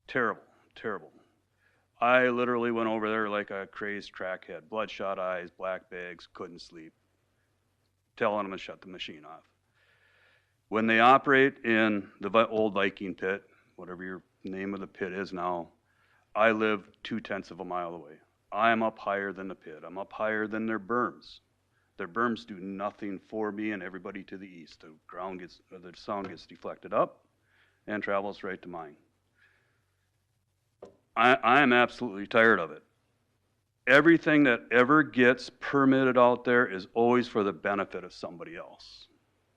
Speaker 11: Terrible, terrible. I literally went over there like a crazed crackhead, bloodshot eyes, black bags, couldn't sleep, telling them to shut the machine off. When they operate in the old Viking pit, whatever your name of the pit is now, I live 2/10 of a mile away. I am up higher than the pit. I'm up higher than their berms. Their berms do nothing for me and everybody to the east. The sound gets deflected up and travels right to mine. I am absolutely tired of it. Everything that ever gets permitted out there is always for the benefit of somebody else.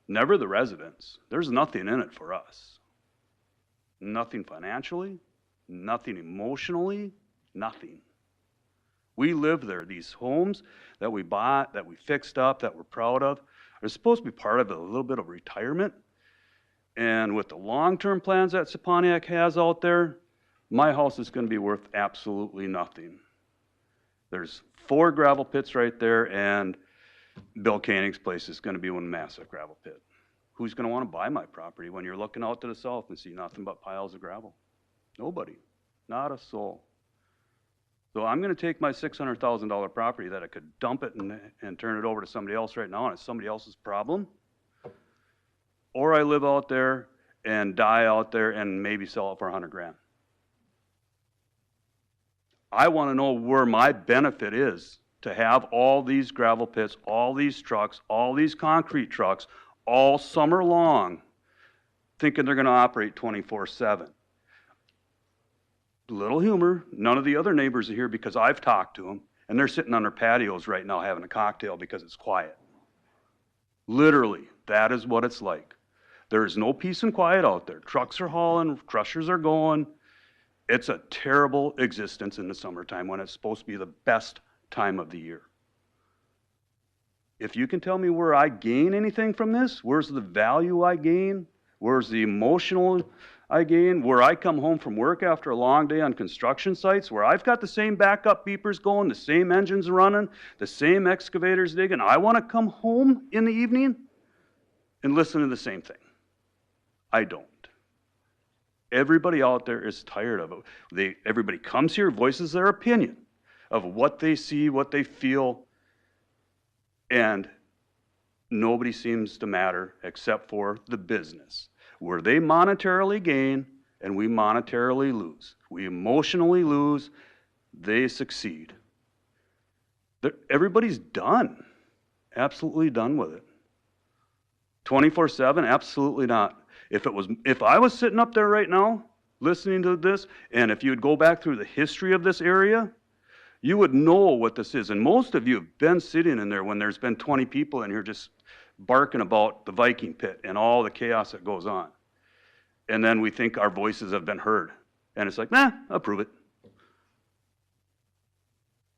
Speaker 11: Never the residents. There's nothing in it for us. Nothing financially, nothing emotionally, nothing. We live there. These homes that we bought, that we fixed up, that we're proud of, are supposed to be part of a little bit of retirement. And with the long-term plans that Saponiac has out there, my house is going to be worth absolutely nothing. There's 4 gravel pits right there, and Bill Koenig's place is going to be one massive gravel pit. Who's going to want to buy my property when you're looking out to the south and see nothing but piles of gravel? Nobody. Not a soul. So I'm going to take my $600,000 property that I could dump it and turn it over to somebody else right now, and it's somebody else's problem. Or I live out there and die out there and maybe sell it for $100,000. I want to know where my benefit is to have all these gravel pits, all these trucks, all these concrete trucks, all summer long, thinking they're going to operate 24/7. Little humor, none of the other neighbors are here because I've talked to them, and they're sitting on their patios right now having a cocktail because it's quiet. Literally, that is what it's like. There is no peace and quiet out there. Trucks are hauling, crushers are going. It's a terrible existence in the summertime when it's supposed to be the best time of the year. If you can tell me where I gain anything from this, where's the value I gain, where's the emotional I gain, where I come home from work after a long day on construction sites, where I've got the same backup beepers going, the same engines running, the same excavators digging, I want to come home in the evening and listen to the same thing. I don't. Everybody out there is tired of it. Everybody comes here, voices their opinion of what they see, what they feel, and nobody seems to matter except for the business, where they monetarily gain and we monetarily lose. We emotionally lose, they succeed. Everybody's done, absolutely done with it. 24/7, absolutely not. If I was sitting up there right now listening to this, and if you would go back through the history of this area, you would know what this is. And most of you have been sitting in there when there's been 20 people in here just barking about the Viking pit and all the chaos that goes on. And then we think our voices have been heard. And it's like, nah, approve it.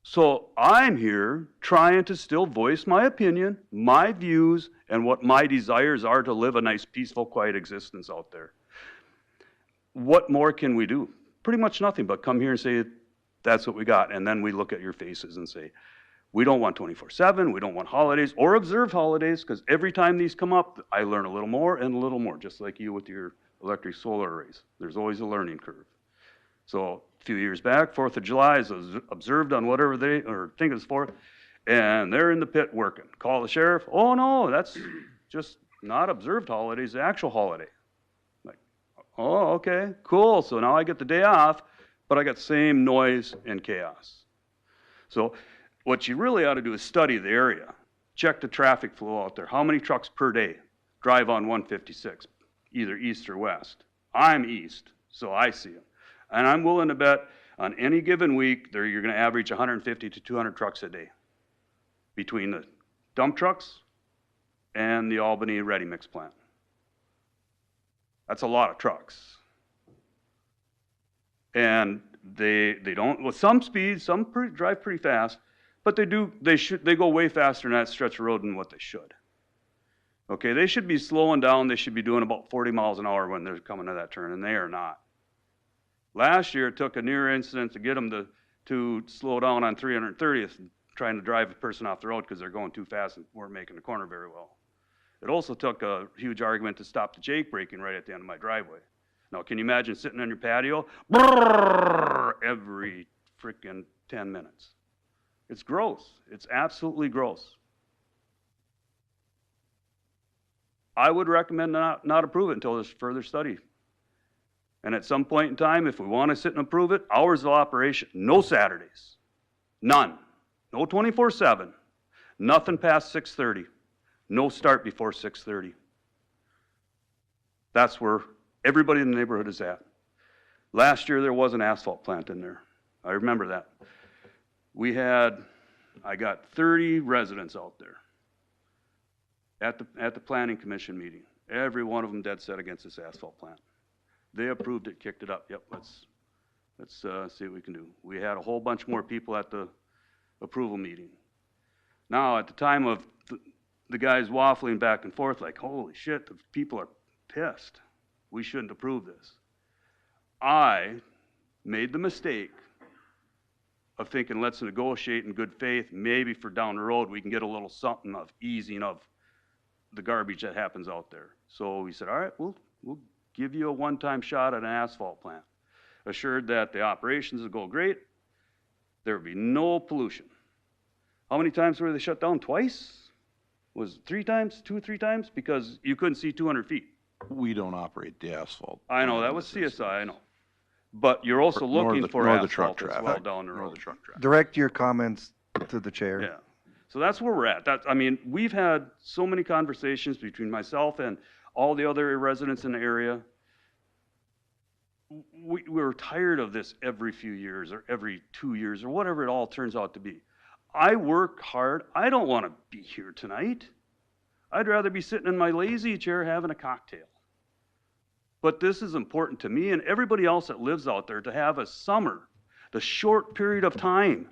Speaker 11: So I'm here trying to still voice my opinion, my views, and what my desires are to live a nice, peaceful, quiet existence out there. What more can we do? Pretty much nothing but come here and say, that's what we got. And then we look at your faces and say, we don't want 24/7, we don't want holidays or observe holidays, because every time these come up, I learn a little more and a little more, just like you with your electric solar arrays. There's always a learning curve. So a few years back, 4th of July is observed on whatever they, or think it's for, and they're in the pit working. Call the sheriff, oh no, that's just not observed holidays, the actual holiday. Like, oh, okay, cool, so now I get the day off, but I got same noise and chaos. So what you really ought to do is study the area. Check the traffic flow out there. How many trucks per day drive on 156, either east or west? I'm east, so I see them. And I'm willing to bet on any given week, you're going to average 150 to 200 trucks a day between the dump trucks and the Albany ready mix plant. That's a lot of trucks. And they don't, with some speed, some drive pretty fast, but they go way faster in that stretch of road than what they should. Okay, they should be slowing down. They should be doing about 40 miles an hour when they're coming to that turn, and they are not. Last year, it took a near incident to get them to slow down on 330th, trying to drive a person off the road because they're going too fast and weren't making the corner very well. It also took a huge argument to stop the Jake braking right at the end of my driveway. Now, can you imagine sitting on your patio? Brrr, every freaking 10 minutes. It's gross. It's absolutely gross. I would recommend not approve it until there's further study. And at some point in time, if we want to sit and approve it, hours of operation, no Saturdays. None. No 24/7. Nothing past 6:30. No start before 6:30. That's where everybody in the neighborhood is at. Last year, there was an asphalt plant in there. I remember that. I got 30 residents out there at the planning commission meeting. Every one of them dead set against this asphalt plant. They approved it, kicked it up. Yep, let's see what we can do. We had a whole bunch more people at the approval meeting. Now, at the time of the guys waffling back and forth like, holy shit, the people are pissed. We shouldn't approve this. I made the mistake of thinking, let's negotiate in good faith. Maybe for down the road, we can get a little something of easing of the garbage that happens out there. So we said, all right, we'll give you a one-time shot at an asphalt plant. Assured that the operations will go great. There will be no pollution. How many times were they shut down? Twice? Was it 3 times, 2 or 3 times? Because you couldn't see 200 feet.
Speaker 9: We don't operate the asphalt.
Speaker 11: I know, that was CSI, I know. But you're also looking for asphalt as well down the road.
Speaker 6: Direct your comments to the chair.
Speaker 11: Yeah. So that's where we're at. We've had so many conversations between myself and all the other residents in the area. We're tired of this every few years or every 2 years or whatever it all turns out to be. I work hard. I don't want to be here tonight. I'd rather be sitting in my lazy chair having a cocktail. But this is important to me and everybody else that lives out there to have a summer, the short period of time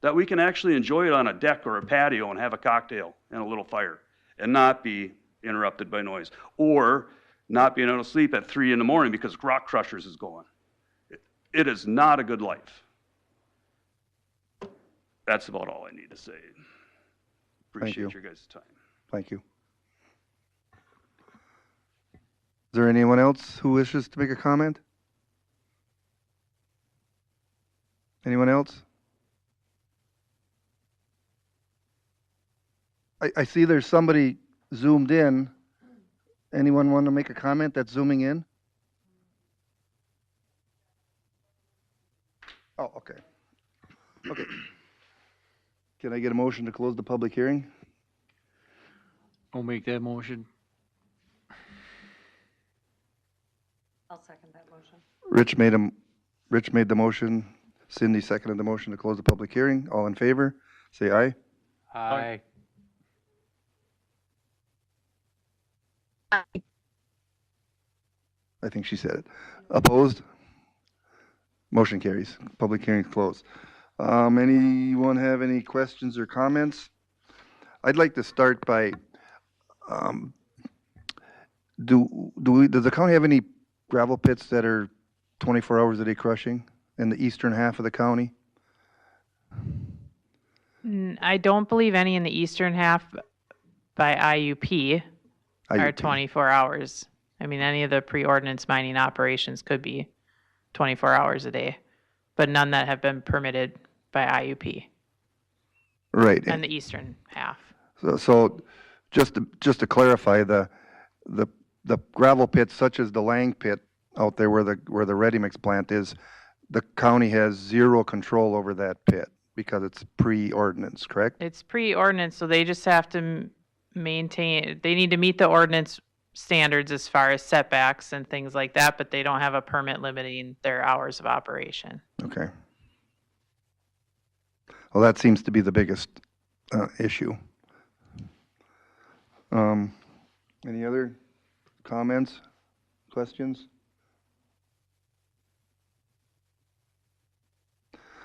Speaker 11: that we can actually enjoy it on a deck or a patio and have a cocktail and a little fire and not be interrupted by noise or not being able to sleep at 3 in the morning because Rock Crushers is going. It is not a good life. That's about all I need to say. Appreciate your guys' time.
Speaker 6: Thank you. Is there anyone else who wishes to make a comment? Anyone else? I see there's somebody zoomed in. Anyone want to make a comment that's zooming in? Oh, okay. Okay. Can I get a motion to close the public hearing?
Speaker 3: I'll make that motion.
Speaker 5: I'll second that motion.
Speaker 6: Rich made the motion. Cindy seconded the motion to close the public hearing. All in favor, say aye.
Speaker 1: Aye.
Speaker 6: I think she said it. Opposed? Motion carries. Public hearing is closed. Anyone have any questions or comments? I'd like to start by, does the county have any gravel pits that are 24 hours a day crushing in the eastern half of the county?
Speaker 10: I don't believe any in the eastern half by IUP are 24 hours. I mean, any of the pre-ordinance mining operations could be 24 hours a day, but none that have been permitted by IUP.
Speaker 6: Right.
Speaker 10: And the eastern half.
Speaker 6: So just to clarify, the gravel pits such as the Lang pit out there where the ready mix plant is, the county has zero control over that pit because it's pre-ordinance, correct?
Speaker 10: It's pre-ordinance, so they just have to maintain, they need to meet the ordinance standards as far as setbacks and things like that, but they don't have a permit limiting their hours of operation.
Speaker 6: Okay. Well, that seems to be the biggest issue. Any other comments, questions?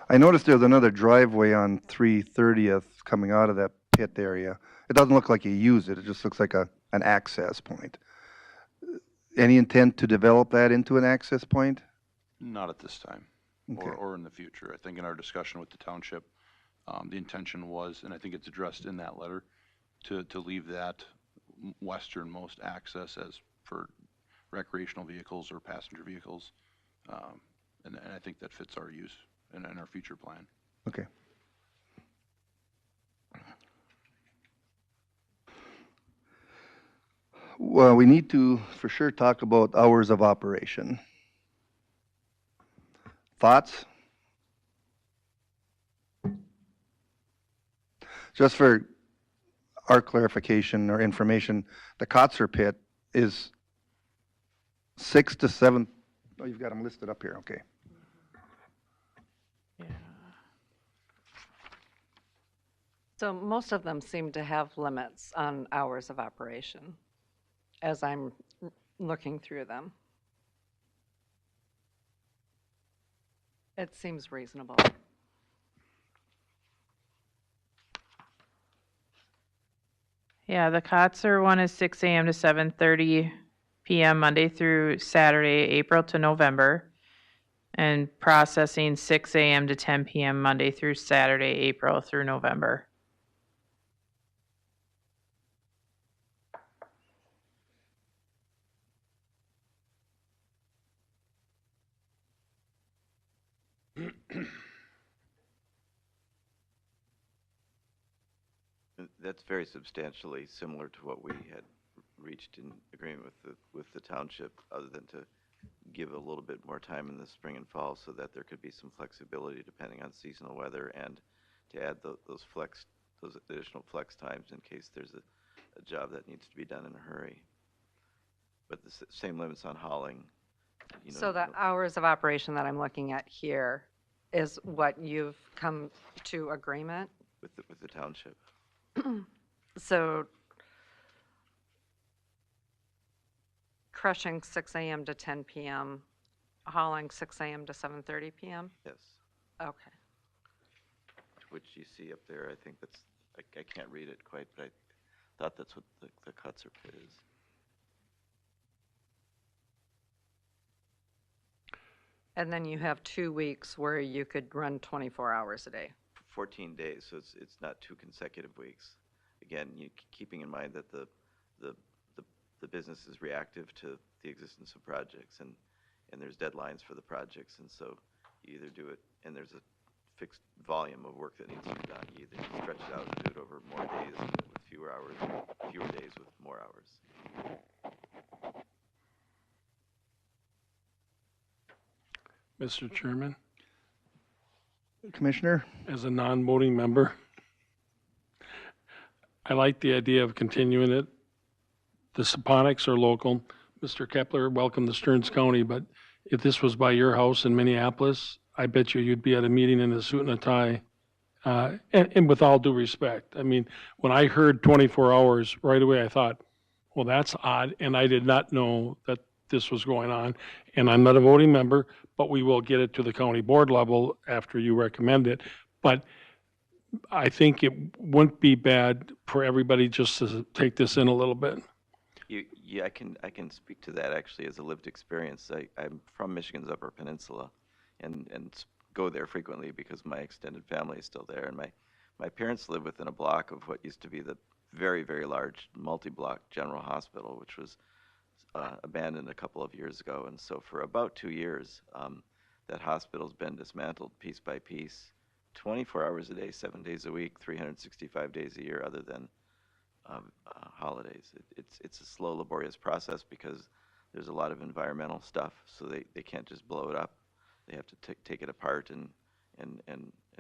Speaker 6: I noticed there's another driveway on 330th coming out of that pit area. It doesn't look like you use it. It just looks like a an access point. Any intent to develop that into an access point?
Speaker 9: Not at this time,
Speaker 6: Okay.
Speaker 9: or in the future. I think in our discussion with the township, the intention was, and I think it's addressed in that letter, to leave that westernmost access as for recreational vehicles or passenger vehicles. And I think that fits our use and our future plan.
Speaker 6: Okay. Well, we need to for sure talk about hours of operation. Thoughts? Just for our clarification or information, the Kotzer pit is 6 to 7. Oh, you've got them listed up here, okay.
Speaker 5: So most of them seem to have limits on hours of operation as I'm looking through them. It seems reasonable.
Speaker 10: Yeah, the Kotzer one is 6 a.m. to 7:30 p.m. Monday through Saturday, April to November, and processing 6 a.m. to 10 p.m. Monday through Saturday, April through November.
Speaker 21: That's very substantially similar to what we had reached in agreement with the township, other than to give a little bit more time in the spring and fall so that there could be some flexibility depending on seasonal weather, and to add those additional flex times in case there's a job that needs to be done in a hurry. But the same limits on hauling.
Speaker 5: So the hours of operation that I'm looking at here is what you've come to agreement?
Speaker 21: With the township.
Speaker 5: So crushing 6 a.m. to 10 p.m., hauling 6 a.m. to 7:30 p.m.?
Speaker 21: Yes.
Speaker 5: Okay.
Speaker 21: Which you see up there, I think that's, I can't read it quite, but I thought that's what the Kotzer pit is.
Speaker 5: And then you have 2 weeks where you could run 24 hours a day.
Speaker 21: 14 days, so it's not 2 consecutive weeks. Again, keeping in mind that the business is reactive to the existence of projects, and there's deadlines for the projects, and so you either do it, and there's a fixed volume of work that needs to be done. You either stretch it out and do it over more days with fewer hours, or fewer days with more hours.
Speaker 7: Mr. Chairman,
Speaker 6: Commissioner?
Speaker 7: as a non-voting member, I like the idea of continuing it. The Saponics are local. Mr. Kepler, welcome to Stearns County, but if this was by your house in Minneapolis, I bet you'd be at a meeting in a suit and a tie. And with all due respect, I mean, when I heard 24 hours, right away I thought, well, that's odd, and I did not know that this was going on. And I'm not a voting member, but we will get it to the county board level after you recommend it. But I think it wouldn't be bad for everybody just to take this in a little bit.
Speaker 21: Yeah, I can speak to that actually as a lived experience. I'm from Michigan's Upper Peninsula, and go there frequently because my extended family is still there. And my parents live within a block of what used to be the very, very large multi-block General Hospital, which was abandoned a couple of years ago. And so for about 2 years, that hospital's been dismantled piece by piece, 24 hours a day, 7 days a week, 365 days a year, other than holidays. It's a slow, laborious process because there's a lot of environmental stuff, so they can't just blow it up. They have to take it apart and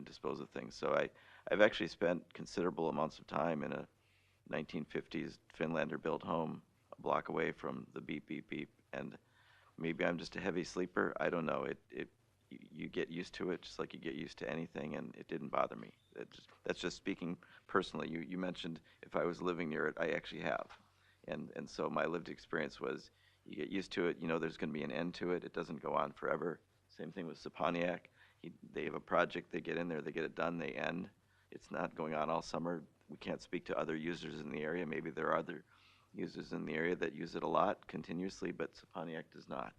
Speaker 21: dispose of things. So I've actually spent considerable amounts of time in a 1950s Finlander-built home a block away from the beep, beep, beep. And maybe I'm just a heavy sleeper. I don't know. You get used to it just like you get used to anything, and it didn't bother me. That's just speaking personally. You mentioned if I was living near it. I actually have. And so my lived experience was you get used to it. You know there's going to be an end to it. It doesn't go on forever. Same thing with Saponiak. They have a project. They get in there. They get it done. They end. It's not going on all summer. We can't speak to other users in the area. Maybe there are other users in the area that use it a lot continuously, but Saponic does not.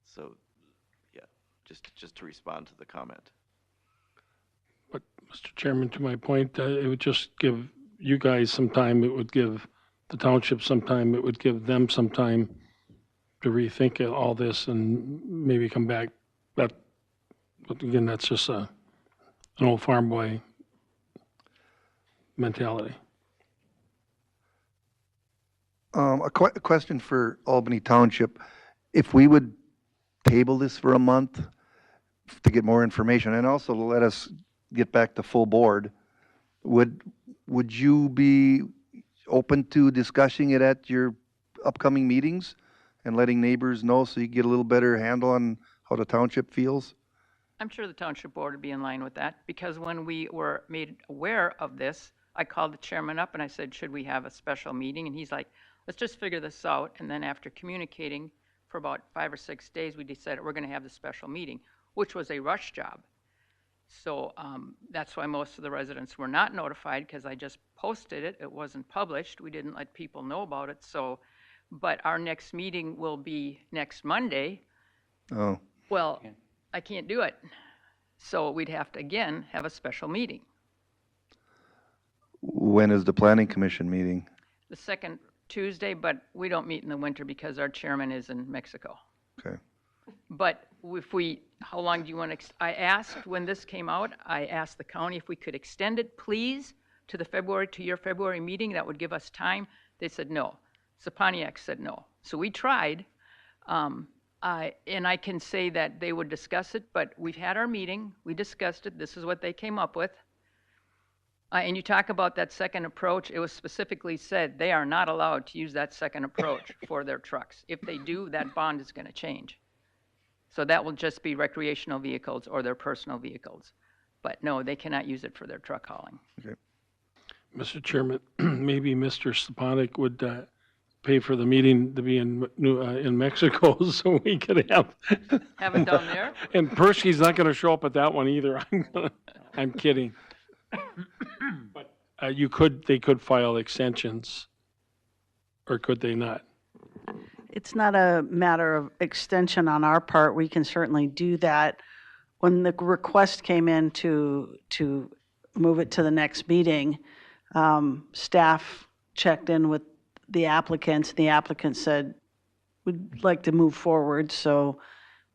Speaker 21: So, yeah, just to respond to the comment.
Speaker 7: But, Mr. Chairman, to my point, it would just give you guys some time, it would give the township some time, it would give them some time to rethink all this and maybe come back. But again, that's just an old farm boy mentality.
Speaker 6: A question for Albany Township. If we would table this for a month to get more information and also let us get back to full board, would you be open to discussing it at your upcoming meetings and letting neighbors know so you get a little better handle on how the township feels?
Speaker 22: I'm sure the township board would be in line with that, because when we were made aware of this, I called the chairman up and I said, should we have a special meeting? And he's like, let's just figure this out. And then after communicating for about 5 or 6 days, we decided we're going to have the special meeting, which was a rush job. So that's why most of the residents were not notified, because I just posted it. It wasn't published. We didn't let people know about it. So, but our next meeting will be next Monday.
Speaker 6: Oh.
Speaker 22: Well, I can't do it. So we'd have to, again, have a special meeting.
Speaker 6: When is the planning commission meeting?
Speaker 22: The second Tuesday, but we don't meet in the winter because our chairman is in Mexico.
Speaker 6: Okay.
Speaker 22: But if we, how long do you want to, I asked when this came out, I asked the county if we could extend it, please, to your February meeting. That would give us time. They said no. Saponic said no. So we tried. And I can say that they would discuss it, but we've had our meeting. We discussed it. This is what they came up with. And you talk about that second approach, it was specifically said they are not allowed to use that second approach for their trucks. If they do, that bond is going to change. So that will just be recreational vehicles or their personal vehicles. But no, they cannot use it for their truck hauling.
Speaker 6: Okay.
Speaker 7: Mr. Chairman, maybe Mr. Stepanek would pay for the meeting to be in Mexico so we could have
Speaker 22: it down there?
Speaker 7: And Persky's not going to show up at that one either. I'm kidding. But they could file extensions, or could they not?
Speaker 14: It's not a matter of extension on our part. We can certainly do that. When the request came in to move it to the next meeting, staff checked in with the applicants. The applicant said, we'd like to move forward, so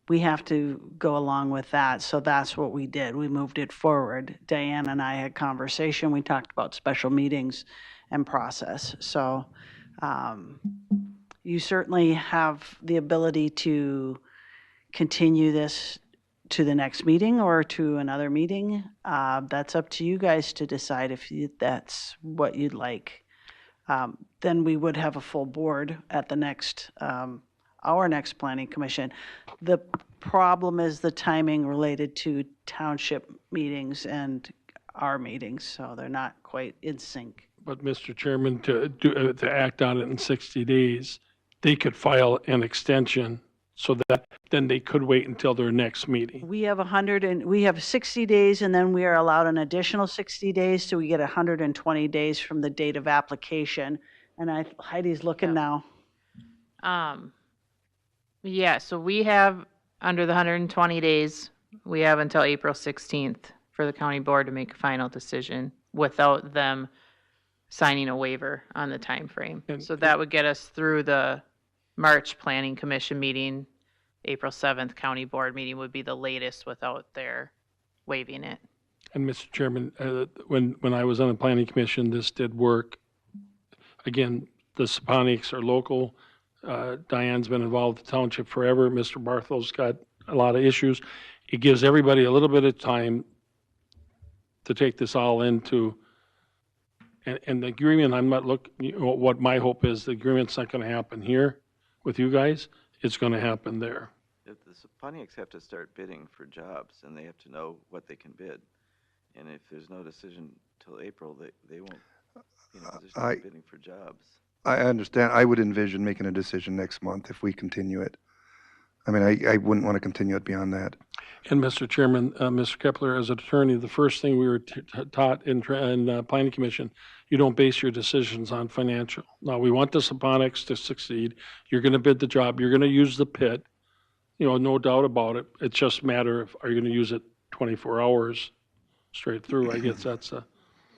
Speaker 14: we have to go along with that. So that's what we did. We moved it forward. Diane and I had conversation. We talked about special meetings and process. So you certainly have the ability to continue this to the next meeting or to another meeting. That's up to you guys to decide if that's what you'd like. Then we would have a full board at the next our next planning commission. The problem is the timing related to township meetings and our meetings, so they're not quite in sync.
Speaker 7: But Mr. Chairman, to act on it in 60 days, they could file an extension so that then they could wait until their next meeting.
Speaker 14: We have 60 days, and then we are allowed an additional 60 days, so we get 120 days from the date of application. And Heidi's looking now.
Speaker 10: Yeah, so we have, under the 120 days, we have until April 16th for the county board to make a final decision without them signing a waiver on the time frame. So that would get us through the March Planning Commission meeting. April 7th county board meeting would be the latest without their waiving it.
Speaker 7: And Mr. Chairman, when I was on the planning commission, this did work. Again, the Saponics are local. Diane's been involved with the township forever. Mr. Barthel's got a lot of issues. It gives everybody a little bit of time to take this all into, and the agreement, I'm not what my hope is, the agreement's not going to happen here with you guys. It's going to happen there.
Speaker 21: The Saponics have to start bidding for jobs, and they have to know what they can bid. And if there's no decision till April, they won't, they're still bidding for jobs.
Speaker 6: I understand. I would envision making a decision next month if we continue it. I mean, I wouldn't want to continue it beyond that.
Speaker 7: And Mr. Chairman, Mr. Kepler, as an attorney, the first thing we were taught in Planning Commission, you don't base your decisions on financial. Now, we want the Saponics to succeed. You're going to bid the job. You're going to use the pit. You know, no doubt about it. It's just a matter of, are you going to use it 24 hours straight through? I guess that's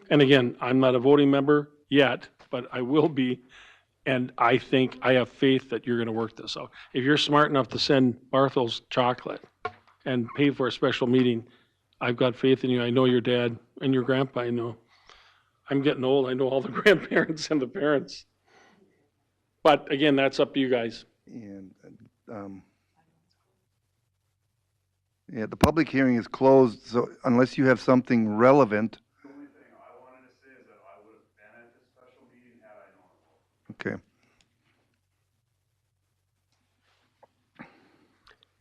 Speaker 7: and again, I'm not a voting member yet, but I will be. And I think, I have faith that you're going to work this out. If you're smart enough to send Barthel's chocolate and pay for a special meeting, I've got faith in you. I know your dad and your grandpa, I know. I'm getting old. I know all the grandparents and the parents. But again, that's up to you guys.
Speaker 6: And, yeah, the public hearing is closed, so unless you have something relevant.
Speaker 11: The only thing I wanted to say is that I would have been at this special meeting had I known.
Speaker 6: Okay.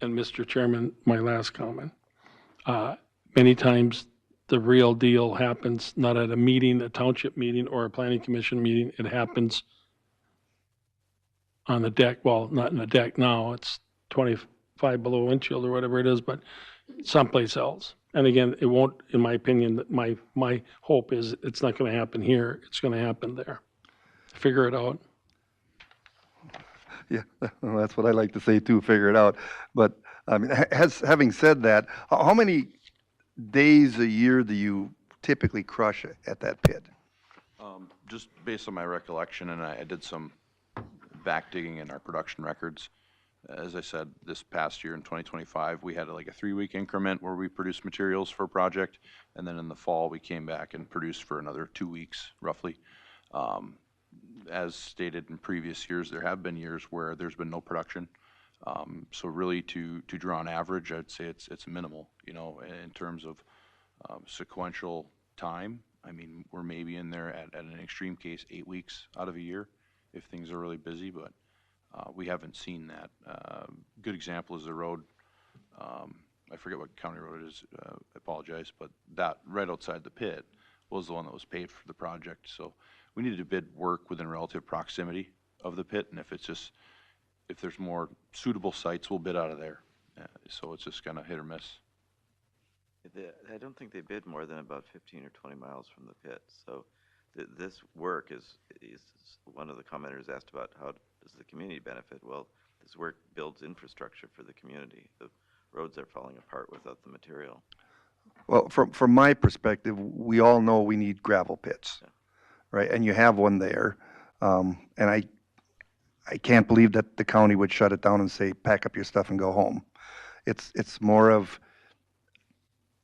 Speaker 7: And Mr. Chairman, my last comment. Many times, the real deal happens not at a meeting, a township meeting, or a planning commission meeting. It happens on the deck. Well, not in the deck now. It's 25 below windshield or whatever it is, but someplace else. And again, it won't, in my opinion, my hope is it's not going to happen here. It's going to happen there. Figure it out.
Speaker 6: Yeah, well, that's what I like to say too, figure it out. But, I mean, having said that, how many days a year do you typically crush at that pit?
Speaker 9: Just based on my recollection, and I did some back digging in our production records. As I said, this past year in 2025, we had like a 3-week increment where we produced materials for a project, and then in the fall, we came back and produced for another 2 weeks, roughly. As stated in previous years, there have been years where there's been no production. So really to draw an average, I'd say it's minimal, you know, in terms of sequential time. I mean, we're maybe in there at an extreme case 8 weeks out of a year if things are really busy, but we haven't seen that. Good example is the road. I forget what county road it is, I apologize, but that right outside the pit was the one that was paid for the project. So we needed to bid work within relative proximity of the pit, and if there's more suitable sites, we'll bid out of there. So it's just kind of hit or miss.
Speaker 21: I don't think they bid more than about 15 or 20 miles from the pit. So this work is one of the commenters asked about how does the community benefit? Well, this work builds infrastructure for the community. The roads are falling apart without the material.
Speaker 6: Well, from my perspective, we all know we need gravel pits, right? And you have one there. And I can't believe that the county would shut it down and say, pack up your stuff and go home. It's more of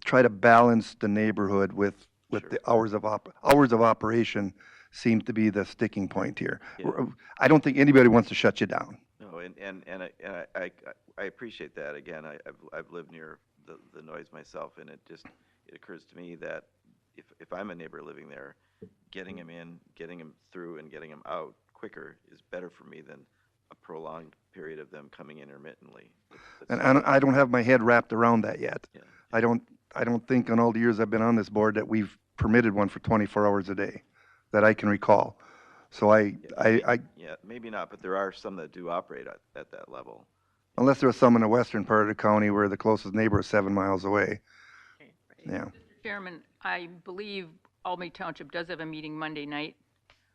Speaker 6: try to balance the neighborhood with the hours of operation seems to be the sticking point here.
Speaker 21: Yeah.
Speaker 6: I don't think anybody wants to shut you down.
Speaker 21: No, and I appreciate that. Again, I've lived near the noise myself, and it occurs to me that if I'm a neighbor living there, getting them in, getting them through, and getting them out quicker is better for me than a prolonged period of them coming intermittently.
Speaker 6: And I don't have my head wrapped around that yet.
Speaker 21: Yeah.
Speaker 6: I don't think in all the years I've been on this board that we've permitted one for 24 hours a day that I can recall. So
Speaker 21: yeah, maybe not, but there are some that do operate at that level.
Speaker 6: Unless there was some in the western part of the county where the closest neighbor is 7 miles away. Yeah.
Speaker 22: Mr. Chairman, I believe Albany Township does have a meeting Monday night.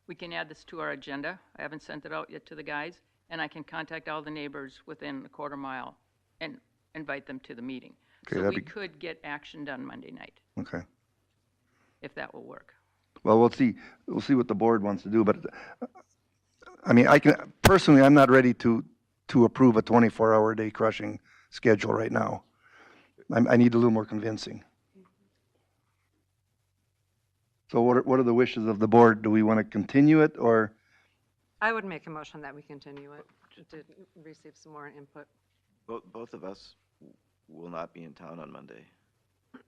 Speaker 22: We can add this to our agenda. I haven't sent it out yet to the guys, and I can contact all the neighbors within a quarter mile and invite them to the meeting.
Speaker 6: Okay,
Speaker 22: So we could get action done Monday night,
Speaker 6: Okay.
Speaker 22: if that will work.
Speaker 6: Well, we'll see what the board wants to do, but I mean, personally, I'm not ready to approve a 24-hour a day crushing schedule right now. I need a little more convincing. So what are the wishes of the board? Do we want to continue it, or?
Speaker 5: I would make a motion that we continue it to receive some more input.
Speaker 21: Both of us will not be in town on Monday.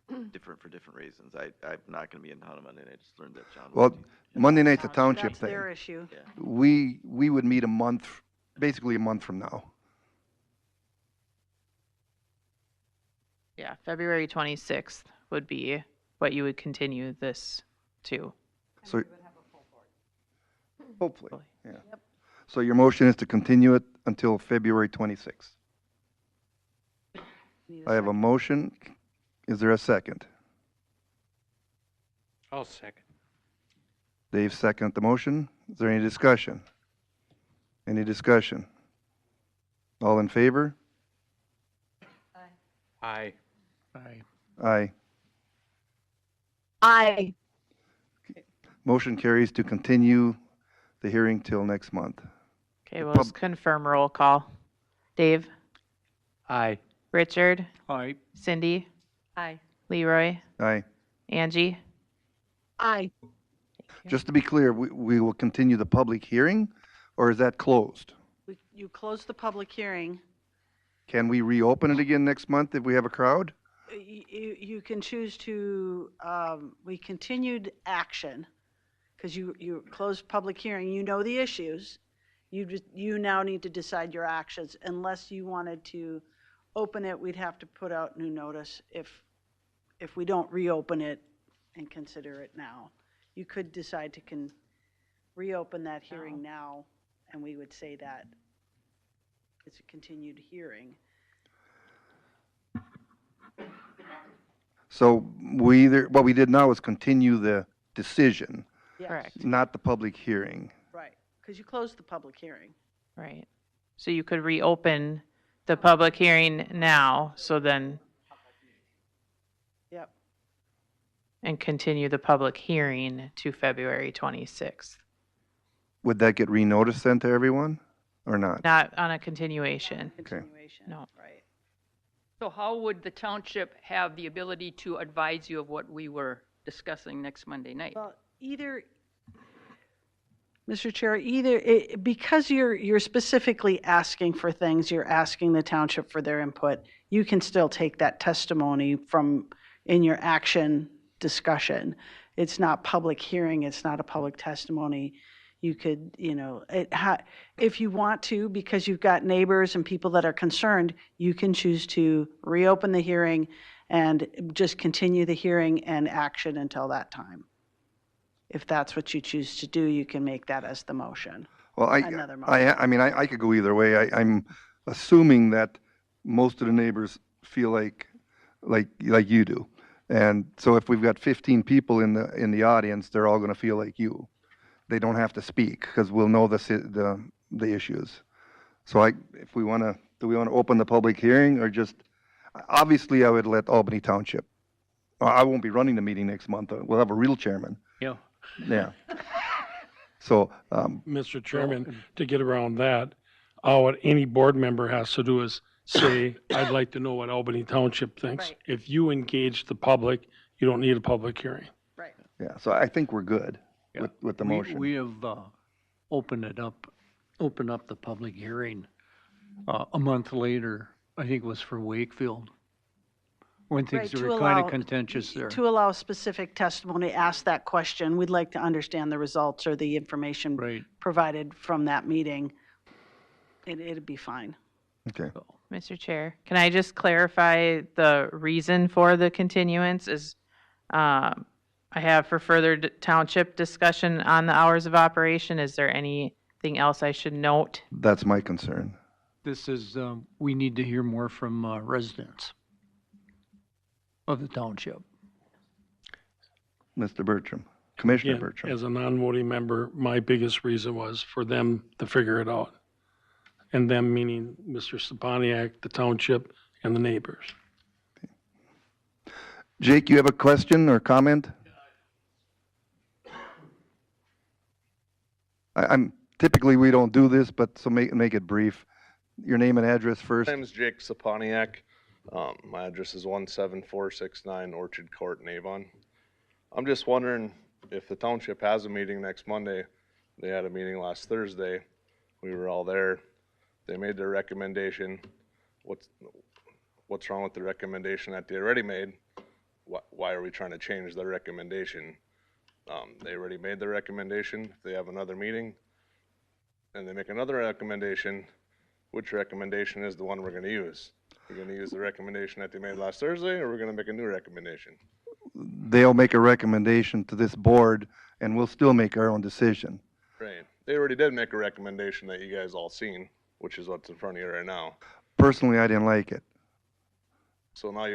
Speaker 21: For different reasons. I'm not going to be in town on Monday. I just learned that John.
Speaker 6: Well, Monday night's a township
Speaker 14: That's
Speaker 6: thing.
Speaker 14: their issue.
Speaker 21: Yeah.
Speaker 6: We would meet basically a month from now.
Speaker 10: Yeah, February 26th would be what you would continue this to.
Speaker 6: So, hopefully, yeah. So your motion is to continue it until February 26th. I have a motion. Is there a second?
Speaker 1: I'll second.
Speaker 6: Dave second the motion. Is there any discussion? Any discussion? All in favor?
Speaker 1: Aye.
Speaker 3: Aye.
Speaker 6: Aye.
Speaker 4: Aye.
Speaker 6: Motion carries to continue the hearing till next month.
Speaker 10: Okay, we'll just confirm roll call. Dave?
Speaker 1: Aye.
Speaker 10: Richard?
Speaker 3: Aye.
Speaker 10: Cindy?
Speaker 5: Aye.
Speaker 10: Leroy?
Speaker 6: Aye.
Speaker 10: Angie?
Speaker 4: Aye.
Speaker 6: Just to be clear, we will continue the public hearing, or is that closed?
Speaker 14: You close the public hearing.
Speaker 6: Can we reopen it again next month if we have a crowd?
Speaker 14: You can choose to, we continued action, because you closed public hearing, you know the issues. You now need to decide your actions. Unless you wanted to open it, we'd have to put out new notice if we don't reopen it and consider it now. You could decide to reopen that hearing now, and we would say that it's a continued hearing.
Speaker 6: So what we did now is continue the decision,
Speaker 10: Correct.
Speaker 6: not the public hearing.
Speaker 14: Right, because you closed the public hearing.
Speaker 10: Right. So you could reopen the public hearing now, so then,
Speaker 14: Yep.
Speaker 10: and continue the public hearing to February 26th.
Speaker 6: Would that get renoticed then to everyone, or not?
Speaker 10: Not on a continuation.
Speaker 6: Okay.
Speaker 10: No.
Speaker 14: Right.
Speaker 22: So how would the township have the ability to advise you of what we were discussing next Monday night?
Speaker 14: Well, either, Mr. Chair, because you're specifically asking for things, you're asking the township for their input, you can still take that testimony in your action discussion. It's not public hearing, it's not a public testimony. You could, if you want to, because you've got neighbors and people that are concerned, you can choose to reopen the hearing and just continue the hearing and action until that time. If that's what you choose to do, you can make that as the motion.
Speaker 6: Well,
Speaker 14: Another motion.
Speaker 6: I mean, I could go either way. I'm assuming that most of the neighbors feel like you do. And so if we've got 15 people in the audience, they're all going to feel like you. They don't have to speak because we'll know the issues. So if we want to, do we want to open the public hearing or just, obviously I would let Albany Township. I won't be running the meeting next month. We'll have a real chairman.
Speaker 3: Yeah.
Speaker 6: Yeah. So,
Speaker 7: Mr. Chairman, to get around that, all what any board member has to do is say, I'd like to know what Albany Township thinks.
Speaker 14: Right.
Speaker 7: If you engage the public, you don't need a public hearing.
Speaker 14: Right.
Speaker 6: yeah, so I think we're good with the motion.
Speaker 3: We have opened up the public hearing a month later. I think it was for Wakefield, when things
Speaker 14: Right,
Speaker 3: were
Speaker 14: to
Speaker 3: kind of
Speaker 14: allow-
Speaker 3: contentious there.
Speaker 14: To allow specific testimony, ask that question. We'd like to understand the results or the information
Speaker 3: Right.
Speaker 14: provided from that meeting. It'd be fine.
Speaker 6: Okay.
Speaker 10: Mr. Chair, can I just clarify the reason for the continuance is, I have for further township discussion on the hours of operation. Is there anything else I should note?
Speaker 6: That's my concern.
Speaker 3: This is, we need to hear more from residents of the township.
Speaker 6: Mr. Bertram, Commissioner
Speaker 7: Again,
Speaker 6: Bertram.
Speaker 7: as a non-voting member, my biggest reason was for them to figure it out. And them meaning Mr. Stepaniak, the township, and the neighbors.
Speaker 6: Jake, you have a question or comment? Typically, we don't do this, but so make it brief. Your name and address first.
Speaker 15: My name is Jake Saponiak. My address is 17469 Orchard Court in Avon. I'm just wondering if the township has a meeting next Monday. They had a meeting last Thursday. We were all there. They made their recommendation. What's wrong with the recommendation that they already made? Why are we trying to change their recommendation? They already made their recommendation. If they have another meeting and they make another recommendation, which recommendation is the one we're going to use? We're going to use the recommendation that they made last Thursday, or we're going to make a new recommendation?
Speaker 6: They'll make a recommendation to this board, and we'll still make our own decision.
Speaker 15: Right. They already did make a recommendation that you guys all seen, which is what's in front of you right now.
Speaker 6: Personally, I didn't like it.
Speaker 15: So now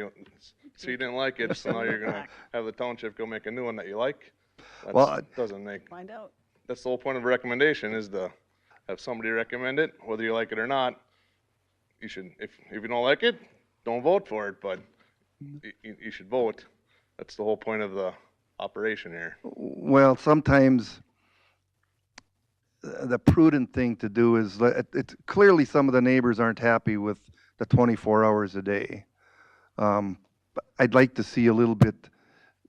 Speaker 15: so you didn't like it, so now you're gonna have the township go make a new one that you like?
Speaker 6: Well,
Speaker 15: That doesn't make,
Speaker 14: Find out.
Speaker 15: that's the whole point of a recommendation, is to have somebody recommend it, whether you like it or not. You should, if you don't like it, don't vote for it, but you should vote. That's the whole point of the operation here.
Speaker 6: Well, sometimes the prudent thing to do is, it's clearly some of the neighbors aren't happy with the 24 hours a day. But I'd like to see a little bit,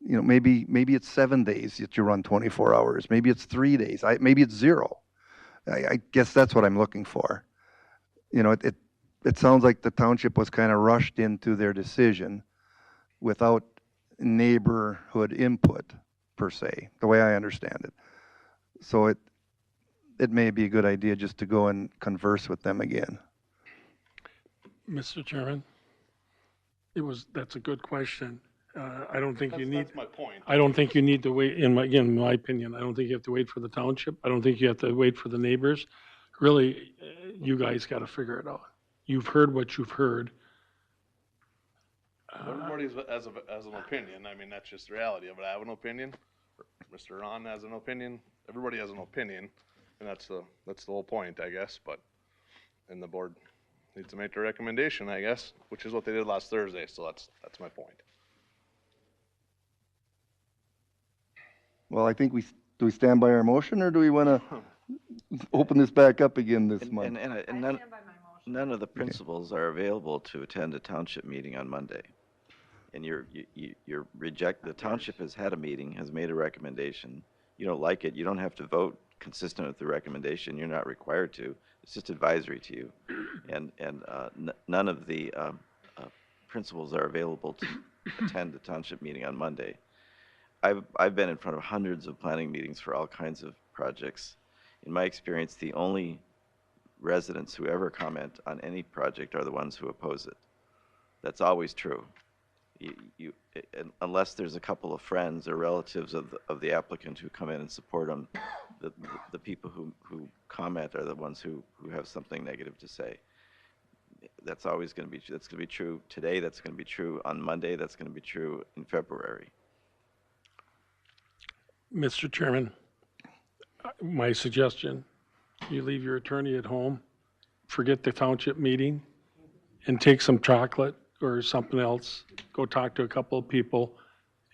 Speaker 6: maybe it's 7 days that you run 24 hours. Maybe it's 3 days. Maybe it's 0. I guess that's what I'm looking for. It sounds like the township was kind of rushed into their decision without neighborhood input, per se, the way I understand it. So it may be a good idea just to go and converse with them again.
Speaker 7: Mr. Chairman, that's a good question. I don't think you need.
Speaker 15: That's my point.
Speaker 7: I don't think you need to wait, in my opinion, I don't think you have to wait for the township. I don't think you have to wait for the neighbors. Really, you guys got to figure it out. You've heard what you've heard.
Speaker 15: Everybody has an opinion. I mean, that's just the reality of it. I have an opinion. Mr. Ron has an opinion. Everybody has an opinion, and that's the whole point, I guess. And the board needs to make the recommendation, I guess, which is what they did last Thursday. So that's my point.
Speaker 6: Well, I think do we stand by our motion, or do we want to open this back up again this month?
Speaker 21: And none of the principals are available to attend a township meeting on Monday. And the township has had a meeting, has made a recommendation. You don't like it, you don't have to vote consistent with the recommendation. You're not required to. It's just advisory to you. And none of the principals are available to attend the township meeting on Monday. I've been in front of hundreds of planning meetings for all kinds of projects. In my experience, the only residents who ever comment on any project are the ones who oppose it. That's always true. Unless there's a couple of friends or relatives of the applicant who come in and support them, the people who comment are the ones who have something negative to say. That's always going to be, that's going to be true today, that's going to be true on Monday, that's going to be true in February.
Speaker 7: Mr. Chairman, my suggestion, you leave your attorney at home, forget the township meeting, and take some chocolate or something else, go talk to a couple of people,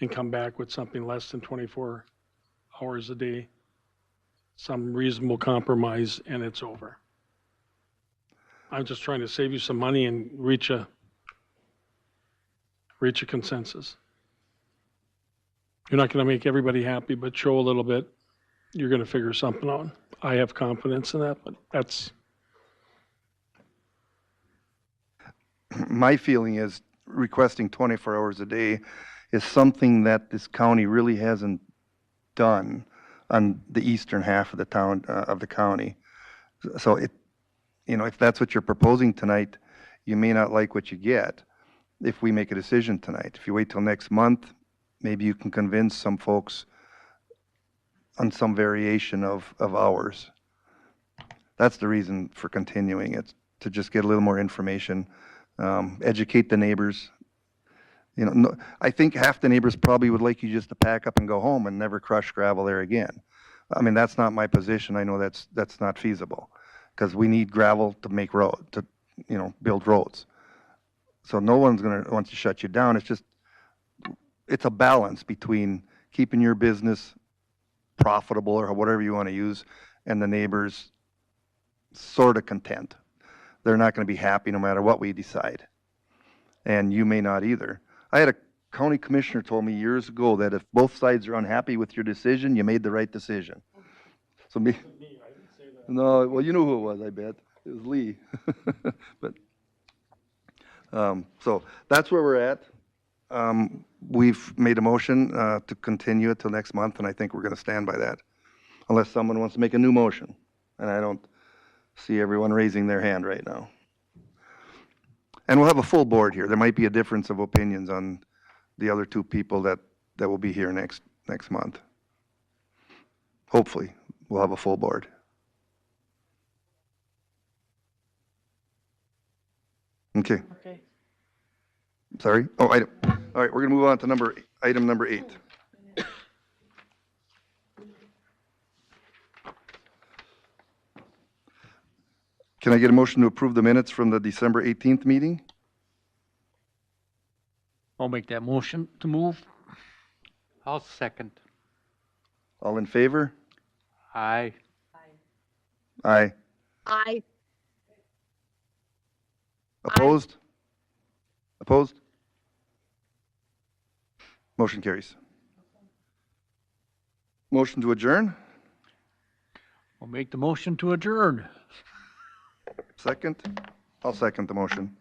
Speaker 7: and come back with something less than 24 hours a day, some reasonable compromise, and it's over. I'm just trying to save you some money and reach a consensus. You're not going to make everybody happy, but show a little bit. You're going to figure something out. I have confidence in that, but that's...
Speaker 6: My feeling is requesting 24 hours a day is something that this county really hasn't done on the eastern half of the town, of the county. So if that's what you're proposing tonight, you may not like what you get if we make a decision tonight. If you wait till next month, maybe you can convince some folks on some variation of hours. That's the reason for continuing it, to just get a little more information, educate the neighbors. I think half the neighbors probably would like you just to pack up and go home and never crush gravel there again. I mean, that's not my position. I know that's not feasible, because we need gravel to make build roads. So no one's going to want to shut you down. It's a balance between keeping your business profitable, or whatever you want to use, and the neighbors sort of content. They're not going to be happy no matter what we decide. And you may not either. I had a county commissioner told me years ago that if both sides are unhappy with your decision, you made the right decision. So no, well, you know who it was, I bet. It was Lee. But so that's where we're at. We've made a motion to continue it till next month, and I think we're going to stand by that, unless someone wants to make a new motion. And I don't see everyone raising their hand right now. And we'll have a full board here. There might be a difference of opinions on the other two people that will be here next month. Hopefully, we'll have a full board. Okay.
Speaker 14: Okay.
Speaker 6: Sorry? Oh, all right, we're gonna move on to item number 8. Can I get a motion to approve the minutes from the December 18th meeting?
Speaker 3: I'll make that motion to move.
Speaker 1: I'll second.
Speaker 6: All in favor?
Speaker 1: Aye.
Speaker 6: Aye.
Speaker 4: Aye.
Speaker 6: Opposed? Opposed? Motion carries. Motion to adjourn?
Speaker 3: I'll make the motion to adjourn.
Speaker 6: Second? I'll second the motion.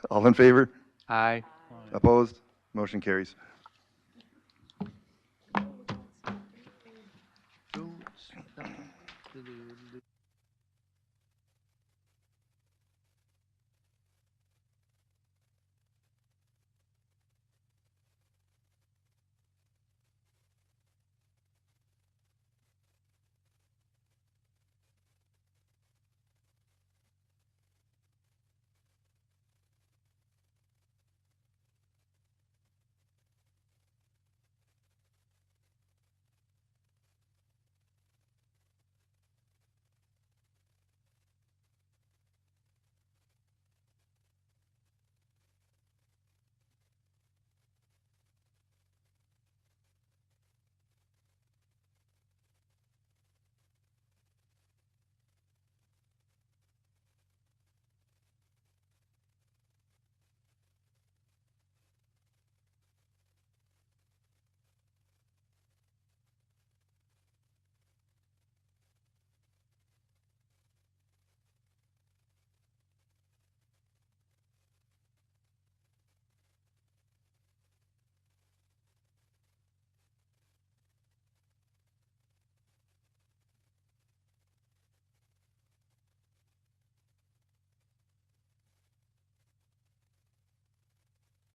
Speaker 6: All in favor?
Speaker 1: Aye.
Speaker 6: Opposed? Motion carries.